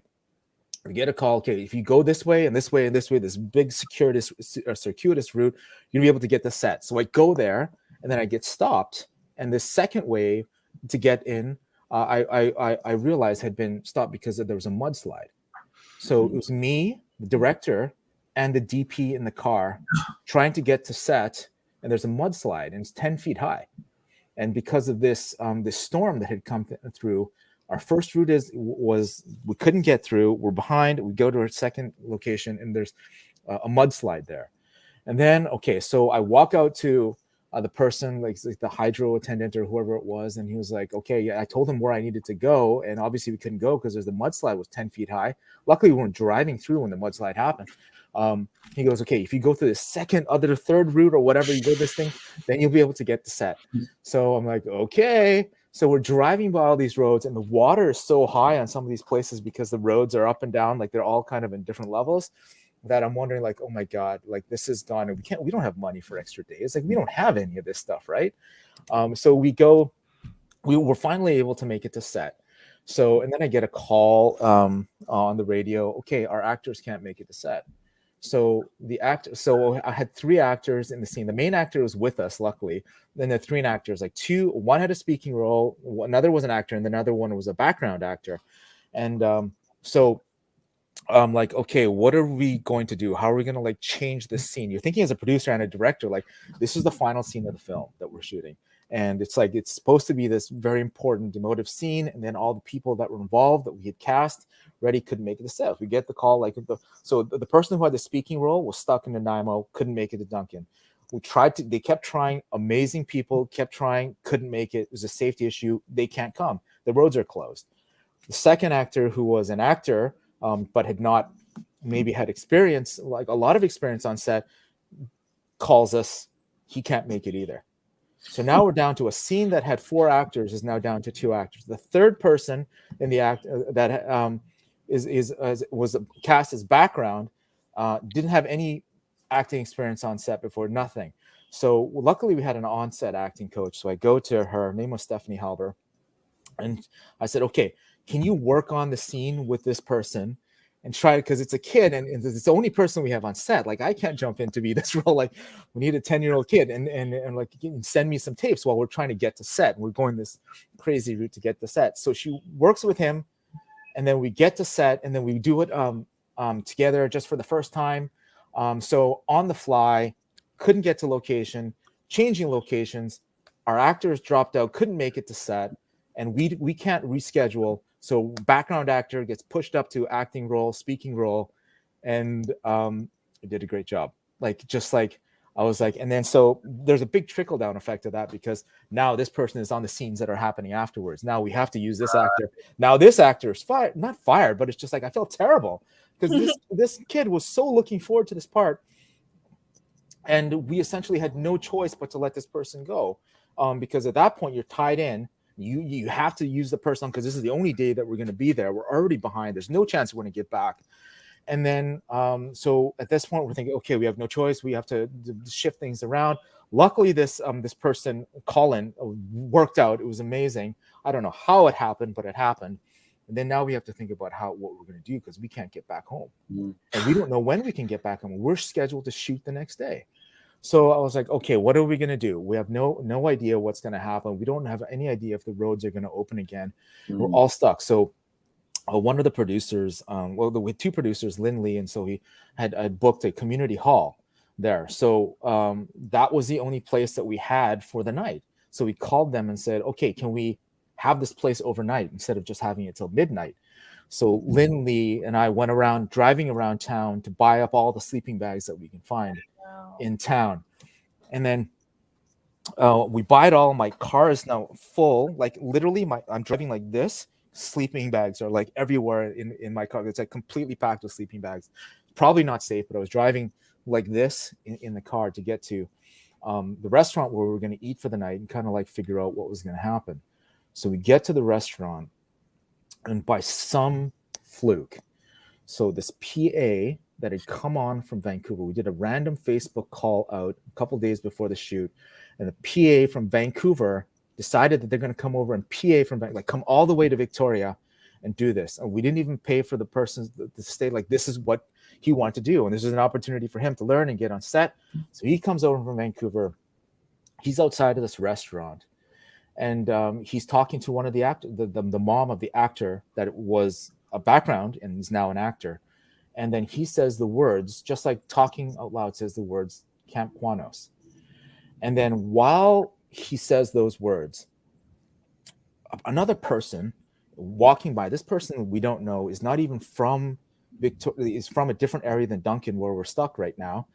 we get a call. Okay, if you go this way and this way and this way, this big circuitous route, you'll be able to get the set. So I go there, and then I get stopped, and the second wave to get in, I realized had been stopped because there was a mudslide. So it was me, the director, and the DP in the car trying to get to set, and there's a mudslide, and it's 10 feet high. And because of this storm that had come through, our first route was we couldn't get through. We're behind. We go to our second location, and there's a mudslide there. And then, okay, so I walk out to the person, like the hydro attendant or whoever it was, and he was like, okay, yeah, I told him where I needed to go, and obviously we couldn't go because the mudslide was 10 feet high. Luckily, we weren't driving through when the mudslide happened. He goes, okay, if you go through the third route or whatever, you go this thing, then you'll be able to get the set. So I'm like, okay. So we're driving by all these roads, and the water is so high on some of these places because the roads are up and down, like they're all kind of in different levels, that I'm wondering, like, oh my God, like this is gone, and we don't have money for extra days. Like, we don't have any of this stuff, right? So we were finally able to make it to set. So, and then I get a call on the radio. Okay, our actors can't make it to set. So I had 3 actors in the scene. The main actor was with us, luckily. Then the 3 actors, like one had a speaking role, another was an actor, and another one was a background actor. And so I'm like, okay, what are we going to do? How are we going to like change this scene? You're thinking as a producer and a director, like, this is the final scene of the film that we're shooting. And it's like, it's supposed to be this very important emotive scene. And then all the people that were involved that we had cast ready couldn't make it to set. We get the call, like, so the person who had the speaking role was stuck in Nanaimo, couldn't make it to Duncan. They kept trying, amazing people kept trying, couldn't make it. It was a safety issue. They can't come. The roads are closed. The second actor, who was an actor, but had not maybe had experience, like a lot of experience on set, calls us. He can't make it either. So now we're down to a scene that had 4 actors is now down to 2 actors. The third person in the act that was cast as background didn't have any acting experience on set before, nothing. So luckily we had an on-set acting coach. So I go to her, her name was Stephanie Halber, and I said, okay, can you work on the scene with this person and try, because it's a kid and it's the only person we have on set. Like, I can't jump in to be this role. Like, we need a 10-year-old kid and like, send me some tapes while we're trying to get to set. We're going this crazy route to get to set. So she works with him, and then we get to set, and then we do it together just for the first time. So on the fly, couldn't get to location, changing locations. Our actors dropped out, couldn't make it to set, and we can't reschedule. So background actor gets pushed up to acting role, speaking role, and did a great job. Like, just like, I was like, and then so there's a big trickle down effect of that, because now this person is on the scenes that are happening afterwards. Now we have to use this actor. Now this actor is fired, not fired, but it's just like, I felt terrible because this kid was so looking forward to this part. And we essentially had no choice but to let this person go, because at that point you're tied in. You have to use the person because this is the only day that we're going to be there. We're already behind. There's no chance we're going to get back. And then, so at this point, we're thinking, okay, we have no choice. We have to shift things around. Luckily, this person, Colin, worked out. It was amazing. I don't know how it happened, but it happened. And then now we have to think about what we're going to do, because we can't get back home. And we don't know when we can get back home. We're scheduled to shoot the next day. So I was like, okay, what are we going to do? We have no idea what's going to happen. We don't have any idea if the roads are going to open again. We're all stuck. So one of the producers, with two producers, Lynn Lee, and so he had booked a community hall there. So that was the only place that we had for the night. So we called them and said, okay, can we have this place overnight instead of just having it till midnight? So Lynn Lee and I went around, driving around town to buy up all the sleeping bags that we can find in town. And then we buy it all. My car is now full. Like, literally, I'm driving like this. Sleeping bags are like everywhere in my car. It's like completely packed with sleeping bags. Probably not safe, but I was driving like this in the car to get to the restaurant where we were going to eat for the night and kind of like figure out what was going to happen. So we get to the restaurant, and by some fluke, so this PA that had come on from Vancouver, we did a random Facebook call out a couple days before the shoot, and the PA from Vancouver decided that they're going to come over, and PA from like come all the way to Victoria and do this. And we didn't even pay for the person to stay. Like, this is what he wanted to do, and this is an opportunity for him to learn and get on set. So he comes over from Vancouver. He's outside of this restaurant, and he's talking to one of the actors, the mom of the actor that was a background and is now an actor. And then he says the words, just like talking out loud, says the words Camp Quanos. And then while he says those words, another person walking by, this person we don't know, is not even from Victoria, is from a different area than Duncan, where we're stuck right now.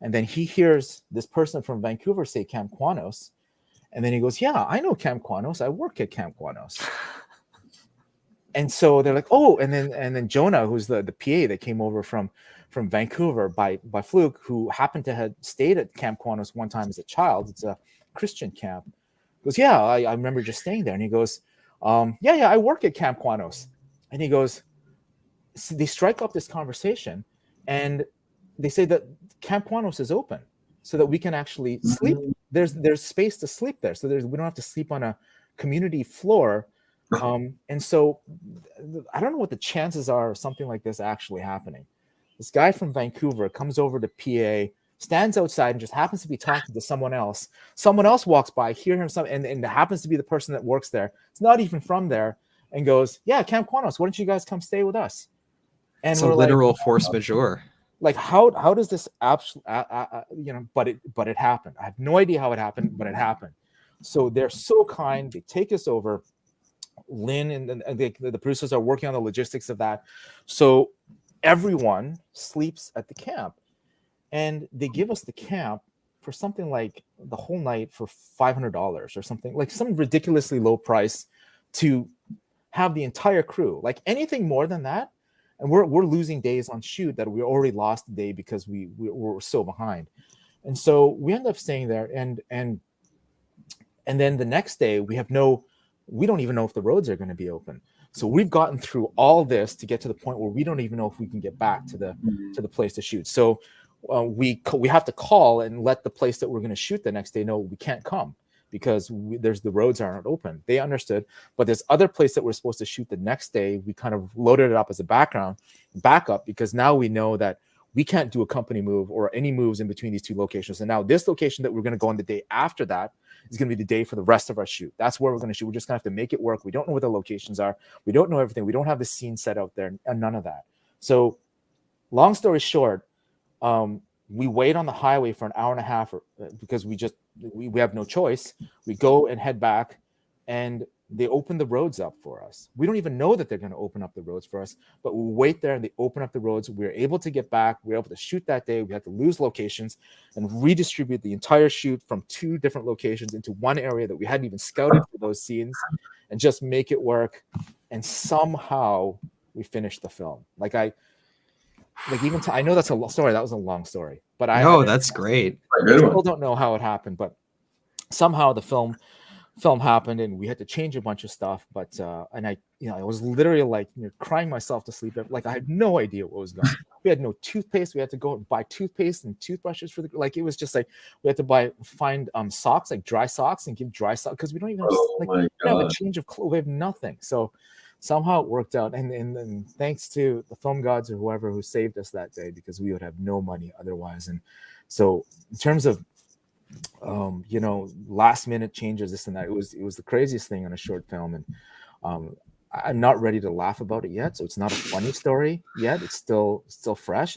And then he hears this person from Vancouver say Camp Quanos. And then he goes, yeah, I know Camp Quanos. I work at Camp Quanos. And so they're like, oh, and then Jonah, who's the PA that came over from Vancouver by fluke, who happened to have stayed at Camp Quanos one time as a child. It's a Christian camp. Goes, yeah, I remember just staying there. And he goes, yeah, I work at Camp Quanos. And he goes, so they strike up this conversation, and they say that Camp Quanos is open so that we can actually sleep. There's space to sleep there, so we don't have to sleep on a community floor. And so I don't know what the chances are of something like this actually happening. This guy from Vancouver comes over to PA, stands outside, and just happens to be talking to someone else. Someone else walks by, hear him, and it happens to be the person that works there. It's not even from there, and goes, yeah, Camp Quanos, why don't you guys come stay with us? And it's a literal force majeure. Like, how does this but it happened. I have no idea how it happened, but it happened. So they're so kind. They take us over. Lynn and the producers are working on the logistics of that. So everyone sleeps at the camp, and they give us the camp for something like the whole night for $500 or something, like some ridiculously low price to have the entire crew. Like, anything more than that, and we're losing days on shoot that we already lost a day because we were so behind. And so we end up staying there, and then the next day we don't even know if the roads are going to be open. So we've gotten through all this to get to the point where we don't even know if we can get back to the place to shoot. So we have to call and let the place that we're going to shoot the next day know we can't come because the roads aren't open. They understood, but there's other place that we're supposed to shoot the next day. We kind of loaded it up as a backup, because now we know that we can't do a company move or any moves in between these two locations. And now this location that we're going to go on the day after that is going to be the day for the rest of our shoot. That's where we're going to shoot. We're just going to have to make it work. We don't know what the locations are. We don't know everything. We don't have the scene set out there and none of that. So long story short, we wait on the highway for an hour and a half because we have no choice. We go and head back, and they open the roads up for us. We don't even know that they're going to open up the roads for us, but we wait there and they open up the roads. We're able to get back. We're able to shoot that day. We had to lose locations and redistribute the entire shoot from 2 different locations into one area that we hadn't even scouted for those scenes, and just make it work. And somehow we finished the film. I know that's a long story. That was a long story, but That's great. I still don't know how it happened, but somehow the film happened, and we had to change a bunch of stuff. But and I was literally crying myself to sleep. I had no idea what was going on. We had no toothpaste. We had to go and buy toothpaste and toothbrushes for it was just we had to find socks, dry socks, and give dry socks, because we don't even we have a change of clothes. We have nothing. So somehow it worked out, and thanks to the film gods or whoever who saved us that day, because we would have no money otherwise. And so in terms of last minute changes, this and that, it was the craziest thing on a short film. And I'm not ready to laugh about it yet, so it's not a funny story yet. It's still fresh.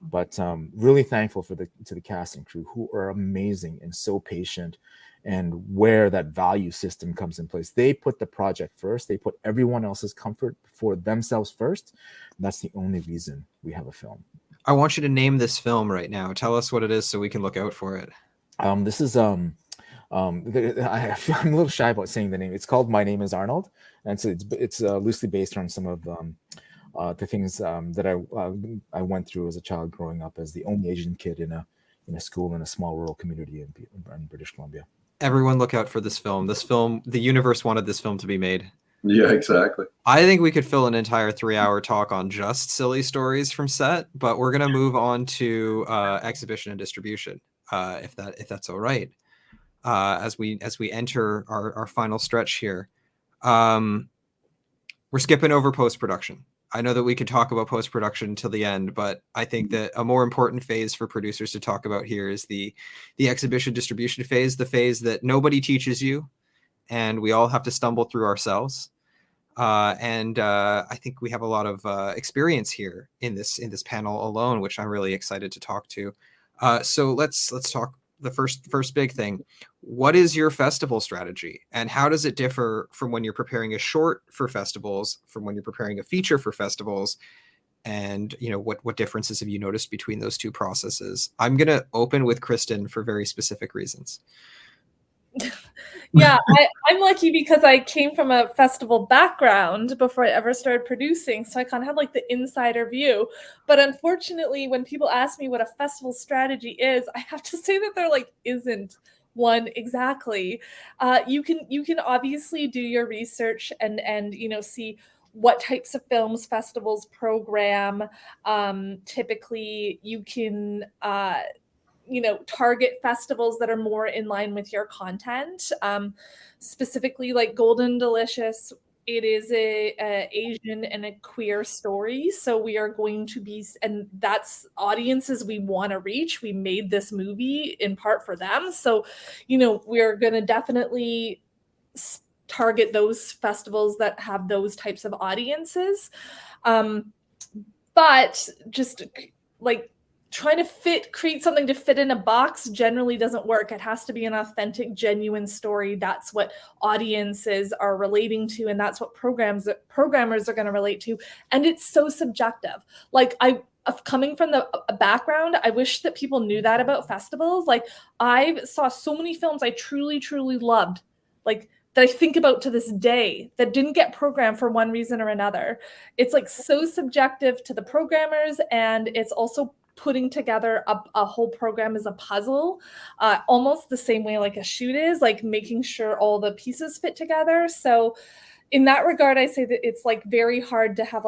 But really thankful to the cast and crew, who are amazing and so patient, and where that value system comes in place. They put the project first. They put everyone else's comfort before themselves first. And that's the only reason we have a film. I want you to name this film right now. Tell us what it is so we can look out for it. This is I'm a little shy about saying the name. It's called My Name is Arnold, and so it's loosely based on some of the things that I went through as a child growing up as the only Asian kid in a school in a small rural community in British Columbia. Everyone look out for this film. The universe wanted this film to be made. Yeah, exactly. I think we could fill an entire 3-hour talk on just silly stories from set, but we're going to move on to exhibition and distribution, if that's all right. As we enter our final stretch here, we're skipping over post-production. I know that we could talk about post-production till the end, but I think that a more important phase for producers to talk about here is the exhibition distribution phase, the phase that nobody teaches you, and we all have to stumble through ourselves. And I think we have a lot of experience here in this panel alone, which I'm really excited to talk to. So let's talk the first big thing. What is your festival strategy, and how does it differ from when you're preparing a short for festivals, from when you're preparing a feature for festivals? And what differences have you noticed between those two processes? I'm going to open with Kristyn for very specific reasons. Yeah, I'm lucky because I came from a festival background before I ever started producing, so I kind of have the insider view. But unfortunately, when people ask me what a festival strategy is, I have to say that there isn't one exactly. You can obviously do your research and see what types of films festivals program. Typically, you can target festivals that are more in line with your content. Specifically, Golden Delicious, it is a Asian and a queer story. So we are going to be, and that's audiences we want to reach. We made this movie in part for them. So, we're going to definitely target those festivals that have those types of audiences. But just trying to create something to fit in a box generally doesn't work. It has to be an authentic, genuine story. That's what audiences are relating to, and that's what programmers are going to relate to. And it's so subjective. Coming from the background, I wish that people knew that about festivals. I saw so many films I truly, truly loved, that I think about to this day that didn't get programmed for one reason or another. It's so subjective to the programmers, and it's also putting together a whole program as a puzzle, almost the same way a shoot is, making sure all the pieces fit together. So in that regard, I say that it's very hard to have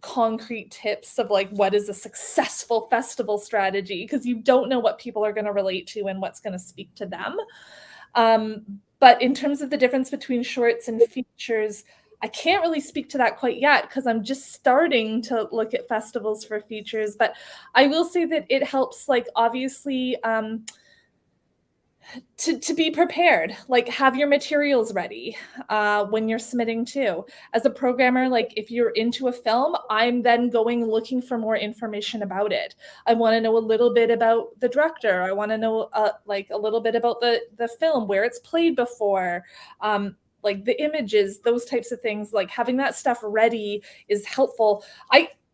concrete tips of like what is a successful festival strategy, because you don't know what people are going to relate to and what's going to speak to them. But in terms of the difference between shorts and features, I can't really speak to that quite yet because I'm just starting to look at festivals for features. But I will say that it helps, like, obviously, to be prepared, like have your materials ready when you're submitting too. As a programmer, like if you're into a film, I'm then going looking for more information about it. I want to know a little bit about the director. I want to know like a little bit about the film, where it's played before, like the images, those types of things. Like having that stuff ready is helpful.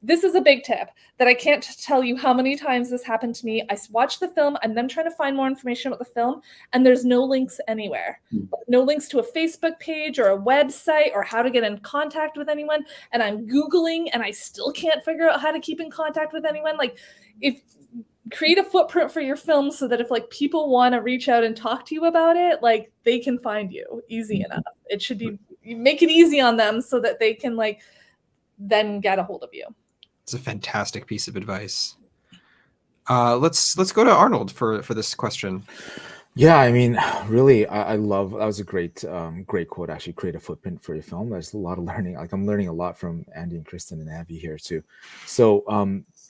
This is a big tip that I can't tell you how many times this happened to me. I watched the film and then trying to find more information about the film, and there's no links anywhere. No links to a Facebook page or a website or how to get in contact with anyone. And I'm Googling and I still can't figure out how to keep in contact with anyone. Like, if create a footprint for your film so that if like people want to reach out and talk to you about it, like they can find you easy enough. It should be, you make it easy on them so that they can like then get a hold of you. It's a fantastic piece of advice. Let's go to Arnold for this question. Yeah, I mean, really, I love, that was a great quote, actually. Create a footprint for your film. There's a lot of learning. Like, I'm learning a lot from Andy and Kristyn and Avi here too. So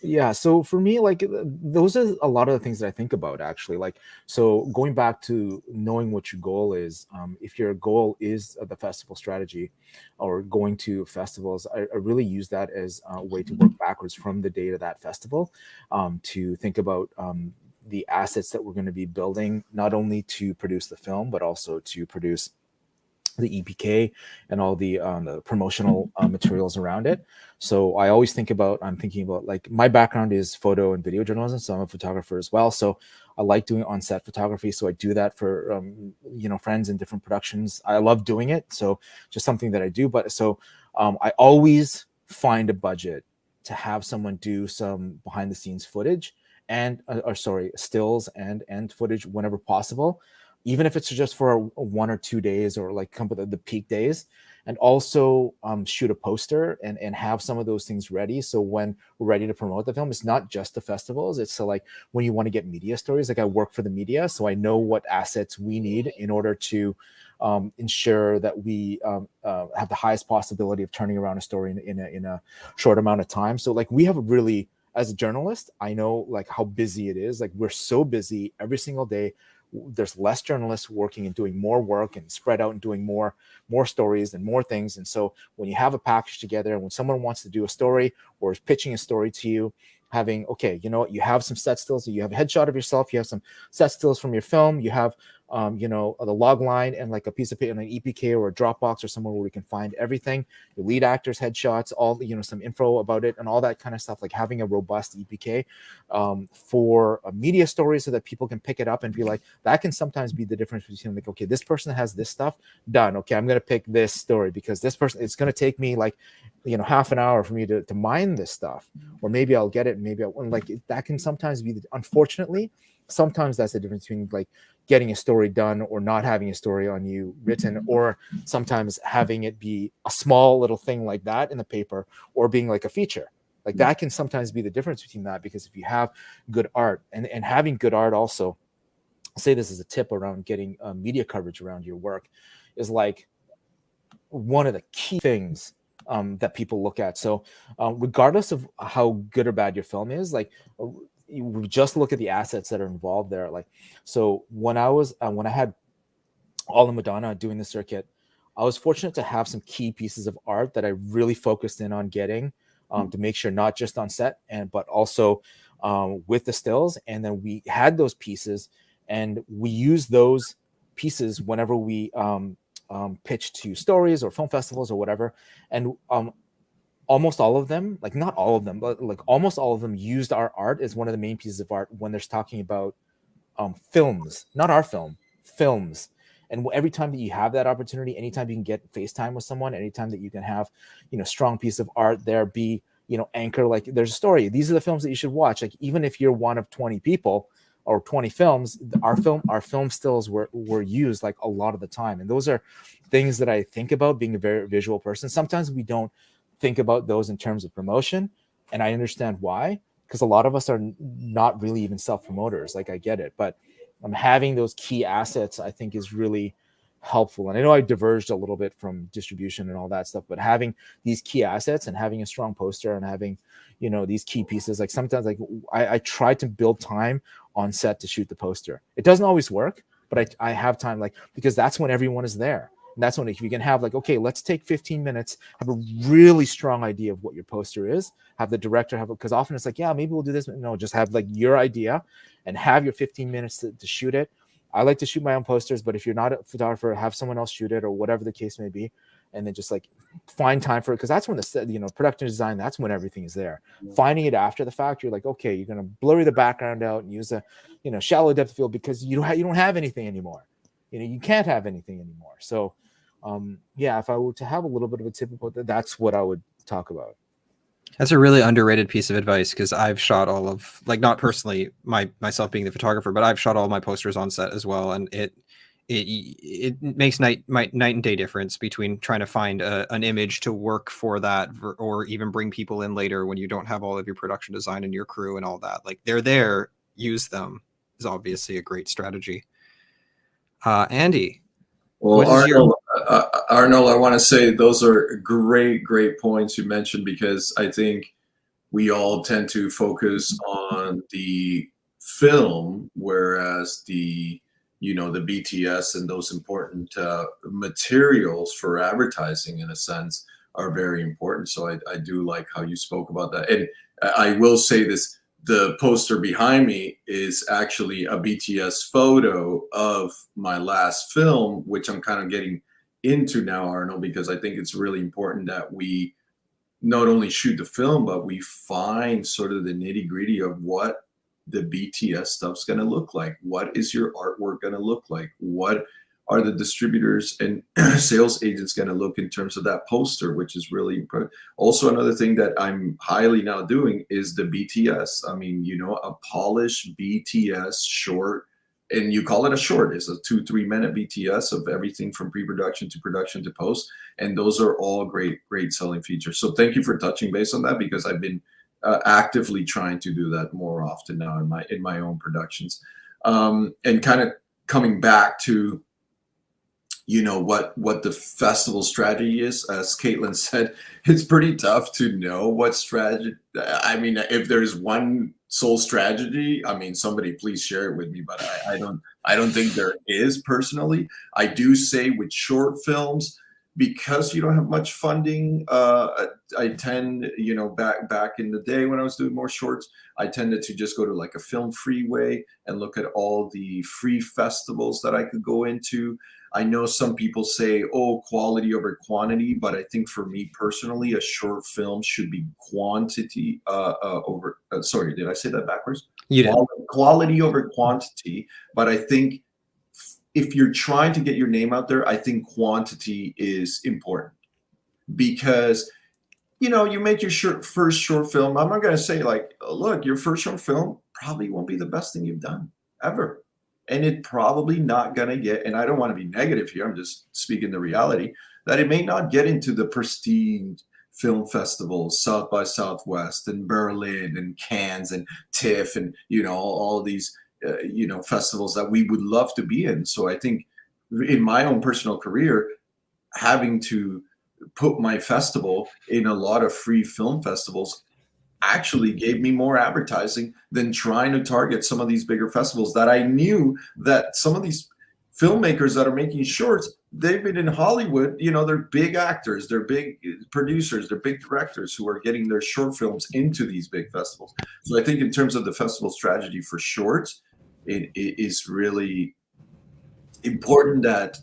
yeah, so for me, like, those are a lot of the things that I think about, actually. Like, so going back to knowing what your goal is, if your goal is the festival strategy or going to festivals, I really use that as a way to work backwards from the date of that festival, to think about the assets that we're going to be building, not only to produce the film, but also to produce the EPK and all the promotional materials around it. So I always think about, I'm thinking about, like, my background is photo and video journalism, so I'm a photographer as well. So I like doing on-set photography. So I do that for, friends in different productions. I love doing it. So just something that I do. But so I always find a budget to have someone do some behind the scenes footage and, stills and footage whenever possible, even if it's just for 1 or 2 days or like come with the peak days, and also shoot a poster and have some of those things ready. So when we're ready to promote the film, it's not just the festivals. It's so like when you want to get media stories, like I work for the media, so I know what assets we need in order to ensure that we have the highest possibility of turning around a story in a short amount of time. So like we have a really, as a journalist, I know like how busy it is. Like we're so busy every single day. There's less journalists working and doing more work and spread out and doing more stories and more things. And so when you have a package together and when someone wants to do a story or is pitching a story to you, having, okay, you know what, you have some set stills, you have a headshot of yourself, you have some set stills from your film, you have the log line and like a piece of paper and an EPK or a Dropbox or somewhere where we can find everything, the lead actors headshots, all some info about it and all that kind of stuff. Like having a robust EPK for a media story so that people can pick it up and be like, that can sometimes be the difference between like, okay, this person has this stuff done, okay, I'm going to pick this story because this person, it's going to take me like half an hour for me to mine this stuff, or maybe I'll get it, maybe I won't. Like that can sometimes be unfortunately, sometimes that's the difference between like getting a story done or not having a story on you written, or sometimes having it be a small little thing like that in the paper or being like a feature. Like that can sometimes be the difference between that, because if you have good art and having good art also, I'll say this as a tip around getting media coverage around your work, is like one of the key things that people look at. So regardless of how good or bad your film is, like we just look at the assets that are involved there. Like, so when I had all the Madonna doing the circuit, I was fortunate to have some key pieces of art that I really focused in on getting to make sure not just on set but also with the stills. And then we had those pieces and we used those pieces whenever we pitch to stories or film festivals or whatever. And almost all of them, like not all of them, but like almost all of them used our art as one of the main pieces of art when they're talking about films, not our film, films. And every time that you have that opportunity, anytime you can get FaceTime with someone, anytime that you can have, strong piece of art there, be, anchor, like there's a story. These are the films that you should watch. Like even if you're one of 20 people or 20 films, our film stills were used like a lot of the time. And those are things that I think about, being a very visual person. Sometimes we don't think about those in terms of promotion, and I understand why, because a lot of us are not really even self-promoters. Like, I get it, but having those key assets, I think, is really helpful. And I know I diverged a little bit from distribution and all that stuff, but having these key assets and having a strong poster and having, you know, these key pieces, like sometimes, like I try to build time on set to shoot the poster. It doesn't always work, but I have time, like, because that's when everyone is there. And that's when, if you can have, like, okay, let's take 15 minutes, have a really strong idea of what your poster is, have the director have it, because often it's like, yeah, maybe we'll do this. No, just have like your idea and have your 15 minutes to shoot it. I like to shoot my own posters, but if you're not a photographer, have someone else shoot it or whatever the case may be. And then just like find time for it. Because that's when the, you know, production design, that's when everything is there. Finding it after the fact, you're like, okay, you're going to blur the background out and use a, you know, shallow depth field because you don't have anything anymore. You know, you can't have anything anymore. So yeah, if I were to have a little bit of a tip about that, that's what I would talk about. That's a really underrated piece of advice, because I've shot all of, like, not personally myself being the photographer, but I've shot all my posters on set as well, and it makes night and day difference between trying to find an image to work for that, or even bring people in later when you don't have all of your production design and your crew and all that. Like, they're there, use them is obviously a great strategy. Andy. Well, Arnold, I want to say those are great points you mentioned, because I think we all tend to focus on the film, whereas the BTS and those important materials for advertising, in a sense, are very important. So I do like how you spoke about that. And I will say this, the poster behind me is actually a BTS photo of my last film, which I'm kind of getting into now, Arnold, because I think it's really important that we not only shoot the film, but we find sort of the nitty-gritty of what the BTS stuff's going to look like. What is your artwork going to look like? What are the distributors and sales agents going to look in terms of that poster, which is really important. Also, another thing that I'm highly now doing is the BTS. I mean, you know, a polished BTS short, and you call it a short, it's a 2-3 minute BTS of everything from pre-production to production to post. And those are all great selling features. So thank you for touching base on that, because I've been actively trying to do that more often now in my own productions. And kind of coming back to, you know, what the festival strategy is. As Caitlin said, it's pretty tough to know what strategy. I mean, if there's one sole strategy, I mean, somebody please share it with me, but I don't think there is personally. I do say with short films, because you don't have much funding, I tend, you know, back in the day when I was doing more shorts, I tended to just go to like a film freeway and look at all the free festivals that I could go into. I know some people say, oh, quality over quantity, but I think for me personally, a short film should be quantity over, sorry, did I say that backwards? You did. Quality over quantity, but I think if you're trying to get your name out there, I think quantity is important, because, you know, you make your first short film. I'm not going to say like, oh, look, your first short film probably won't be the best thing you've done ever. And it probably not going to get, and I don't want to be negative here, I'm just speaking the reality, that it may not get into the pristine film festivals, South by Southwest and Berlin and Cannes and TIFF and, you know, all these, you know, festivals that we would love to be in. So I think in my own personal career, having to put my festival in a lot of free film festivals actually gave me more advertising than trying to target some of these bigger festivals that I knew that some of these filmmakers that are making shorts, they've been in Hollywood, you know, they're big actors, they're big producers, they're big directors who are getting their short films into these big festivals. So I think in terms of the festival strategy for shorts, it is really important that,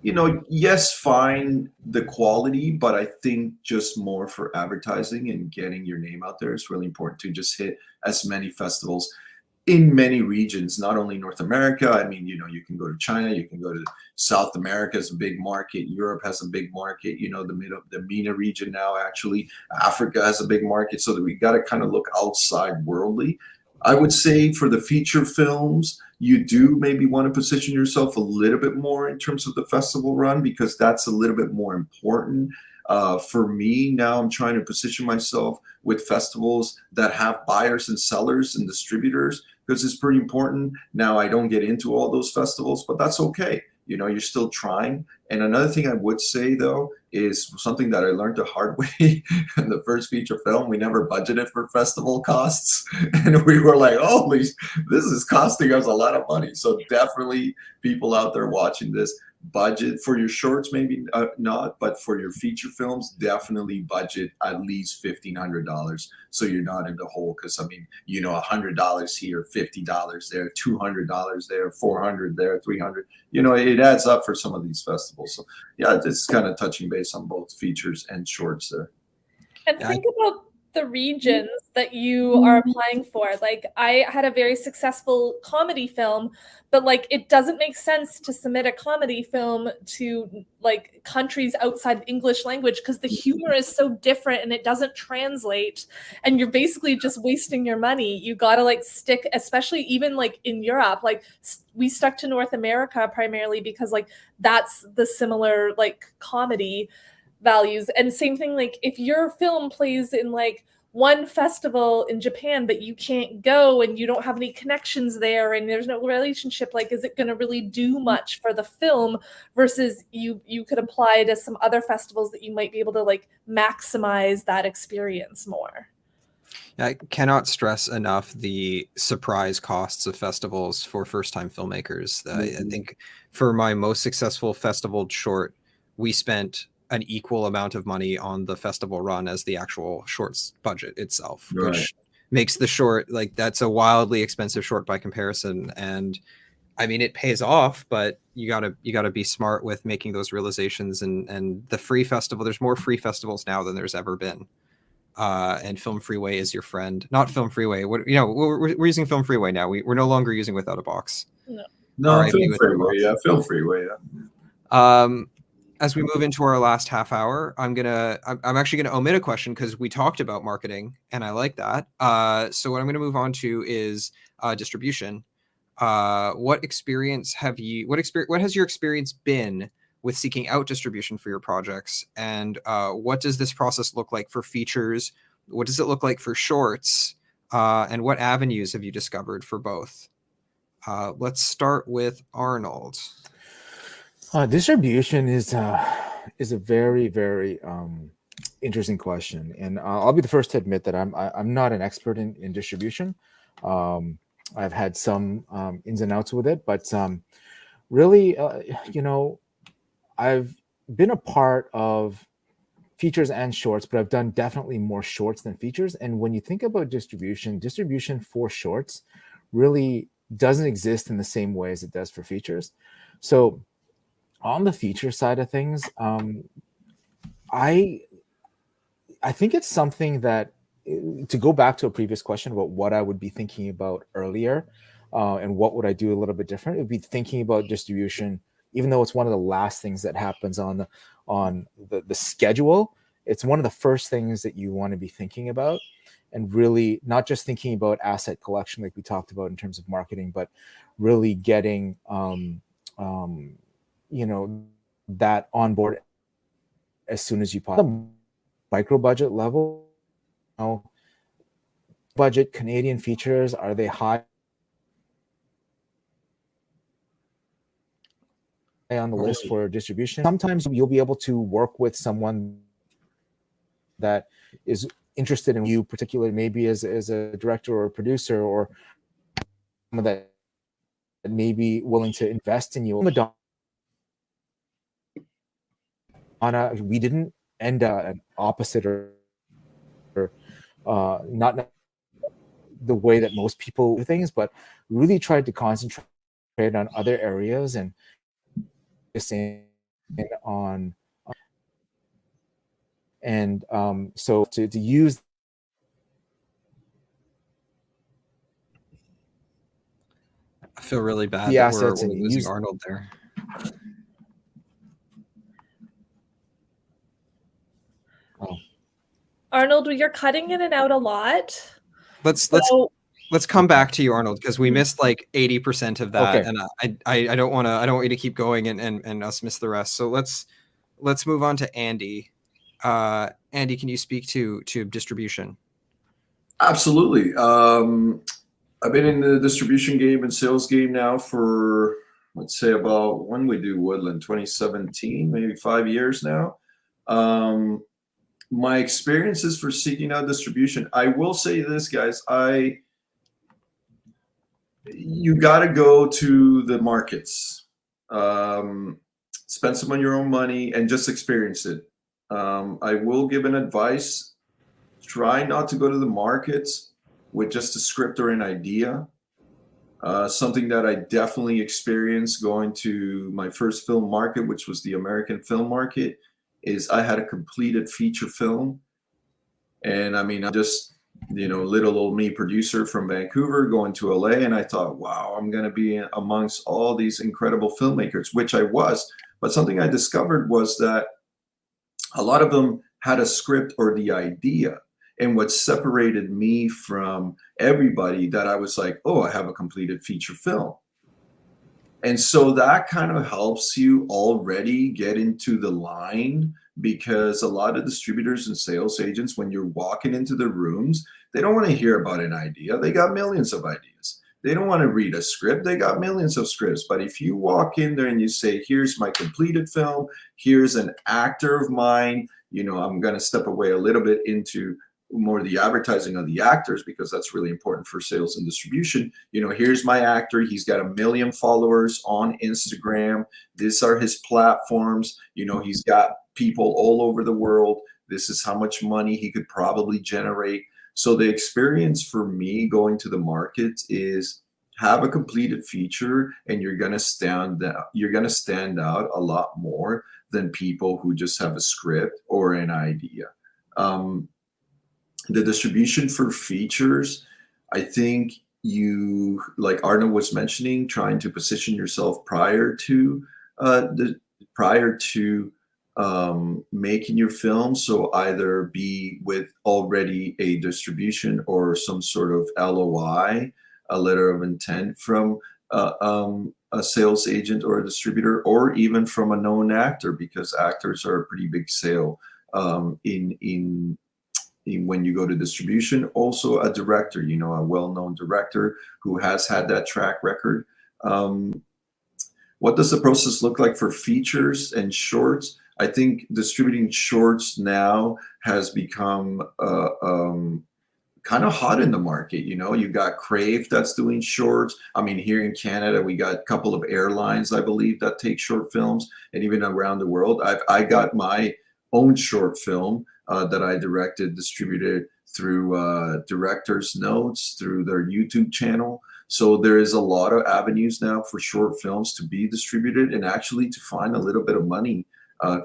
you know, yes, find the quality, but I think just more for advertising and getting your name out there is really important to just hit as many festivals in many regions, not only North America. I mean, you know, you can go to China, you can go to South America is a big market. Europe has a big market, you know, the MENA region now, actually. Africa has a big market. So that we got to kind of look outside worldly. I would say for the feature films, you do maybe want to position yourself a little bit more in terms of the festival run, because that's a little bit more important. For me, now I'm trying to position myself with festivals that have buyers and sellers and distributors, because it's pretty important. Now I don't get into all those festivals, but that's okay. You're still trying. And another thing I would say though is something that I learned the hard way in the first feature film. We never budgeted for festival costs, and we were like, "Holy, this is costing us a lot of money." So definitely, people out there watching this, budget for your shorts, maybe not, but for your feature films, definitely budget at least $1,500 so you're not in the hole. Because I mean, $100 here, $50 there, $200 there, $400 there, $300. It adds up for some of these festivals. So yeah, it's kind of touching base on both features and shorts there. And think about the regions that you are applying for. Like, I had a very successful comedy film, but like, it doesn't make sense to submit a comedy film to like countries outside the English language, because the humor is so different and it doesn't translate, and you're basically just wasting your money. You gotta like stick, especially even like in Europe, like we stuck to North America primarily because like that's the similar like comedy values. And same thing, like if your film plays in like one festival in Japan but you can't go and you don't have any connections there and there's no relationship, like is it going to really do much for the film? Versus you could apply to some other festivals that you might be able to like maximize that experience more. I cannot stress enough the surprise costs of festivals for first-time filmmakers. I think for my most successful festival short, we spent an equal amount of money on the festival run as the actual short's budget itself, Right. which makes the short, like, that's a wildly expensive short by comparison. And I mean, it pays off, but you gotta be smart with making those realizations. And the free festival, there's more free festivals now than there's ever been. And Film Freeway is your friend. Not Film Freeway. We're using Film Freeway now. We're no longer using Without a Box. No, RIP Film Without a Freeway. Box. Yeah, Film Freeway. Yeah. As we move into our last half hour, I'm actually gonna omit a question because we talked about marketing, and I like that. So what I'm gonna move on to is distribution. What has your experience been with seeking out distribution for your projects, and what does this process look like for features? What does it look like for shorts? And what avenues have you discovered for both? Let's start with Arnold. Distribution is a very, very interesting question, and I'll be the first to admit that I'm not an expert in distribution. I've had some ins and outs with it, but really, I've been a part of features and shorts, but I've done definitely more shorts than features. And when you think about distribution for shorts really doesn't exist in the same way as it does for features. So on the feature side of things, I think it's something that, to go back to a previous question about what I would be thinking about earlier, and what would I do a little bit different, it would be thinking about distribution, even though it's one of the last things that happens on the schedule. It's one of the first things that you want to be thinking about, and really not just thinking about asset collection like we talked about in terms of marketing, but really getting that on board as soon as you possibly. Micro budget level, budget Canadian features, are they high on the list for distribution? Sometimes you'll be able to work with someone that is interested in you, particularly maybe as a director or a producer, or someone that may be willing to invest in you. Madonna, we didn't end an opposite or not the way that most people do things, but we really tried to concentrate on other areas and on, and so to use I feel really bad the that assets we're and losing use Arnold there. Arnold, you're cutting in and out a lot. Let's let's come back to you, Arnold, because we missed like 80% of that, Okay. and I don't want you to keep going and us miss the rest. So let's move on to Andy. Andy, can you speak to distribution? Absolutely. I've been in the distribution game and sales game now for, let's say, about when we do Woodland, 2017, maybe 5 years now. My experiences for seeking out distribution, I will say this, guys, you got to go to the markets, spend some of your own money and just experience it. I will give an advice. Try not to go to the markets with just a script or an idea. Something that I definitely experienced going to my first film market, which was the American film market, is I had a completed feature film. And I mean, I'm just, little old me producer from Vancouver going to LA. And I thought, wow, I'm going to be amongst all these incredible filmmakers, which I was. But something I discovered was that a lot of them had a script or the idea. And what separated me from everybody, that I was like, oh, I have a completed feature film. And so that kind of helps you already get into the line, because a lot of distributors and sales agents, when you're walking into the rooms, they don't want to hear about an idea. They got millions of ideas. They don't want to read a script. They got millions of scripts. But if you walk in there and you say, here's my completed film, here's an actor of mine, I'm going to step away a little bit into more the advertising of the actors, because that's really important for sales and distribution. Here's my actor. He's got 1 million followers on Instagram. These are his platforms. He's got people all over the world. This is how much money he could probably generate. So the experience for me going to the market is have a completed feature, and you're going to stand out a lot more than people who just have a script or an idea. The distribution for features, I think you, like Arnold was mentioning, trying to position yourself prior to making your film. So either be with already a distribution or some sort of LOI, a letter of intent from a sales agent or a distributor, or even from a known actor, because actors are a pretty big sale when you go to distribution. Also a director, a well-known director who has had that track record. What does the process look like for features and shorts? I think distributing shorts now has become kind of hot in the market. You got Crave that's doing shorts. I mean, here in Canada, we got a couple of airlines, I believe, that take short films, and even around the world. I got my own short film that I distributed through Director's Notes, through their YouTube channel. So there is a lot of avenues now for short films to be distributed, and actually to find a little bit of money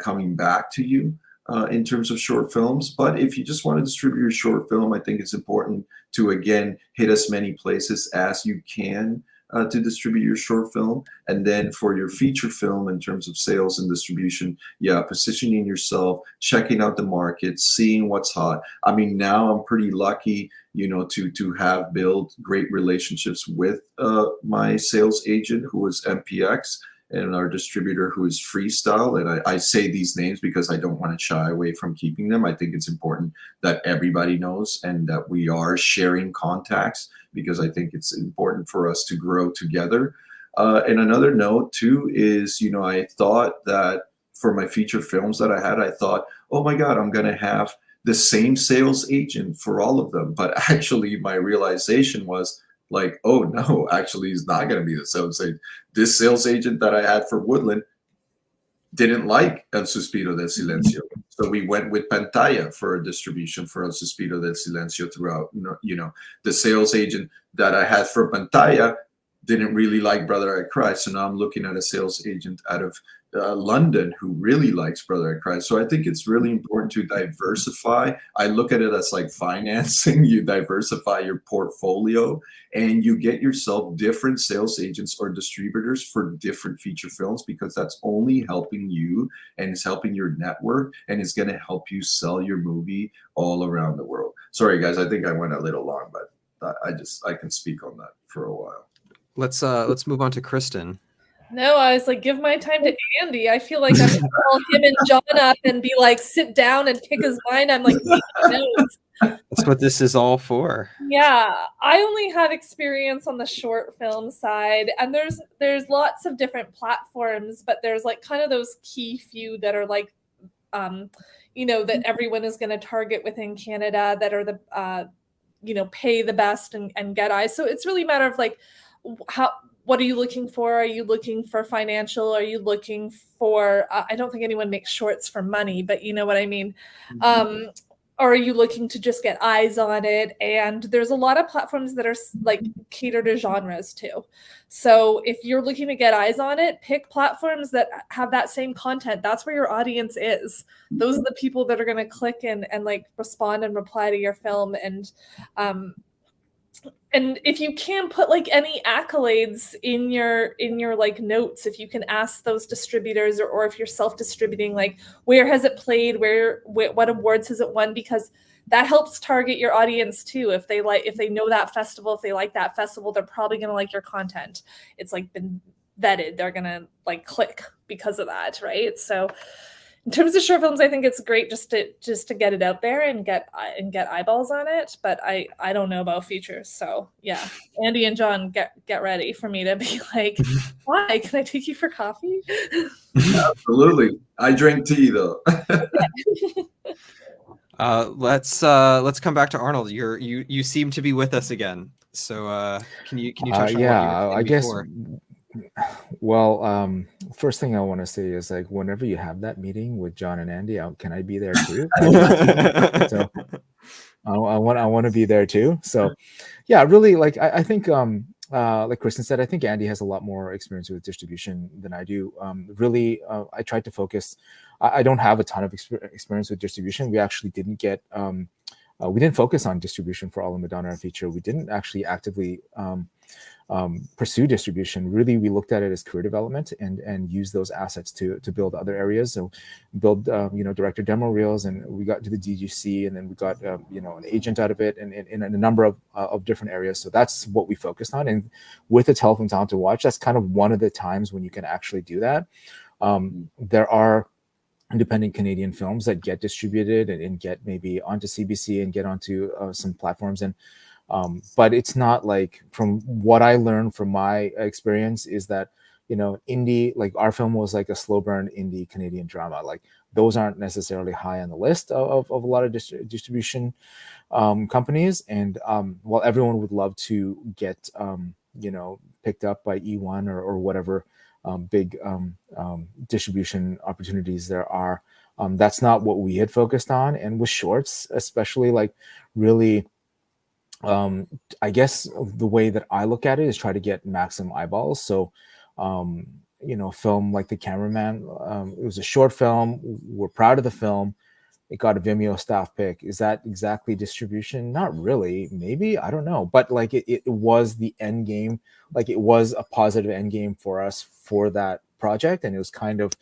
coming back to you in terms of short films. But if you just want to distribute your short film, I think it's important to, again, hit as many places as you can to distribute your short film. And then for your feature film, in terms of sales and distribution, positioning yourself, checking out the market, seeing what's hot. I mean, now I'm pretty lucky, to have built great relationships with my sales agent, who is MPX, and our distributor, who is Freestyle. And I say these names because I don't want to shy away from keeping them. I think it's important that everybody knows, and that we are sharing contacts, because I think it's important for us to grow together. And another note too is, I thought that for my feature films that I thought, oh my God, I'm going to have the same sales agent for all of them. But actually my realization was like, oh no, actually he's not going to be the sales agent. This sales agent that I had for Woodland didn't like El Suspiro del Silencio. So we went with Pantalla for a distribution for El Suspiro del Silencio throughout. The sales agent that I had for Pantalla didn't really like Brother I Cry. So now I'm looking at a sales agent out of London who really likes Brother I Cry. So I think it's really important to diversify. I look at it as like financing. You diversify your portfolio, and you get yourself different sales agents or distributors for different feature films, because that's only helping you, and it's helping your network, and it's going to help you sell your movie all around the world. Sorry, guys, I think I went a little long, but I can speak on that for a while. Let's move on to Kristyn. No, I was like, give my time to Andy. I feel like I'm gonna call him and John up and be like, sit down and pick his mind. I'm like, notes. That's what this is all for. Yeah, I only have experience on the short film side, and there's lots of different platforms, but there's like kind of those key few that are like, that everyone is going to target within Canada that are the, pay the best and get eyes. So it's really a matter of like, what are you looking for? Are you looking for financial? Are you looking for, I don't think anyone makes shorts for money, but you know what I mean? Or are you looking to just get eyes on it? And there's a lot of platforms that are like cater to genres too. So if you're looking to get eyes on it, pick platforms that have that same content. That's where your audience is. Those are the people that are going to click and like respond and reply to your film. And if you can put like any accolades in your like notes, if you can ask those distributors or if you're self-distributing, like where has it played, what awards has it won, because that helps target your audience too. If they know that festival, if they like that festival, they're probably going to like your content. It's like been vetted. They're going to like click because of that, right? So in terms of short films, I think it's great just to get it out there and get eyeballs on it. But I don't know about features, so yeah. Andy and John, get ready for me to be like, why? Can I take you for coffee? Absolutely, I drink tea though. Let's come back to Arnold. You seem to be with us again. So can you touch on what you were saying before? Well, first thing I want to say is like whenever you have that meeting with John and Andy, can I be there too? So I want to be there too. So yeah, really, like I think like Kristyn said, I think Andy has a lot more experience with distribution than I do. Really, I tried to focus. I don't have a ton of experience with distribution. We actually didn't get we didn't focus on distribution for All in Madonna, our feature. We didn't actually actively pursue distribution. Really, we looked at it as career development and use those assets to build other areas. So build director demo reels, and we got to the DGC, and then we got an agent out of it, and in a number of different areas. So that's what we focused on. And with the Telefilm Talent to Watch, that's kind of one of the times when you can actually do that. There are independent Canadian films that get distributed and get maybe onto CBC and get onto some platforms, and but it's not like, from what I learned from my experience, is that indie, like our film was like a slow burn indie Canadian drama. Like those aren't necessarily high on the list of a lot of distribution companies. And while everyone would love to get picked up by E1 or whatever big distribution opportunities there are, that's not what we had focused on. And with shorts, especially, like really, I guess the way that I look at it is try to get maximum eyeballs. So, film like The Cameraman, it was a short film. We're proud of the film. It got a Vimeo staff pick. Is that exactly distribution? Not really. Maybe, I don't know. But like it was the end game. Like it was a positive end game for us for that project, and it was kind of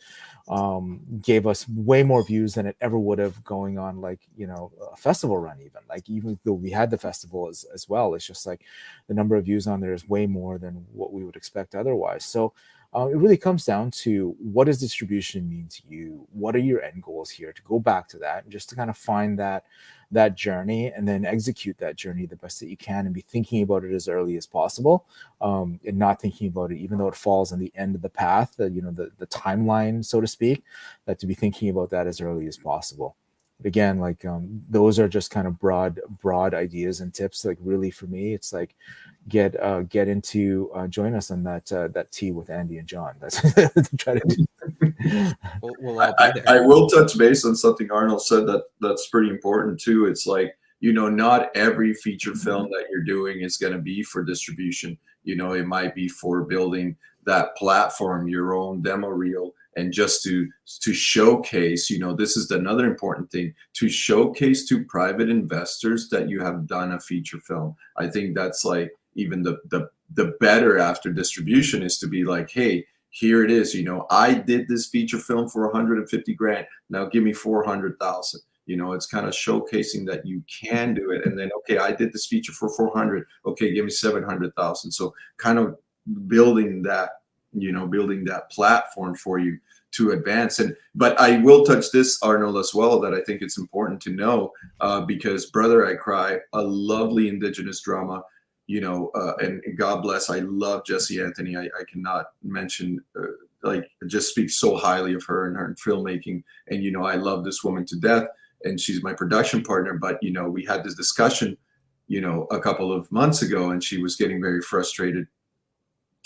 gave us way more views than it ever would have going on like a festival run. Even though we had the festival as well, it's just like the number of views on there is way more than what we would expect otherwise. So it really comes down to, what does distribution mean to you? What are your end goals here? To go back to that and just to kind of find that journey, and then execute that journey the best that you can, and be thinking about it as early as possible, and not thinking about it even though it falls on the end of the path, the timeline, so to speak, that to be thinking about that as early as possible. But again, like those are just kind of broad ideas and tips. Like really for me, it's like get into join us on that tea with Andy and John. That's try to do. We'll all be there. I will touch base on something Arnold said that's pretty important too. It's like, not every feature film that you're doing is going to be for distribution. It might be for building that platform, your own demo reel, and just to showcase, this is another important thing, to showcase to private investors that you have done a feature film. I think that's like even the better after distribution is to be like, hey, here it is. I did this feature film for 150 grand. Now give me 400,000. It's kind of showcasing that you can do it. And then, okay, I did this feature for 400. Okay, give me 700,000. So kind of building that, building that platform for you to advance. But I will touch this, Arnold, as well, that I think it's important to know, because Brother I Cry, a lovely Indigenous drama, and God bless, I love Jessie Anthony. I cannot mention, just speak so highly of her and her filmmaking. And, I love this woman to death, and she's my production partner. But, we had this discussion, a couple of months ago, and she was getting very frustrated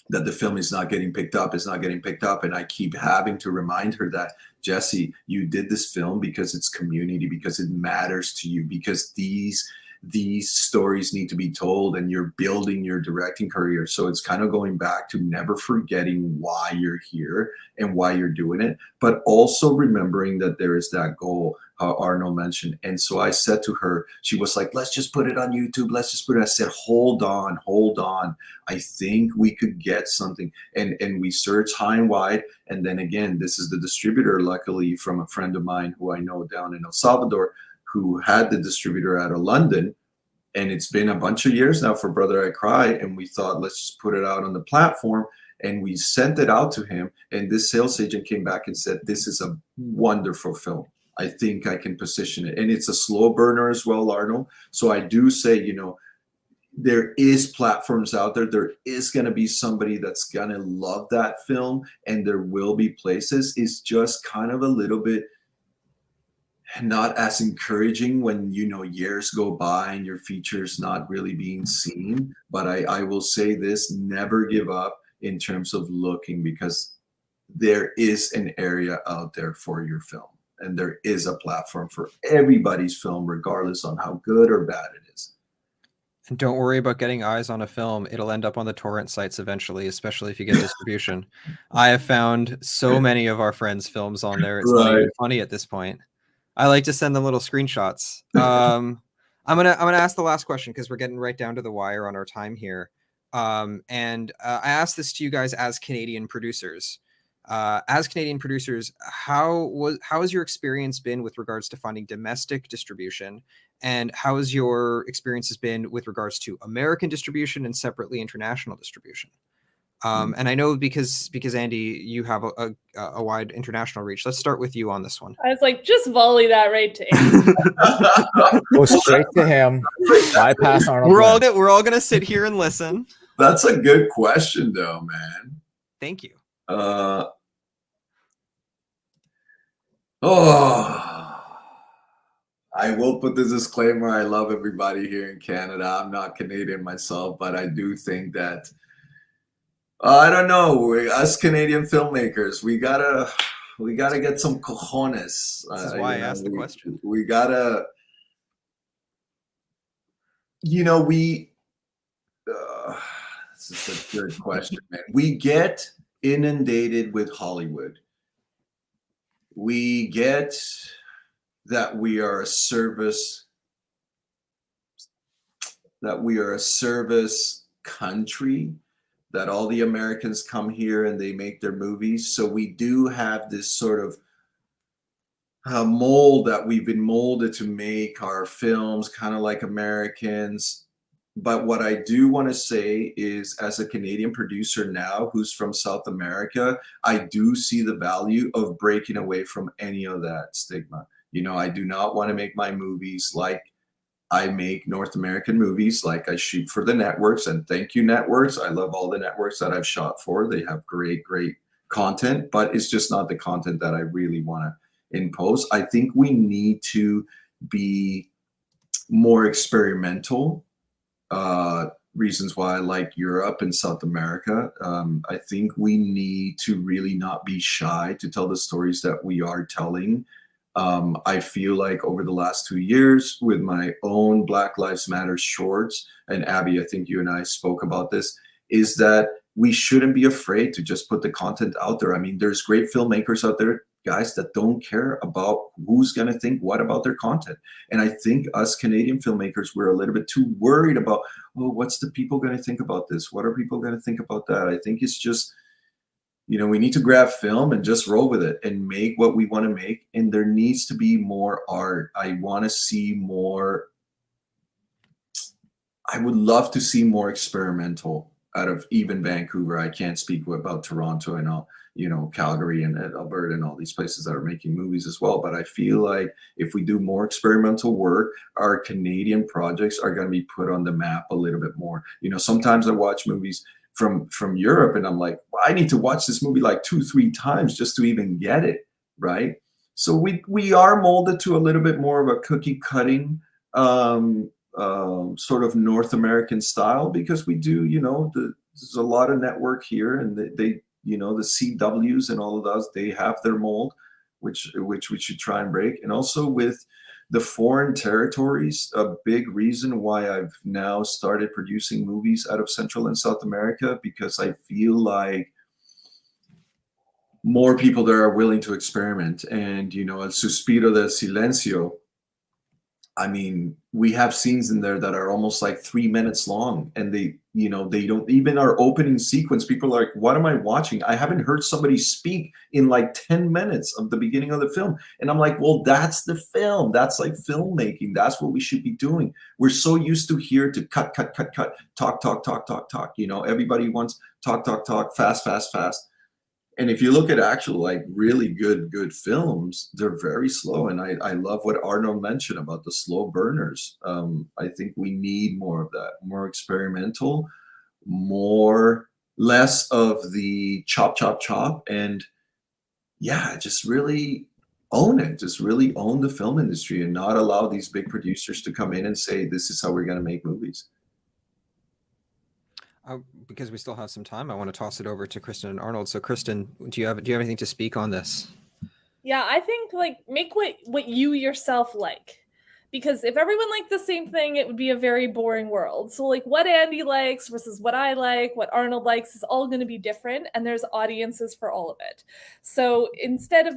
that the film is not getting picked up, And I keep having to remind her that, Jessie, you did this film because it's community, because it matters to you, because these stories need to be told, and you're building your directing career. So it's kind of going back to never forgetting why you're here and why you're doing it, but also remembering that there is that goal, how Arnold mentioned. And so I said to her, she was like, let's just put it on YouTube. Let's just put it. I said, hold on. I think we could get something. And we searched high and wide. And then again, this is the distributor, luckily, from a friend of mine who I know down in El Salvador, who had the distributor out of London. And it's been a bunch of years now for Brother I Cry. And we thought, let's just put it out on the platform. And we sent it out to him. And this sales agent came back and said, this is a wonderful film. I think I can position it. And it's a slow burner as well, Arnold. So I do say, there is platforms out there. There is going to be somebody that's going to love that film. And there will be places. It's just kind of a little bit not as encouraging when, years go by and your feature's not really being seen. But I will say this, never give up in terms of looking, because there is an area out there for your film. And there is a platform for everybody's film, regardless on how good or bad it is. And don't worry about getting eyes on a film. It'll end up on the torrent sites eventually, especially if you get distribution. I have found so many of our friends' films on there. It's not even funny at this point. I like to send them little screenshots. I'm gonna ask the last question because we're getting right down to the wire on our time here. I asked this to you guys as Canadian producers. How has your experience been with regards to finding domestic distribution, and how has your experiences been with regards to American distribution and separately international distribution? And I know because Andy, you have a wide international reach. Let's start with you on this one. I was like, just volley that right to Andy. Go straight to him. Bypass Arnold. We're all gonna sit here and listen. That's a good question, though, man. Thank you. I will put this disclaimer. I love everybody here in Canada. I'm not Canadian myself, but I do think that, I don't know, us Canadian filmmakers, we gotta get some cojones. This is why I asked the question. We gotta, this is a good question, man. We get inundated with Hollywood. We get that we are a service country, that all the Americans come here and they make their movies. So we do have this sort of mold that we've been molded to make our films kind of like Americans. But what I do want to say is, as a Canadian producer now who's from South America, I do see the value of breaking away from any of that stigma. I do not want to make my movies like I make North American movies, like I shoot for the networks. And thank you, networks. I love all the networks that I've shot for. They have great, great content, but it's just not the content that I really want to impose. I think we need to be more experimental. Reasons why I like Europe and South America. I think we need to really not be shy to tell the stories that we are telling. I feel like over the last 2 years with my own Black Lives Matter shorts, and Abby, I think you and I spoke about this, is that we shouldn't be afraid to just put the content out there. I mean, there's great filmmakers out there, guys, that don't care about who's going to think what about their content. And I think us Canadian filmmakers, we're a little bit too worried about, what's the people going to think about this? What are people going to think about that? I think it's just, we need to grab film and just roll with it and make what we want to make. And there needs to be more art. I want to see more. I would love to see more experimental out of even Vancouver. I can't speak about Toronto and all, Calgary and Alberta and all these places that are making movies as well. But I feel like if we do more experimental work, our Canadian projects are going to be put on the map a little bit more. Sometimes I watch movies from Europe and I'm like, well, I need to watch this movie like 2-3 times just to even get it, right? So we are molded to a little bit more of a cookie cutting sort of North American style, because we do, there's a lot of network here, and they the CWs and all of those, they have their mold, which we should try and break. And also with the foreign territories, a big reason why I've now started producing movies out of Central and South America, because I feel like more people there are willing to experiment. And, El Suspiro del Silencio, I mean, we have scenes in there that are almost like 3 minutes long, and they don't even, our opening sequence, people are like, what am I watching? I haven't heard somebody speak in like 10 minutes of the beginning of the film. And I'm like, well, that's the film. That's like filmmaking. That's what we should be doing. We're so used to here to cut, talk. Everybody wants talk, fast. And if you look at actual, like, really good films, they're very slow. And I love what Arnold mentioned about the slow burners. I think we need more of that, more experimental, less of the chop. And yeah, just really own it. Just really own the film industry and not allow these big producers to come in and say, this is how we're going to make movies. Because we still have some time, I want to toss it over to Kristyn and Arnold. So Kristyn, do you have anything to speak on this? Yeah, I think make what you yourself like. Because if everyone liked the same thing, it would be a very boring world. So what Andy likes versus what I like, what Arnold likes, is all going to be different, and there's audiences for all of it. So instead of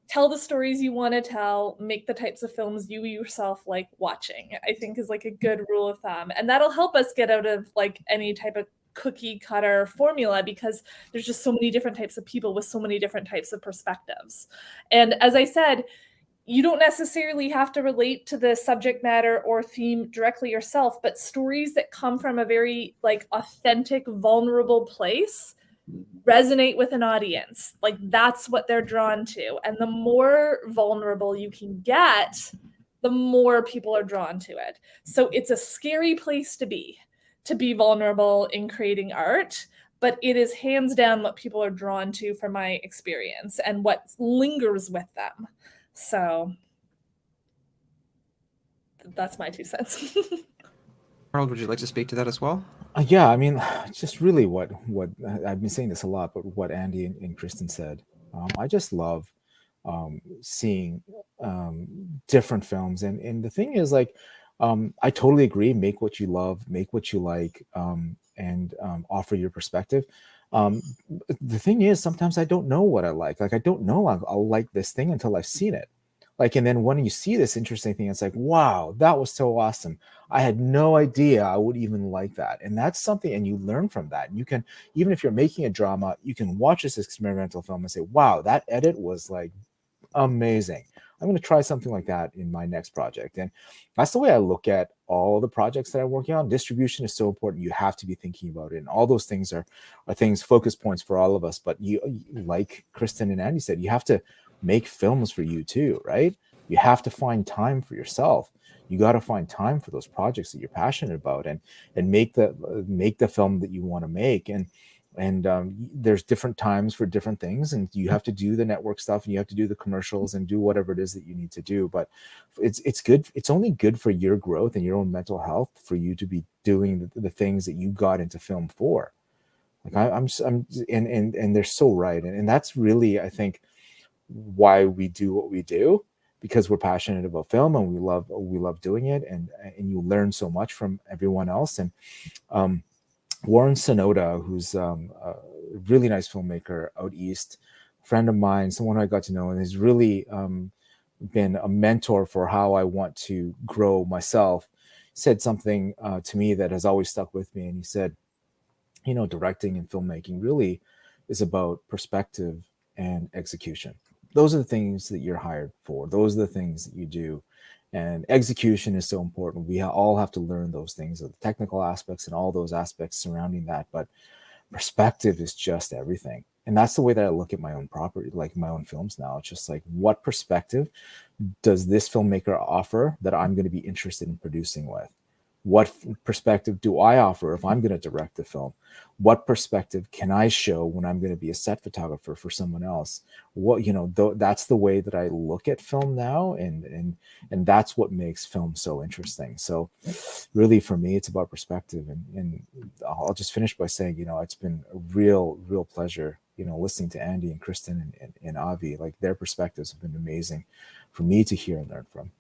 tell the stories you want to tell, make the types of films you yourself like watching, I think is a good rule of thumb. And that'll help us get out of any type of cookie cutter formula, because there's just so many different types of people with so many different types of perspectives. And as I said, you don't necessarily have to relate to the subject matter or theme directly yourself, but stories that come from a very authentic, vulnerable place resonate with an audience. That's what they're drawn to. And the more vulnerable you can get, the more people are drawn to it. So it's a scary place to be vulnerable in creating art, but it is hands down what people are drawn to from my experience and what lingers with them. So that's my 2 cents. Arnold, would you like to speak to that as well? Yeah, I mean, just really what I've been saying this a lot, but what Andy and Kristyn said, I just love seeing different films. And the thing is, I totally agree. Make what you love, make what you like, and offer your perspective. The thing is, sometimes I don't know what I like. I don't know I'll like this thing until I've seen it. And then when you see this interesting thing, it's like, wow, that was so awesome. I had no idea I would even like that. And that's something, and you learn from that. And you can, even if you're making a drama, you can watch this experimental film and say, wow, that edit was amazing. I'm going to try something like that in my next project. And that's the way I look at all the projects that I'm working on. Distribution is so important. You have to be thinking about it. And all those things are things, focus points for all of us. But you, like Kristyn and Andy said, you have to make films for you too, right? You have to find time for yourself. You got to find time for those projects that you're passionate about, and make the film that you want to make. And there's different times for different things, and you have to do the network stuff, and you have to do the commercials, and do whatever it is that you need to do. But it's good. It's only good for your growth and your own mental health for you to be doing the things that you got into film for. I'm and they're so right, and that's really, I think, why we do what we do, because we're passionate about film and we love doing it, and you learn so much from everyone else. And Warren Sonoda, who's a really nice filmmaker out east, friend of mine, someone I got to know, and has really been a mentor for how I want to grow myself, said something to me that has always stuck with me. And he said, directing and filmmaking really is about perspective and execution. Those are the things that you're hired for. Those are the things that you do. And execution is so important. We all have to learn those things, the technical aspects and all those aspects surrounding that. But perspective is just everything. And that's the way that I look at my own property, like my own films now. It's just like, what perspective does this filmmaker offer that I'm going to be interested in producing with? What perspective do I offer if I'm going to direct the film? What perspective can I show when I'm going to be a set photographer for someone else? What, that's the way that I look at film now, and that's what makes film so interesting. So really for me, it's about perspective. And I'll just finish by saying, it's been a real pleasure, listening to Andy and Kristyn and Avi. Like, their perspectives have been amazing for me to hear and learn from.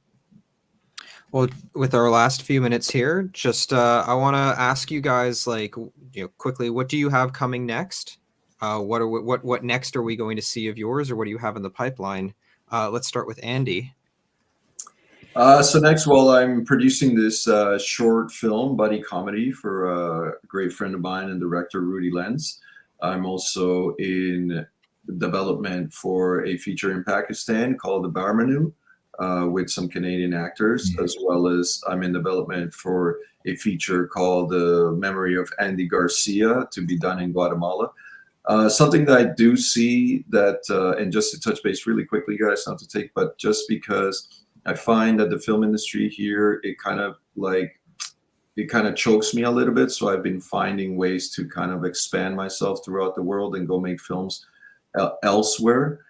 Well, with our last few minutes here, just I want to ask you guys, like, quickly, what do you have coming next? What next are we going to see of yours, or what do you have in the pipeline? Let's start with Andy. So next, well, I'm producing this short film buddy comedy for a great friend of mine and director, Rudy Lenz. I'm also in development for a feature in Pakistan called The Barmanu, with some Canadian actors, as well as I'm in development for a feature called The Memory of Andy Garcia to be done in Guatemala. Something that I do see that, and just to touch base really quickly, guys, not to take, but just because I find that the film industry here, it kind of chokes me a little bit. So I've been finding ways to kind of expand myself throughout the world and go make films elsewhere.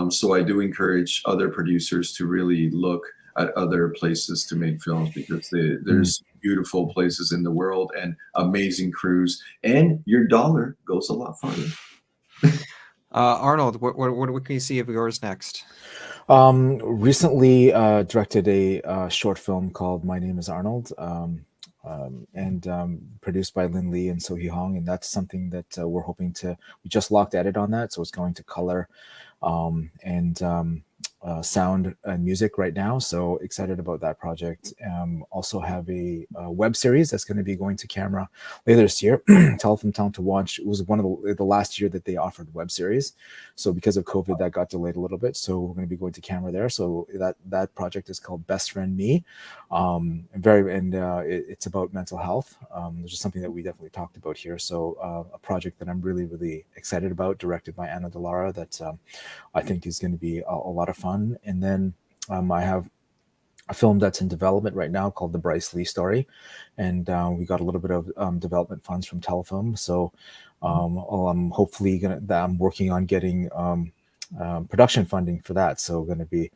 So I do encourage other producers to really look at other places to make films, because there's beautiful places in the world and amazing crews, and your dollar goes a lot farther. Arnold, what can you see of yours next? Recently directed a short film called My Name is Arnold, and produced by Lin Lee and So Hee Hong, and that's something that we're hoping to. We just locked edit on that, so it's going to color and sound and music right now. So excited about that project. Also have a web series that's going to be going to camera later this year. Telefilm Town to Watch. It was one of the last year that they offered web series. So because of COVID, that got delayed a little bit. So we're going to be going to camera there. So that project is called Best Friend Me. It's about mental health, which is something that we definitely talked about here. So a project that I'm really excited about, directed by Anna Delara, that I think is going to be a lot of fun. And then I have a film that's in development right now called The Bryce Lee Story, and we got a little bit of development funds from Telefilm. So I'm hopefully I'm working on getting production funding for that. So going to be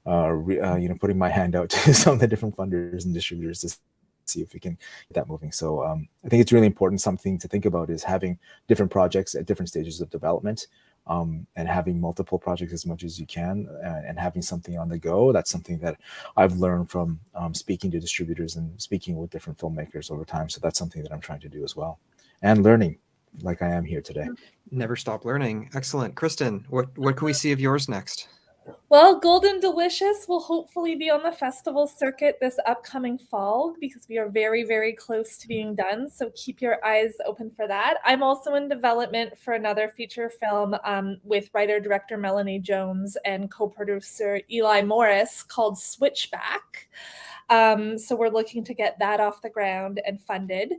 putting my hand out to some of the different funders and distributors to see if we can get that moving. So I think it's really important. Something to think about is having different projects at different stages of development, and having multiple projects as much as you can, and having something on the go. That's something that I've learned from speaking to distributors and speaking with different filmmakers over time. So that's something that I'm trying to do as well, and learning like I am here today. Never stop learning. Excellent. Kristyn, what can we see of yours next? Well, Golden Delicious will hopefully be on the festival circuit this upcoming fall, because we are very close to being done. So keep your eyes open for that. I'm also in development for another feature film with writer-director Melanie Jones and co-producer Eli Morris called Switchback. So we're looking to get that off the ground and funded.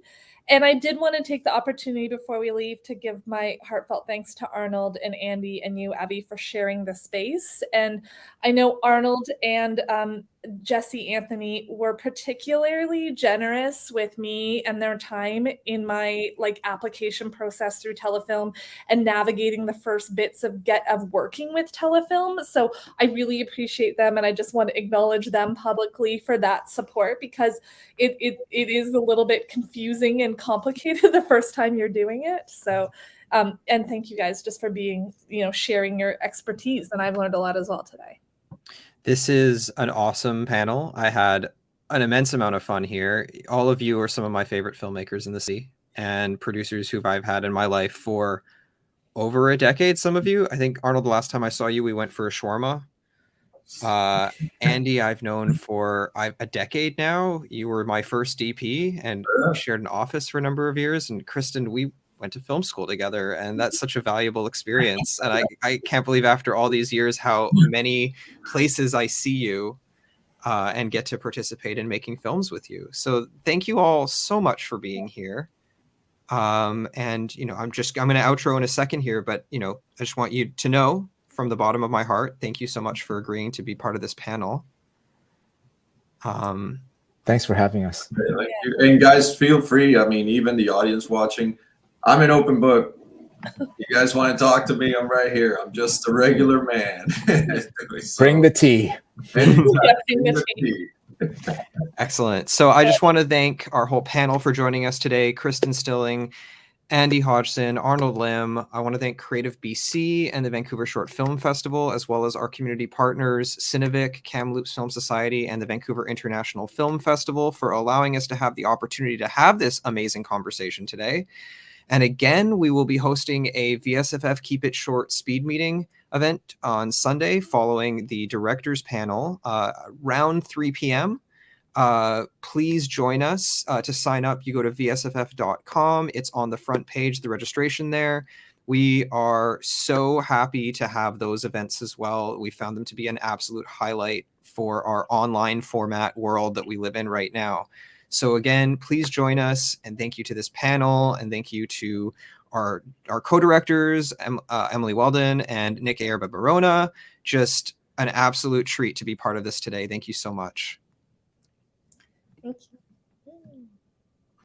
And I did want to take the opportunity before we leave to give my heartfelt thanks to Arnold and Andy and you, Abby, for sharing the space. And I know Arnold and Jesse Anthony were particularly generous with me and their time in my application process through Telefilm and navigating the first bits of working with Telefilm. So I really appreciate them, and I just want to acknowledge them publicly for that support, because it is a little bit confusing and complicated the first time you're doing it. So and thank you guys just for being, sharing your expertise, and I've learned a lot as well today. This is an awesome panel. I had an immense amount of fun here. All of you are some of my favorite filmmakers in the city and producers who I've had in my life for over a decade. Some of you, I think, Arnold, the last time I saw you, we went for a shawarma. Andy, I've known for a decade now. You were my first DP, and we shared an office for a number of years. And Kristyn, went to film school together, and that's such a valuable experience. And I can't believe after all these years how many places I see you and get to participate in making films with you. So thank you all so much for being here. And, you know, I'm going to outro in a second here, but, you know, I just want you to know from the bottom of my heart, thank you so much for agreeing to be part of this panel. Thanks for having us. Thank you. And guys, feel free. I mean, even the audience watching, I'm an open book. You guys want to talk to me? I'm right here. I'm just a regular man. So, Bring the tea. Bring the tea. Excellent. So I just want to thank our whole panel for joining us today. Kristyn Stilling, Andy Hodgson, Arnold Lim. I want to thank Creative BC and the Vancouver Short Film Festival, as well as our community partners, Cinevic, Kamloops Film Society, and the Vancouver International Film Festival for allowing us to have the opportunity to have this amazing conversation today. And again, we will be hosting a VSFF Keep It Short speed meeting event on Sunday following the directors panel around 3 p.m. Please join us. To sign up, you go to vsff.com. It's on the front page, the registration there. We are so happy to have those events as well. We found them to be an absolute highlight for our online format world that we live in right now. So again, please join us, and thank you to this panel, and thank you to our co-directors, Emily Weldon and Nick Ayerba Barona. Just an absolute treat to be part of this today. Thank you so much. Thank you.